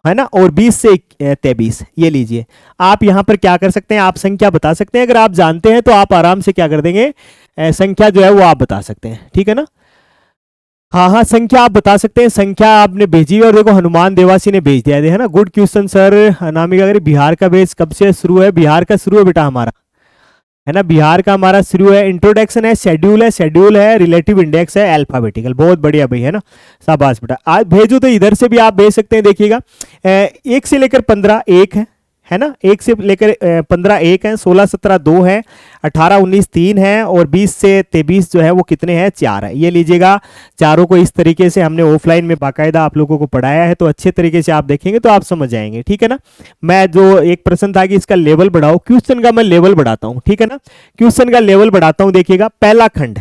है ना, और 20 से 23, ये लीजिए। आप यहां पर क्या कर सकते हैं, आप संख्या बता सकते हैं। अगर आप जानते हैं तो आप आराम से क्या कर देंगे, संख्या जो है वो आप बता सकते हैं, ठीक है ना। हाँ हाँ, संख्या आप बता सकते हैं, संख्या आपने भेजी और देखो हनुमान देवासी ने भेज दिया है ना। Good question sir. अनामिका करी, बिहार का बेस कब से शुरू है, बिहार का शुरू है बेटा हमारा, है ना, बिहार का हमारा शुरू है। इंट्रोडक्शन है, शेड्यूल है, रिलेटिव इंडेक्स है, अल्फाबेटिकल, बहुत बढ़िया भाई, है ना, शाबाश बेटा। आज भेजो तो इधर से भी आप भेज सकते हैं। देखिएगा 1 से लेकर 15 1 है ना, 1 से लेकर 15 1 है, 16 17 2 है, 18 19 3 है, और 20 से 23 जो है वो कितने हैं, 4 है। ये लीजिएगा, चारों को इस तरीके से हमने ऑफलाइन में बाकायदा आप लोगों को पढ़ाया है, तो अच्छे तरीके से आप देखेंगे तो आप समझ जाएंगे, ठीक है ना। मैं जो एक प्रश्न था कि इसका लेवल बढ़ाओ, क्वेश्चन का मैं लेवल बढ़ाता हूँ, ठीक है ना, क्वेश्चन का लेवल बढ़ाता हूँ। देखिएगा पहला खंड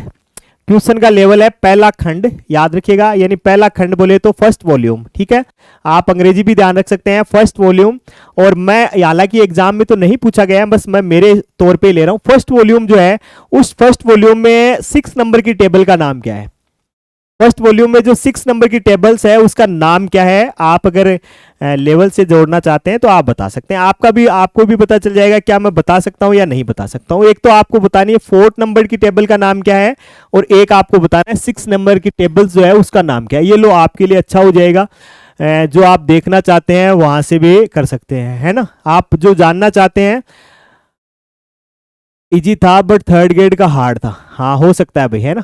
ट्यूशन का लेवल है पहला खंड, याद रखिएगा, यानी पहला खंड बोले तो फर्स्ट वॉल्यूम, ठीक है। आप अंग्रेजी भी ध्यान रख सकते हैं, फर्स्ट वॉल्यूम। और मैं, हालांकि एग्जाम में तो नहीं पूछा गया है, बस मैं मेरे तौर पे ले रहा हूं। फर्स्ट वॉल्यूम जो है, उस फर्स्ट वॉल्यूम में 6 नंबर की टेबल का नाम क्या है? फर्स्ट वॉल्यूम में जो 6 नंबर की टेबल्स है उसका नाम क्या है? आप अगर लेवल से जोड़ना चाहते हैं तो आप बता सकते हैं। आपको भी पता चल जाएगा क्या मैं बता सकता हूं या नहीं बता सकता हूं। एक तो आपको बतानी है 4th नंबर की टेबल का नाम क्या है, और एक आपको बताना है 6 नंबर की टेबल जो है उसका नाम क्या है। ये लो आपके लिए अच्छा हो जाएगा, जो आप देखना चाहते हैं वहां से भी कर सकते हैं, है ना। आप जो जानना चाहते हैं, इजी था बट थर्ड ग्रेड का हार्ड था, हाँ हो सकता है भाई, है ना।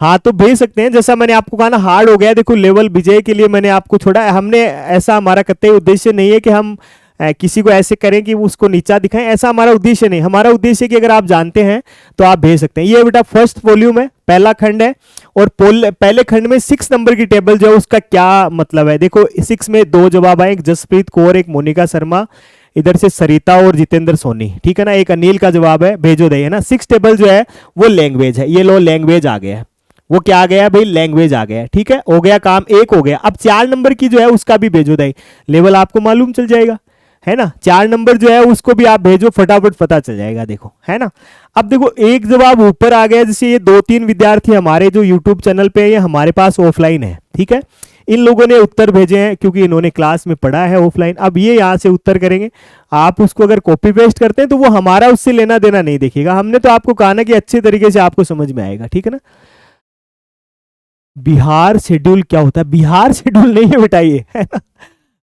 हाँ तो भेज सकते हैं, जैसा मैंने आपको कहा ना हार्ड हो गया। देखो लेवल विजय के लिए मैंने आपको छोड़ा, हमने ऐसा, हमारा कतई उद्देश्य नहीं है कि हम किसी को ऐसे करें कि उसको नीचा दिखाएं, ऐसा हमारा उद्देश्य नहीं। हमारा उद्देश्य है कि अगर आप जानते हैं तो आप भेज सकते हैं। ये बेटा फर्स्ट वॉल्यूम है, पहला खंड है, और पहले खंड में 6 नंबर की टेबल जो है उसका क्या मतलब है। देखो 6 में 2 जवाब आए, एक जसप्रीत कौर, एक मोनिका शर्मा, इधर से सरिता और जितेंद्र सोनी, ठीक है ना। एक अनिल का जवाब है, भेजो दे, है ना। 6 टेबल जो है वो लैंग्वेज है, ये लो लैंग्वेज आ गया है, वो क्या आ गया भाई, लैंग्वेज आ गया, ठीक है। हो गया काम, एक हो गया। अब 4 नंबर की जो है उसका भी भेजो दे, लेवल आपको मालूम चल जाएगा, है ना। 4 नंबर जो है उसको भी आप भेजो, फटाफट पता चल जाएगा, देखो, है ना। अब देखो एक जवाब ऊपर आ गया, जैसे ये 2-3 विद्यार्थी हमारे जो यूट्यूब चैनल पे, ये हमारे पास ऑफलाइन है, ठीक है। इन लोगों ने उत्तर भेजे हैं क्योंकि इन्होंने क्लास में पढ़ा है ऑफलाइन। अब ये यहाँ से उत्तर करेंगे, आप उसको अगर कॉपी पेस्ट करते हैं तो वो हमारा उससे लेना देना नहीं देखिएगा। हमने तो आपको कहा ना कि अच्छे तरीके से आपको समझ में आएगा, ठीक है ना। बिहार शेड्यूल क्या होता है? बिहार शेड्यूल नहीं है बेटा ये, है ना।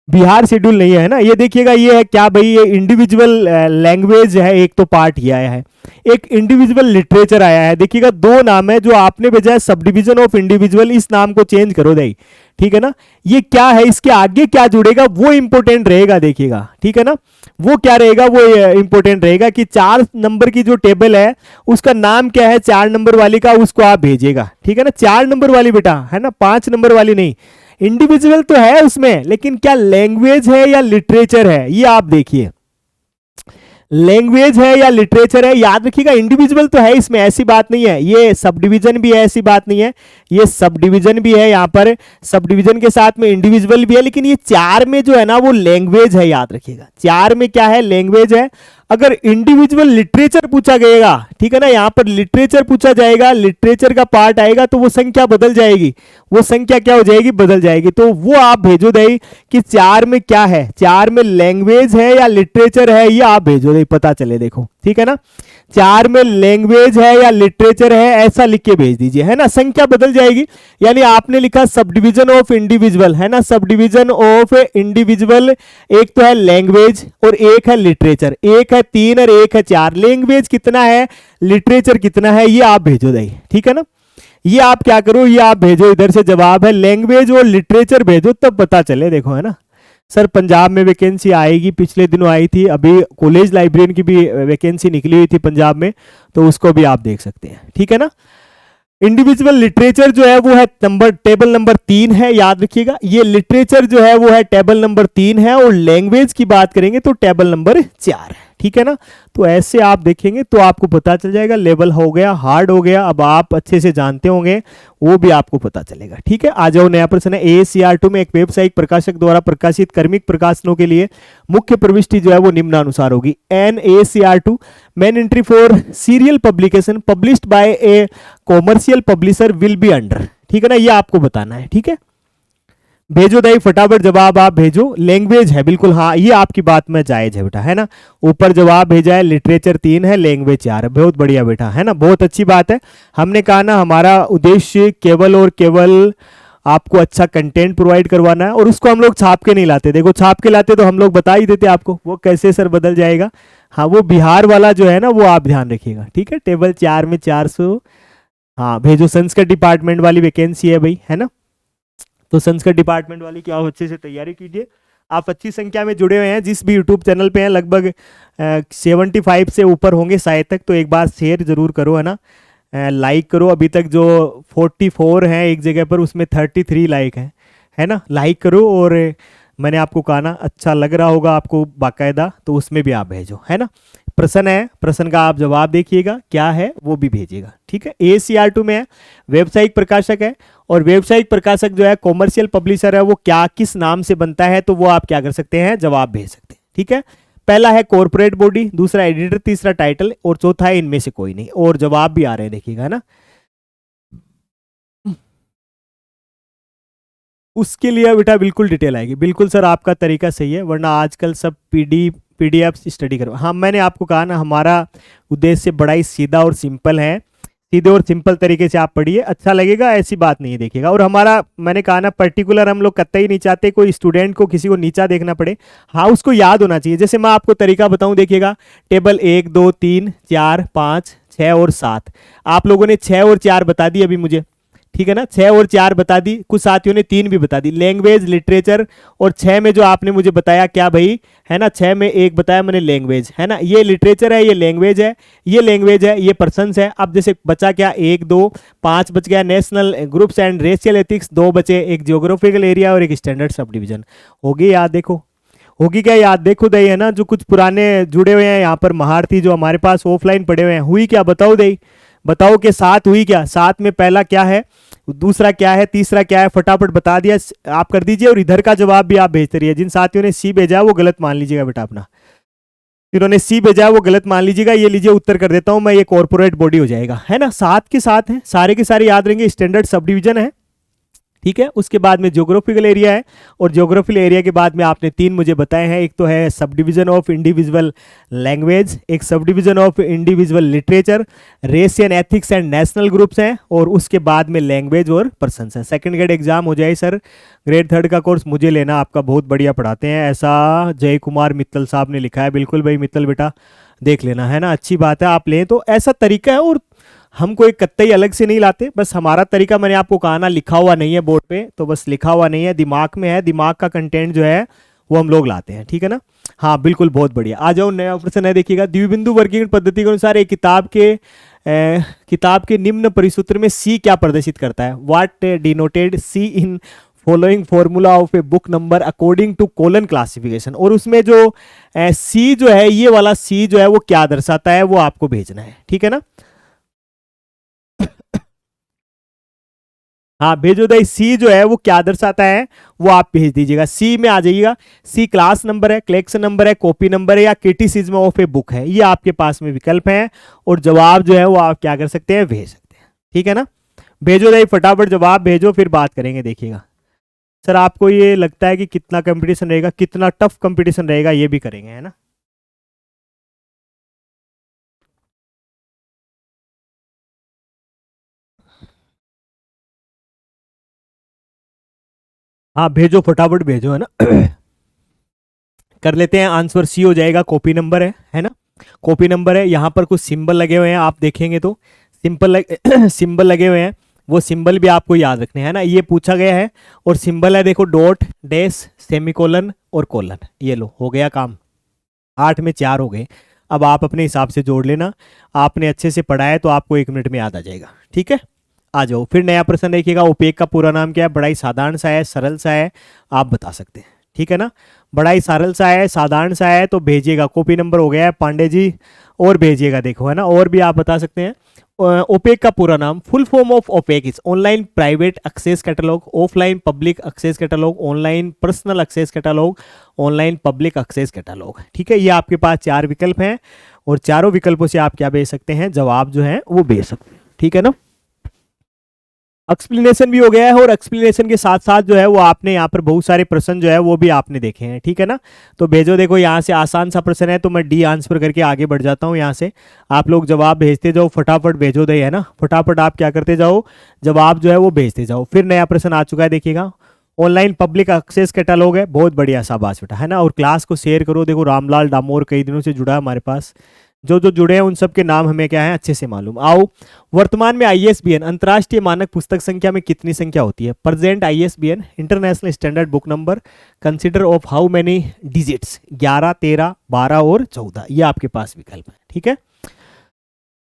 बिहार शेड्यूल नहीं है ना। ये देखिएगा, ये है क्या भाई, ये इंडिविजुअल लैंग्वेज है, एक तो पार्ट ये आया है, एक इंडिविजुअल लिटरेचर आया है। देखिएगा 2 नाम है, जो आपने भेजा है सब डिविजन ऑफ इंडिविजुअल, इस नाम को चेंज करो दे, ठीक है ना। ये क्या है, इसके आगे क्या जुड़ेगा वो इंपॉर्टेंट रहेगा, देखिएगा, ठीक है ना। वो क्या रहेगा, वो इंपॉर्टेंट रहेगा कि 4 नंबर की जो टेबल है उसका नाम क्या है, 4 नंबर वाली का, उसको आप भेजिएगा, ठीक है ना। 4 नंबर वाली बेटा, है ना, 5 नंबर वाली नहीं। इंडिविजुअल तो है उसमें, लेकिन क्या लैंग्वेज है या लिटरेचर है, ये आप देखिए। लैंग्वेज है या लिटरेचर है, याद रखिएगा। इंडिविजुअल तो है इसमें, ऐसी बात नहीं है। ये सब डिवीजन भी है, ऐसी बात नहीं है। ये सब डिवीजन भी है, यहाँ पर सब डिवीजन के साथ में इंडिविजुअल भी है, लेकिन ये 4 में जो है ना वो लैंग्वेज है, याद रखिएगा। 4 में क्या है, लैंग्वेज है। अगर इंडिविजुअल लिटरेचर पूछा गएगा, ठीक है ना, यहां पर लिटरेचर पूछा जाएगा, लिटरेचर का पार्ट आएगा, तो वो संख्या बदल जाएगी, वो संख्या क्या हो जाएगी, बदल जाएगी। तो वो आप भेजो दे कि 4 में क्या है, 4 में लैंग्वेज है या लिटरेचर है, ये आप भेजो दे, पता चले, देखो, ठीक है ना। 4 में लैंग्वेज है या लिटरेचर है, ऐसा लिख के भेज दीजिए, है ना। संख्या बदल जाएगी, यानी आपने लिखा सब डिवीजन ऑफ इंडिविजुअल, है ना, सब डिवीजन ऑफ इंडिविजुअल, एक तो है लैंग्वेज और एक है लिटरेचर, एक है 3 और एक है 4। लैंग्वेज कितना है, लिटरेचर कितना है, ये आप भेजो दे, ठीक है ना। ये आप क्या करो, ये आप भेजो, इधर से जवाब है लैंग्वेज और लिटरेचर भेजो, तब पता चले, देखो, है ना। सर पंजाब में वैकेंसी आएगी, पिछले दिनों आई थी, अभी कॉलेज लाइब्रेरियन की भी वैकेंसी निकली हुई थी पंजाब में, तो उसको भी आप देख सकते हैं, ठीक है ना। इंडिविजुअल लिटरेचर जो है वो है टेबल नंबर 3 है, याद रखिएगा। ये लिटरेचर जो है वो है टेबल नंबर 3 है, और लैंग्वेज की बात करेंगे तो टेबल नंबर 4 है, ठीक है ना। तो ऐसे आप देखेंगे तो आपको पता चल जाएगा, लेवल हो गया, हार्ड हो गया, अब आप अच्छे से जानते होंगे, वो भी आपको पता चलेगा, ठीक है। आ जाओ, नया प्रश्न है। AACR2 में एक वेबसाइट प्रकाशक द्वारा प्रकाशित कर्मिक प्रकाशनों के लिए मुख्य प्रविष्टि जो है वो निम्नानुसार होगी। NACR2 main entry for serial publication published by a commercial publisher will be under, ठीक है ना, ये आपको बताना है, ठीक है। भेजो दही, फटाफट जवाब आप भेजो। लैंग्वेज है, बिल्कुल, हाँ, ये आपकी बात में जायज है बेटा, है ना। ऊपर जवाब भेजा है, लिटरेचर 3 है, लैंग्वेज 4 है, बहुत बढ़िया बेटा, है ना, बहुत अच्छी बात है। हमने कहा ना हमारा उद्देश्य केवल और केवल आपको अच्छा कंटेंट प्रोवाइड करवाना है, और उसको हम लोग छाप के नहीं लाते। देखो छाप के लाते तो हम लोग बता ही देते आपको, वो कैसे सर बदल जाएगा। हाँ, वो बिहार वाला जो है ना वो आप ध्यान रखिएगा, ठीक है। टेबल 4 में 400, हाँ भेजो। संस्कृत डिपार्टमेंट वाली वैकेंसी है भाई, है ना, तो संस्कृत डिपार्टमेंट वाली की आप अच्छे से तैयारी कीजिए। आप अच्छी संख्या में जुड़े हुए हैं, जिस भी यूट्यूब चैनल पे हैं, लगभग 75 से ऊपर होंगे शायद तक, तो एक बार शेयर जरूर करो, है ना, लाइक करो। अभी तक जो 44 हैं एक जगह पर, उसमें 33 लाइक है ना, लाइक करो। और मैंने आपको कहा ना, अच्छा लग रहा होगा आपको बाकायदा, तो उसमें भी आप भेजो, है ना। प्रश्न है, प्रश्न का आप जवाब देखिएगा क्या है वो भी भेजिएगा, ठीक है। ACR2 में है, व्यवसायिक प्रकाशक है, और व्यवसायिक प्रकाशक जो है कॉमर्शियल पब्लिशर है, वो क्या किस नाम से बनता है, तो वो आप क्या कर सकते हैं, जवाब भेज सकते हैं, ठीक है। पहला है कॉर्पोरेट बॉडी, दूसरा एडिटर, तीसरा टाइटल, और चौथा है इनमें से कोई नहीं, और जवाब भी आ रहे हैं देखिएगा, है ना। उसके लिए बेटा बिल्कुल डिटेल आएगी, बिल्कुल सर आपका तरीका सही है, वरना आजकल सब PDF स्टडी करो। हाँ, मैंने आपको कहा ना, हमारा उद्देश्य बड़ा ही सीधा और सिंपल है, सीधे और सिंपल तरीके से आप पढ़िए, अच्छा लगेगा, ऐसी बात नहीं है, देखिएगा। और हमारा, मैंने कहा ना, पर्टिकुलर हम लोग कतई नहीं चाहते कोई स्टूडेंट को किसी को नीचा देखना पड़े। हाँ, उसको याद होना चाहिए। जैसे मैं आपको तरीका बताऊं, देखिएगा, टेबल 1 2 3 4 5 6 और 7, आप लोगों ने 6 और 4 बता दी अभी मुझे, ठीक है ना, 6 और 4 बता दी, कुछ साथियों ने 3 भी बता दी, लैंग्वेज, लिटरेचर, और 6 में जो आपने मुझे बताया क्या भाई, है ना, 6 में एक बताया मैंने लैंग्वेज, है ना, ये लिटरेचर है, ये लैंग्वेज है, ये लैंग्वेज है, ये पर्सन्स है। अब जैसे बचा क्या, 1 2 5 बच गया, national groups and racial ethics 2 बचे, एक जियोग्राफिकल एरिया और एक स्टैंडर्ड सब डिवीजन। होगी याद, देखो होगी क्या याद, देखो दई, है ना, जो कुछ पुराने जुड़े हुए हैं यहाँ पर महारथी जो हमारे पास ऑफलाइन पड़े हुए हैं, हुई क्या बताओ दई, बताओ कि 7 हुई क्या, 7 में पहला क्या है, दूसरा क्या है, तीसरा क्या है, फटाफट बता दिया आप, कर दीजिए। और इधर का जवाब भी आप भेजते रहिए। जिन साथियों ने C भेजा वो गलत मान लीजिएगा बेटा अपना, जिन्होंने C भेजा वो गलत मान लीजिएगा। ये लीजिए उत्तर कर देता हूं मैं, ये कॉर्पोरेट बॉडी हो जाएगा, है ना, 7 के 7 है, सारे के सारे याद रहेंगे, स्टैंडर्ड सब डिवीजन है, ठीक है। उसके बाद में ज्योग्राफिकल एरिया है, और ज्योग्राफिकल एरिया के बाद में आपने 3 मुझे बताए हैं, एक तो है सब डिवीजन ऑफ इंडिविजुअल लैंग्वेज, एक sub division of individual literature, race and ethics and national groups हैं, और उसके बाद में लैंग्वेज और पर्सन्स है। सेकंड ग्रेड एग्जाम हो जाए सर, ग्रेड 3 का कोर्स मुझे लेना, आपका बहुत बढ़िया पढ़ाते हैं, ऐसा जय कुमार मित्तल साहब ने लिखा है। बिल्कुल भाई मित्तल बेटा देख लेना, है ना, अच्छी बात है, आप लें तो ऐसा तरीका है। और हम कोई कत्तई अलग से नहीं लाते, बस हमारा तरीका, मैंने आपको कहा ना, लिखा हुआ नहीं है बोर्ड पे, तो बस लिखा हुआ नहीं है, दिमाग में है, दिमाग का कंटेंट जो है वो हम लोग लाते हैं, ठीक है ना। हाँ बिल्कुल, बहुत बढ़िया। आ जाओ, नया प्रश्न है, देखिएगा, द्विबिंदु वर्गीकरण पद्धति के अनुसार एक किताब के निम्न परिसूत्र में C क्या प्रदर्शित करता है, what denoted C in following formula of a book number according to colon classification. और उसमें जो C जो है, ये वाला C जो है वो क्या दर्शाता है, वो आपको भेजना है, ठीक है ना। हाँ भेजो दई, सी जो है वो क्या दर्शाता है वो आप भेज दीजिएगा। सी में आ जाइएगा, सी क्लास नंबर है, कलेक्शन नंबर है, कॉपी नंबर है, या क्रिटिसिज्म ऑफ ए बुक है, ये आपके पास में विकल्प है। और जवाब जो है वो आप क्या कर सकते हैं, भेज सकते हैं, ठीक है ना। भेजो दई, फटाफट जवाब भेजो, फिर बात करेंगे। देखिएगा सर, आपको ये लगता है कि कितना कंपटीशन रहेगा, कितना टफ कंपटीशन रहेगा, ये भी करेंगे, है ना। हाँ भेजो, फटाफट भेजो, है ना। कर लेते हैं, आंसर सी हो जाएगा, कॉपी नंबर है ना, कॉपी नंबर है। यहाँ पर कुछ सिंबल लगे हुए हैं, आप देखेंगे तो सिंबल लगे हुए हैं, वो सिंबल भी आपको याद रखने हैं ना, ये पूछा गया है। और सिंबल है देखो, डॉट, डैश, सेमीकोलन और कोलन, ये लो हो गया काम, 8 में 4 हो गए। अब आप अपने हिसाब से जोड़ लेना, आपने अच्छे से पढ़ा है तो आपको 1 मिनट में याद आ जाएगा, ठीक है। आ जाओ, फिर नया प्रश्न देखिएगा, ओपेक का पूरा नाम क्या है, बड़ा ही साधारण सा है, सरल सा है, आप बता सकते हैं, ठीक है ना। बड़ा ही सरल सा है, साधारण सा है, तो भेजिएगा। कॉपी नंबर हो गया है पांडे जी, और भेजिएगा, देखो, है ना, और भी आप बता सकते हैं। ओपेक का पूरा नाम, full form of OPAC is online private access catalogue, offline public access catalogue, online personal access catalogue, online public access catalogue, ठीक है। ये आपके पास 4 विकल्प हैं, और चारों विकल्पों से आप क्या भेज सकते हैं, जवाब जो है वो भेज सकते हैं, ठीक है ना। एक्सप्लेनेशन भी हो गया है, और एक्सप्लेनेशन के साथ साथ जो है वो आपने यहाँ पर बहुत सारे प्रश्न जो है वो भी आपने देखे हैं, ठीक है ना। तो भेजो, देखो यहाँ से आसान सा प्रश्न है, तो मैं डी आंसर करके आगे बढ़ जाता हूँ। यहाँ से आप लोग जवाब भेजते जाओ, फटाफट भेजो दे, है ना, फटाफट आप क्या करते जाओ, जवाब जो है वो भेजते जाओ। फिर नया प्रश्न आ चुका है, देखिएगा, ऑनलाइन पब्लिक एक्सेस कैटलॉग है, बहुत बढ़िया शाबाश बेटा, है ना। और क्लास को शेयर करो, देखो रामलाल डामोर कई दिनों से जुड़ा है हमारे पास, जो जो जुड़े हैं उन सब के नाम हमें क्या है अच्छे से मालूम। आओ, वर्तमान में ISBN अंतर्राष्ट्रीय मानक पुस्तक संख्या में कितनी संख्या होती है, present ISBN international standard book number, consider of how many digits, 11, 13, 12 और 14, ये आपके पास विकल्प है, ठीक है।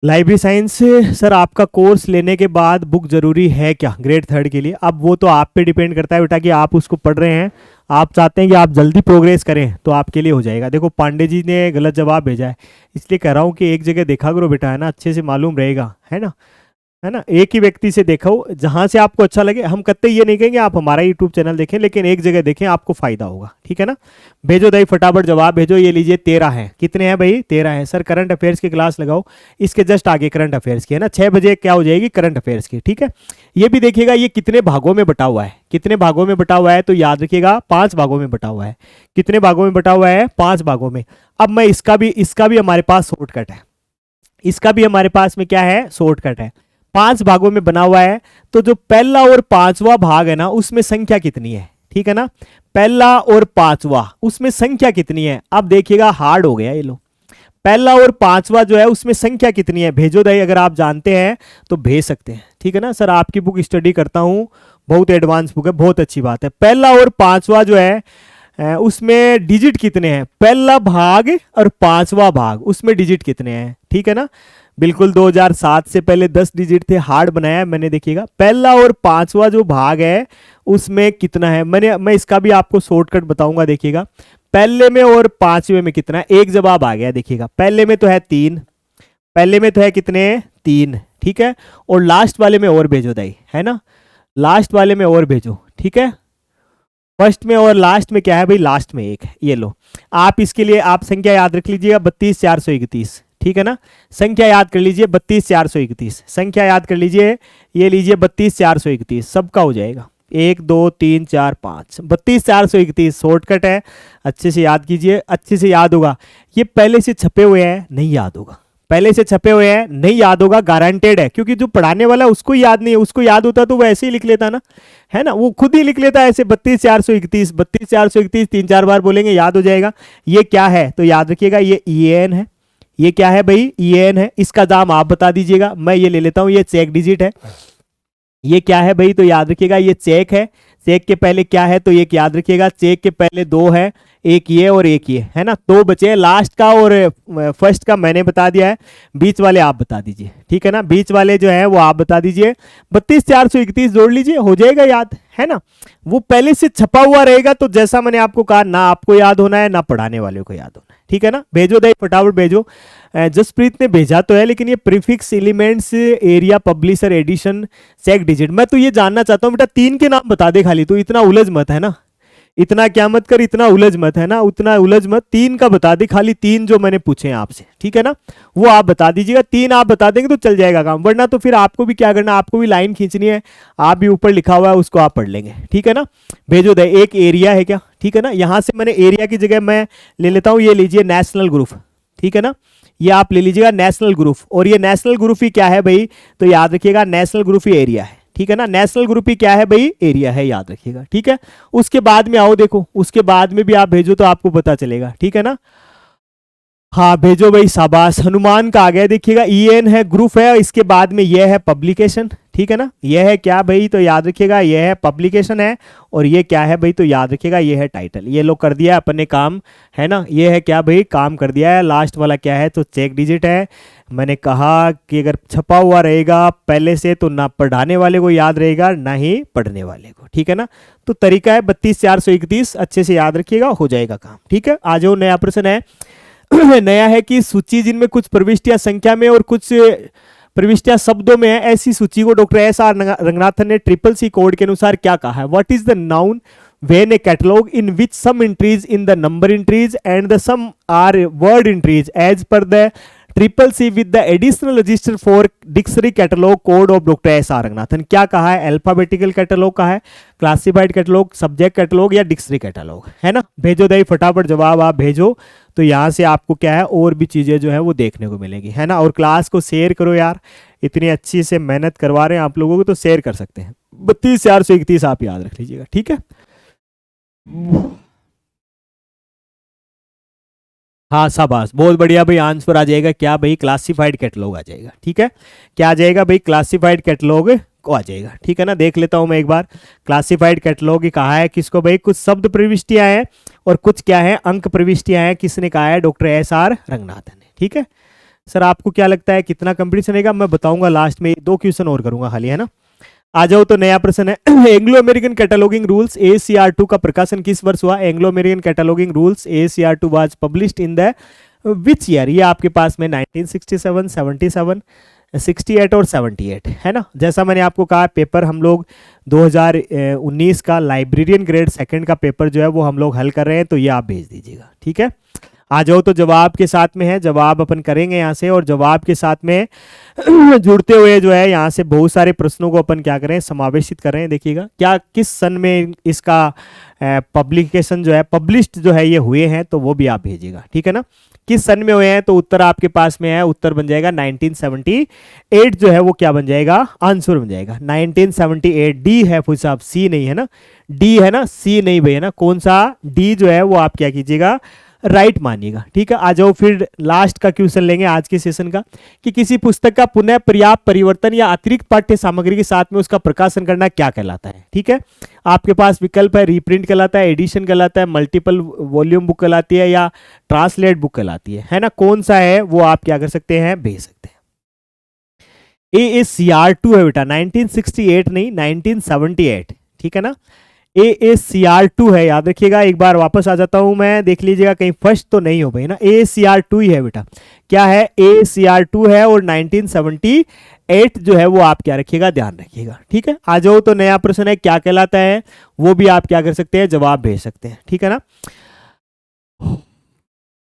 लाइब्रेरी साइंस सर आपका कोर्स लेने के बाद बुक जरूरी है क्या ग्रेड थर्ड के लिए? अब वो तो आप पे डिपेंड करता है बेटा कि आप उसको पढ़ रहे हैं, आप चाहते हैं कि आप जल्दी प्रोग्रेस करें तो आपके लिए हो जाएगा। देखो पांडे जी ने गलत जवाब भेजा है, इसलिए कह रहा हूँ कि एक जगह देखा करो बेटा, है ना, अच्छे से मालूम रहेगा, है ना, है ना, एक ही व्यक्ति से देखो जहां से आपको अच्छा लगे। हम कत्ते ये नहीं कहेंगे आप हमारा यूट्यूब चैनल देखें, लेकिन एक जगह देखें, आपको फायदा होगा, ठीक है ना। भेजो दही फटाफट जवाब भेजो। ये लीजिए 13 है। कितने हैं भाई? 13 है। सर करंट अफेयर्स की क्लास लगाओ, इसके जस्ट आगे करंट अफेयर्स की, है ना, 6 बजे क्या हो जाएगी करंट अफेयर्स की, ठीक है। ये भी देखिएगा ये कितने भागों में बटा हुआ है, कितने भागों में बटा हुआ है, तो याद रखिएगा 5 भागों में बटा हुआ है। कितने भागों में बटा हुआ है? 5 भागों में। अब मैं इसका भी हमारे पास शॉर्टकट है, इसका भी हमारे पास में क्या है? शॉर्टकट है। 5 भागों में बना हुआ है, तो जो पहला और पांचवा भाग है ना उसमें संख्या कितनी है, ठीक है ना, पहला और पांचवा उसमें संख्या कितनी है? अब देखिएगा हार्ड हो गया ये लो, पहला और पांचवा जो है उसमें संख्या कितनी है? भेजो दही अगर आप जानते हैं तो भेज सकते हैं, ठीक है ना। सर आपकी बुक स्टडी करता हूं, बहुत एडवांस बुक है, बहुत अच्छी बात है। पहला और पांचवा जो है उसमें डिजिट कितने हैं? पहला भाग और पांचवा भाग उसमें डिजिट कितने हैं, ठीक है ना। बिल्कुल 2007 से पहले 10 डिजिट थे, हार्ड बनाया है मैंने। देखिएगा पहला और पांचवा जो भाग है उसमें कितना है, मैं इसका भी आपको शॉर्टकट बताऊंगा। देखिएगा पहले में और पांचवे में कितना है, एक जवाब आ गया। देखिएगा पहले में तो है 3, पहले में तो है कितने? 3, ठीक है। और लास्ट वाले में और भेजो दाई, है ना, लास्ट वाले में और भेजो, ठीक है। फर्स्ट में और लास्ट में क्या है भाई? लास्ट में 1 है। ये लो, आप इसके लिए आप संख्या याद रख लीजिएगा 32,431, ठीक है ना। संख्या याद कर लीजिए 32,431, संख्या याद कर लीजिए, ये लीजिए 32,431, सबका हो जाएगा 1 2 3 4 5, 32,431 शॉर्टकट है। अच्छे से याद कीजिए, अच्छे से याद होगा। ये पहले से छपे हुए हैं, नहीं याद होगा, पहले से छपे हुए हैं नहीं याद होगा, गारंटेड है, क्योंकि जो पढ़ाने वाला है उसको याद नहीं है। उसको याद होता तो वो ऐसे ही लिख लेता ना, है ना, वो खुद ही लिख लेता है ऐसे 32,431, 32,431 3-4 बार बोलेंगे याद हो जाएगा। ये क्या है तो याद रखिएगा, ये EAN है। ये क्या है भाई? EAN है। इसका दाम आप बता दीजिएगा, मैं ये ले लेता हूं, ये चेक डिजिट है। ये क्या है भाई? तो याद रखिएगा ये चेक है। चेक के पहले क्या है तो एक याद रखिएगा, चेक के पहले 2 है, एक ये और एक ये, है ना, 2 बचे। लास्ट का और फर्स्ट का मैंने बता दिया है, बीच वाले आप बता दीजिए, ठीक है ना, बीच वाले जो है वो आप बता दीजिए। 32,431 जोड़ लीजिए, हो जाएगा याद, है ना। वो पहले से छपा हुआ रहेगा, तो जैसा मैंने आपको कहा, ना आपको याद होना है ना पढ़ाने वाले को याद होना है, ठीक है ना। भेजो दे फटाफट भेजो। जसप्रीत ने भेजा तो है, लेकिन ये prefix elements area publisher edition check digit, मैं तो ये जानना चाहता हूँ बेटा 3 के नाम बता दे खाली, तो इतना उलझ मत, है ना, इतना क्या मत कर, इतना उलझ मत, है ना, उतना उलझ मत। 3 का बता दे खाली, 3 जो मैंने पूछे हैं आपसे, ठीक है ना, वो आप बता दीजिएगा। 3 आप बता देंगे तो चल जाएगा काम, वरना तो फिर आपको भी क्या करना, आपको भी लाइन खींचनी है, आप भी ऊपर लिखा हुआ है उसको आप पढ़ लेंगे, ठीक है ना। भेजो दे। एक एरिया है क्या, ठीक है ना, यहां से मैंने एरिया की जगह मैं ले लेता हूं, ये लीजिए नेशनल ग्रुप, ठीक है ना, ये आप ले लीजिएगा नेशनल ग्रुप। और ये नेशनल ग्रुप ही क्या है भाई? तो याद रखिएगा नेशनल ग्रुप ही एरिया है, ठीक है ना, नेशनल ग्रुप ही क्या है भाई? एरिया है, याद रखिएगा, ठीक है। उसके बाद में आओ, देखो उसके बाद में भी आप भेजो तो आपको पता चलेगा, ठीक है ना। हाँ भेजो भाई, शाबाश। हनुमान का आ गया, देखिएगा EN है, ग्रुप है, इसके बाद में यह है पब्लिकेशन, ठीक है ना। यह है क्या भाई? तो याद रखिएगा यह है पब्लिकेशन है, और ये क्या है भाई? तो याद रखिएगा ये है टाइटल। ये लोग कर दिया अपने काम, है ना, ये है क्या भाई? काम कर दिया है। लास्ट वाला क्या है? तो चेक डिजिट है। मैंने कहा कि अगर छपा हुआ रहेगा पहले से तो ना पढ़ाने वाले को याद रहेगा ना ही पढ़ने वाले को, ठीक है ना। तो तरीका है 32,431, अच्छे से याद रखिएगा, हो जाएगा काम, ठीक है। आ जाओ, नया प्रश्न है। नया है कि सूची जिनमें कुछ प्रविष्टियां संख्या में और कुछ प्रविष्टियां शब्दों में है, ऐसी सूची को डॉक्टर SR रंगनाथन ने CCC कोड के अनुसार क्या कहा है? What is the noun when a catalog in which some entries in the number entries and the some are word entries as per the CCC with the additional register for dictionary catalog code of Dr. SR Ranganathan. क्या कहा है? अल्फाबेटिकल कैटलॉग का है, क्लासिफाइड कैटलॉग, सब्जेक्ट कैटलॉग या डिक्शनरी कैटलॉग, है ना। भेजो दही फटाफट जवाब आप भेजो, तो यहाँ से आपको क्या है और भी चीज़ें जो है वो देखने को मिलेगी, है ना। और क्लास को शेयर करो यार, इतनी अच्छी से मेहनत करवा रहे हैं आप लोगों को, तो शेयर कर सकते हैं। 32,431 आप याद रख लीजिएगा, ठीक है। हाँ शाबाश, बहुत बढ़िया भाई, आंसर आ जाएगा क्या भाई? क्लासिफाइड कैटलॉग आ जाएगा, ठीक है। क्या आ जाएगा भाई? क्लासिफाइड कैटलॉग को आ जाएगा, ठीक है ना। देख लेता हूं मैं एक बार, क्लासिफाइड कैटलॉग ही कहा है किसको भाई? कुछ शब्द प्रविष्टियां हैं और कुछ क्या है? अंक प्रविष्टियां हैं। किसने कहा है? डॉक्टर SR रंगनाथन ने, ठीक है। सर आपको क्या लगता है कितना कंपटीशन रहेगा? मैं बताऊंगा लास्ट में, 2 क्वेश्चन और करूंगा खाली, है ना। आ जाओ तो नया प्रश्न है Anglo American cataloguing rules ACR2 का प्रकाशन किस वर्ष हुआ? Anglo American cataloguing rules ACR2 was published in the which year? ये आपके पास में 1967, 77, 68 और 78, है ना। जैसा मैंने आपको कहा, पेपर हम लोग 2019 का लाइब्रेरियन ग्रेड सेकंड का पेपर जो है वो हम लोग हल कर रहे हैं, तो ये आप भेज दीजिएगा, ठीक है। आ जाओ तो जवाब के साथ में है, जवाब अपन करेंगे यहाँ से, और जवाब के साथ में जुड़ते हुए जो है यहाँ से बहुत सारे प्रश्नों को अपन क्या करें, समावेशित कर रहे हैं। देखिएगा क्या किस सन में इसका पब्लिकेशन जो है, पब्लिश्ड जो है ये हुए हैं, तो वो भी आप भेजिएगा, ठीक है ना। किस सन में हुए हैं, तो उत्तर आपके पास में है, उत्तर बन जाएगा 1978 जो है वो क्या बन जाएगा, आंसर बन जाएगा 1978। डी है फुल साहब, सी नहीं है ना, डी है ना, सी नहीं भैया ना, कौन सा डी जो है वो आप क्या कीजिएगा, राइट मानिएगा, ठीक है। आ जाओ फिर लास्ट का क्वेश्चन लेंगे आज के सेशन का, कि किसी पुस्तक का पुनः पर्याप्त परिवर्तन या अतिरिक्त पाठ्य सामग्री के साथ में उसका प्रकाशन करना क्या कहलाता है, ठीक है। आपके पास विकल्प है, रीप्रिंट कहलाता है, एडिशन कहलाता है, मल्टीपल वॉल्यूम बुक कहलाती है, या ट्रांसलेट बुक कहलाती है ना। कौन सा है वो आप क्या कर सकते हैं, भेज सकते हैं। AACR2 है बेटा, 1968 नहीं 1978, ठीक है ना। AACR2 है, याद रखिएगा। एक बार वापस आ जाता हूं मैं, देख लीजिएगा कहीं फर्स्ट तो नहीं हो भाई ना, AACR2 ही है बेटा। क्या है, AACR2 है, और 1978 जो है वो आप क्या रखिएगा, ध्यान रखिएगा, ठीक है। आ जाओ तो नया प्रश्न है, क्या कहलाता है, वो भी आप क्या कर सकते हैं, जवाब भेज सकते हैं, ठीक है ना।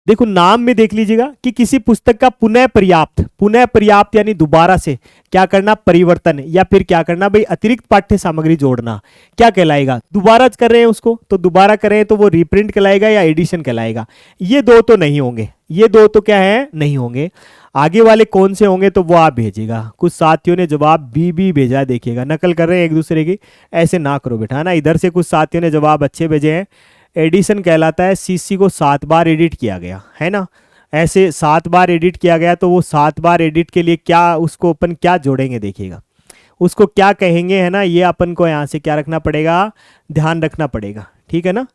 देखो नाम में देख लीजिएगा कि किसी पुस्तक का पुनः पर्याप्त यानी दोबारा से क्या करना, परिवर्तन, या फिर क्या करना भाई, अतिरिक्त पाठ्य सामग्री जोड़ना, क्या कहलाएगा, दोबारा कर रहे हैं उसको, तो दोबारा कर रहे हैं तो वो रीप्रिंट कहलाएगा या एडिशन कहलाएगा। ये दो तो नहीं होंगे, ये दो तो क्या है, नहीं होंगे। आगे वाले कौन से होंगे, तो वो आप भेजिएगा। कुछ साथियों ने जवाब बी भेजा है, देखिएगा नकल कर रहे हैं एक दूसरे की, ऐसे ना करो बेटा, है ना। इधर से कुछ साथियों ने जवाब अच्छे भेजे हैं। एडिशन कहलाता है, सीसी को 7 बार एडिट किया गया, है ना। ऐसे 7 बार एडिट किया गया, तो वो 7 बार एडिट के लिए क्या, उसको अपन क्या जोड़ेंगे, देखिएगा उसको क्या कहेंगे, है ना। ये अपन को यहाँ से क्या रखना पड़ेगा, ध्यान रखना पड़ेगा, ठीक है ना।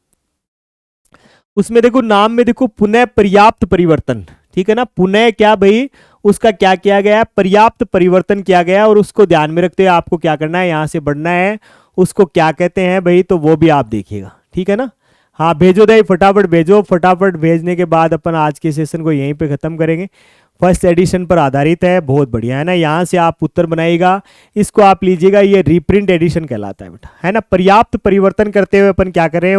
उसमें देखो नाम में देखो पुनः पर्याप्त परिवर्तन, ठीक है ना। पुनः क्या भाई, उसका क्या किया गया, पर्याप्त परिवर्तन किया गया, और उसको ध्यान में रखते हुए आपको क्या करना है, यहाँ से बढ़ना है। उसको क्या कहते हैं भाई, तो वो भी आप देखिएगा, ठीक है ना। हाँ भेजो दे, फटाफट भेजो, फटाफट भेजने के बाद अपन आज के सेशन को यहीं पे खत्म करेंगे। फर्स्ट एडिशन पर आधारित है, बहुत बढ़िया, है ना। यहाँ से आप उत्तर बनाइएगा, इसको आप लीजिएगा, ये रीप्रिंट एडिशन कहलाता है बेटा, है ना। पर्याप्त परिवर्तन करते हुए अपन क्या कर रहे हैं,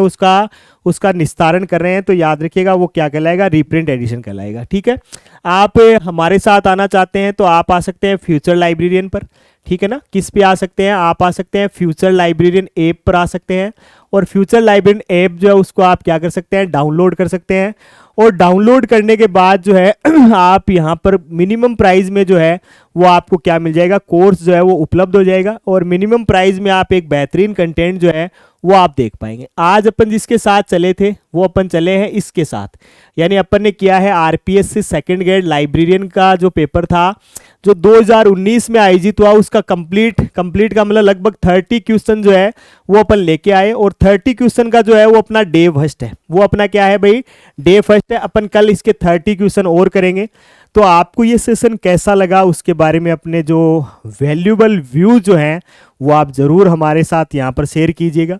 उसका निस्तारण कर रहे हैं, तो याद रखिएगा वो क्या कहलाएगा, रीप्रिंट एडिशन कहलाएगा, ठीक है। आप हमारे साथ आना चाहते हैं तो आप आ सकते हैं फ्यूचर लाइब्रेरियन पर, ठीक है ना। किस पे आ सकते हैं, आप आ सकते हैं फ्यूचर लाइब्रेरियन ऐप पर आ सकते हैं, और फ्यूचर लाइब्रेरियन ऐप जो है उसको आप क्या कर सकते हैं, डाउनलोड कर सकते हैं। और डाउनलोड करने के बाद जो है आप यहाँ पर मिनिमम प्राइस में जो है वो आपको क्या मिल जाएगा, कोर्स जो है वो उपलब्ध हो जाएगा, और मिनिमम प्राइस में आप एक बेहतरीन कंटेंट जो है वो आप देख पाएंगे। आज अपन जिसके साथ चले थे वो अपन चले हैं इसके साथ, यानी अपन ने किया है आरपीएस से सेकंड ग्रेड लाइब्रेरियन का जो पेपर था, जो 2019 में आयोजित हुआ, उसका कंप्लीट का मतलब लगभग 30 क्वेश्चन जो है वो अपन लेके आए, और 30 क्वेश्चन का जो है वो अपना डे फर्स्ट है, वो अपना क्या है भाई, डे फर्स्ट है। अपन कल इसके 30 क्वेश्चन और करेंगे। तो आपको ये सेशन कैसा लगा, उसके बारे में अपने जो वैल्यूएबल व्यू जो हैं वो आप ज़रूर हमारे साथ यहाँ पर शेयर कीजिएगा।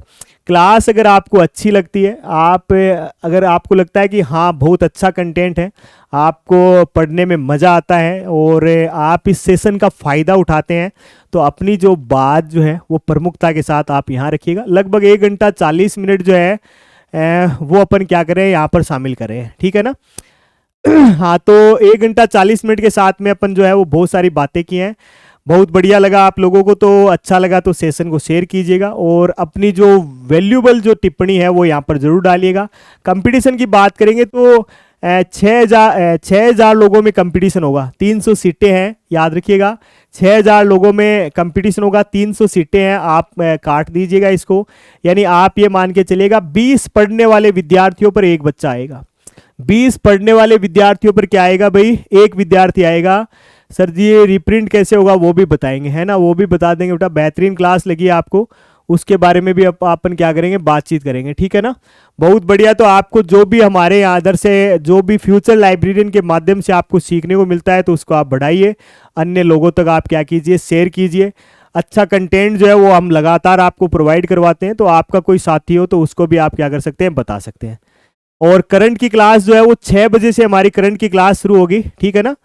क्लास अगर आपको अच्छी लगती है, अगर आपको लगता है कि हाँ बहुत अच्छा कंटेंट है, आपको पढ़ने में मज़ा आता है, और आप इस सेशन का फ़ायदा उठाते हैं, तो अपनी जो बात जो है वो प्रमुखता के साथ आप यहाँ रखिएगा। लगभग 1 घंटा 40 मिनट जो है वो अपन क्या करें, यहाँ पर शामिल करें, ठीक है ना। हाँ तो 1 घंटा 40 मिनट के साथ में अपन जो है वो बहुत सारी बातें की हैं। बहुत बढ़िया लगा आप लोगों को, तो अच्छा लगा तो सेशन को शेयर कीजिएगा, और अपनी जो वैल्यूबल जो टिप्पणी है वो यहाँ पर जरूर डालिएगा। कंपटीशन की बात करेंगे तो 6,000 लोगों में कंपटीशन होगा, 300 सीटें हैं, याद रखिएगा 6,000 लोगों में कंपटीशन होगा, 300 सीटें हैं। आप काट दीजिएगा इसको, यानी आप ये मान के चलिएगा 20 पढ़ने वाले विद्यार्थियों पर एक बच्चा आएगा। 20 पढ़ने वाले विद्यार्थियों पर क्या आएगा भाई, एक विद्यार्थी आएगा। सर जी ये रिप्रिंट कैसे होगा वो भी बताएंगे, है ना, वो भी बता देंगे बेटा। बेहतरीन क्लास लगी आपको, उसके बारे में भी अपन क्या करेंगे, बातचीत करेंगे। ठीक है ना, बहुत बढ़िया। तो आपको जो भी हमारे यहाँ इधर से जो भी फ्यूचर लाइब्रेरियन के माध्यम से आपको सीखने को मिलता है तो उसको आप बढ़ाइए, अन्य लोगों तक आप क्या कीजिए, शेयर कीजिए। अच्छा कंटेंट जो है वो हम लगातार आपको प्रोवाइड करवाते हैं, तो आपका कोई साथी हो तो उसको भी आप क्या कर सकते हैं, बता सकते हैं। और करंट की क्लास जो है वो 6 बजे से हमारी करंट की क्लास शुरू होगी। ठीक है ना,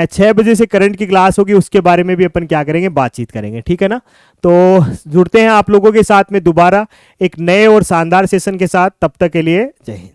6 बजे से करंट की क्लास होगी, उसके बारे में भी अपन क्या करेंगे, बातचीत करेंगे। ठीक है ना, तो जुड़ते हैं आप लोगों के साथ में दोबारा एक नए और शानदार सेशन के साथ। तब तक के लिए जय हिंद।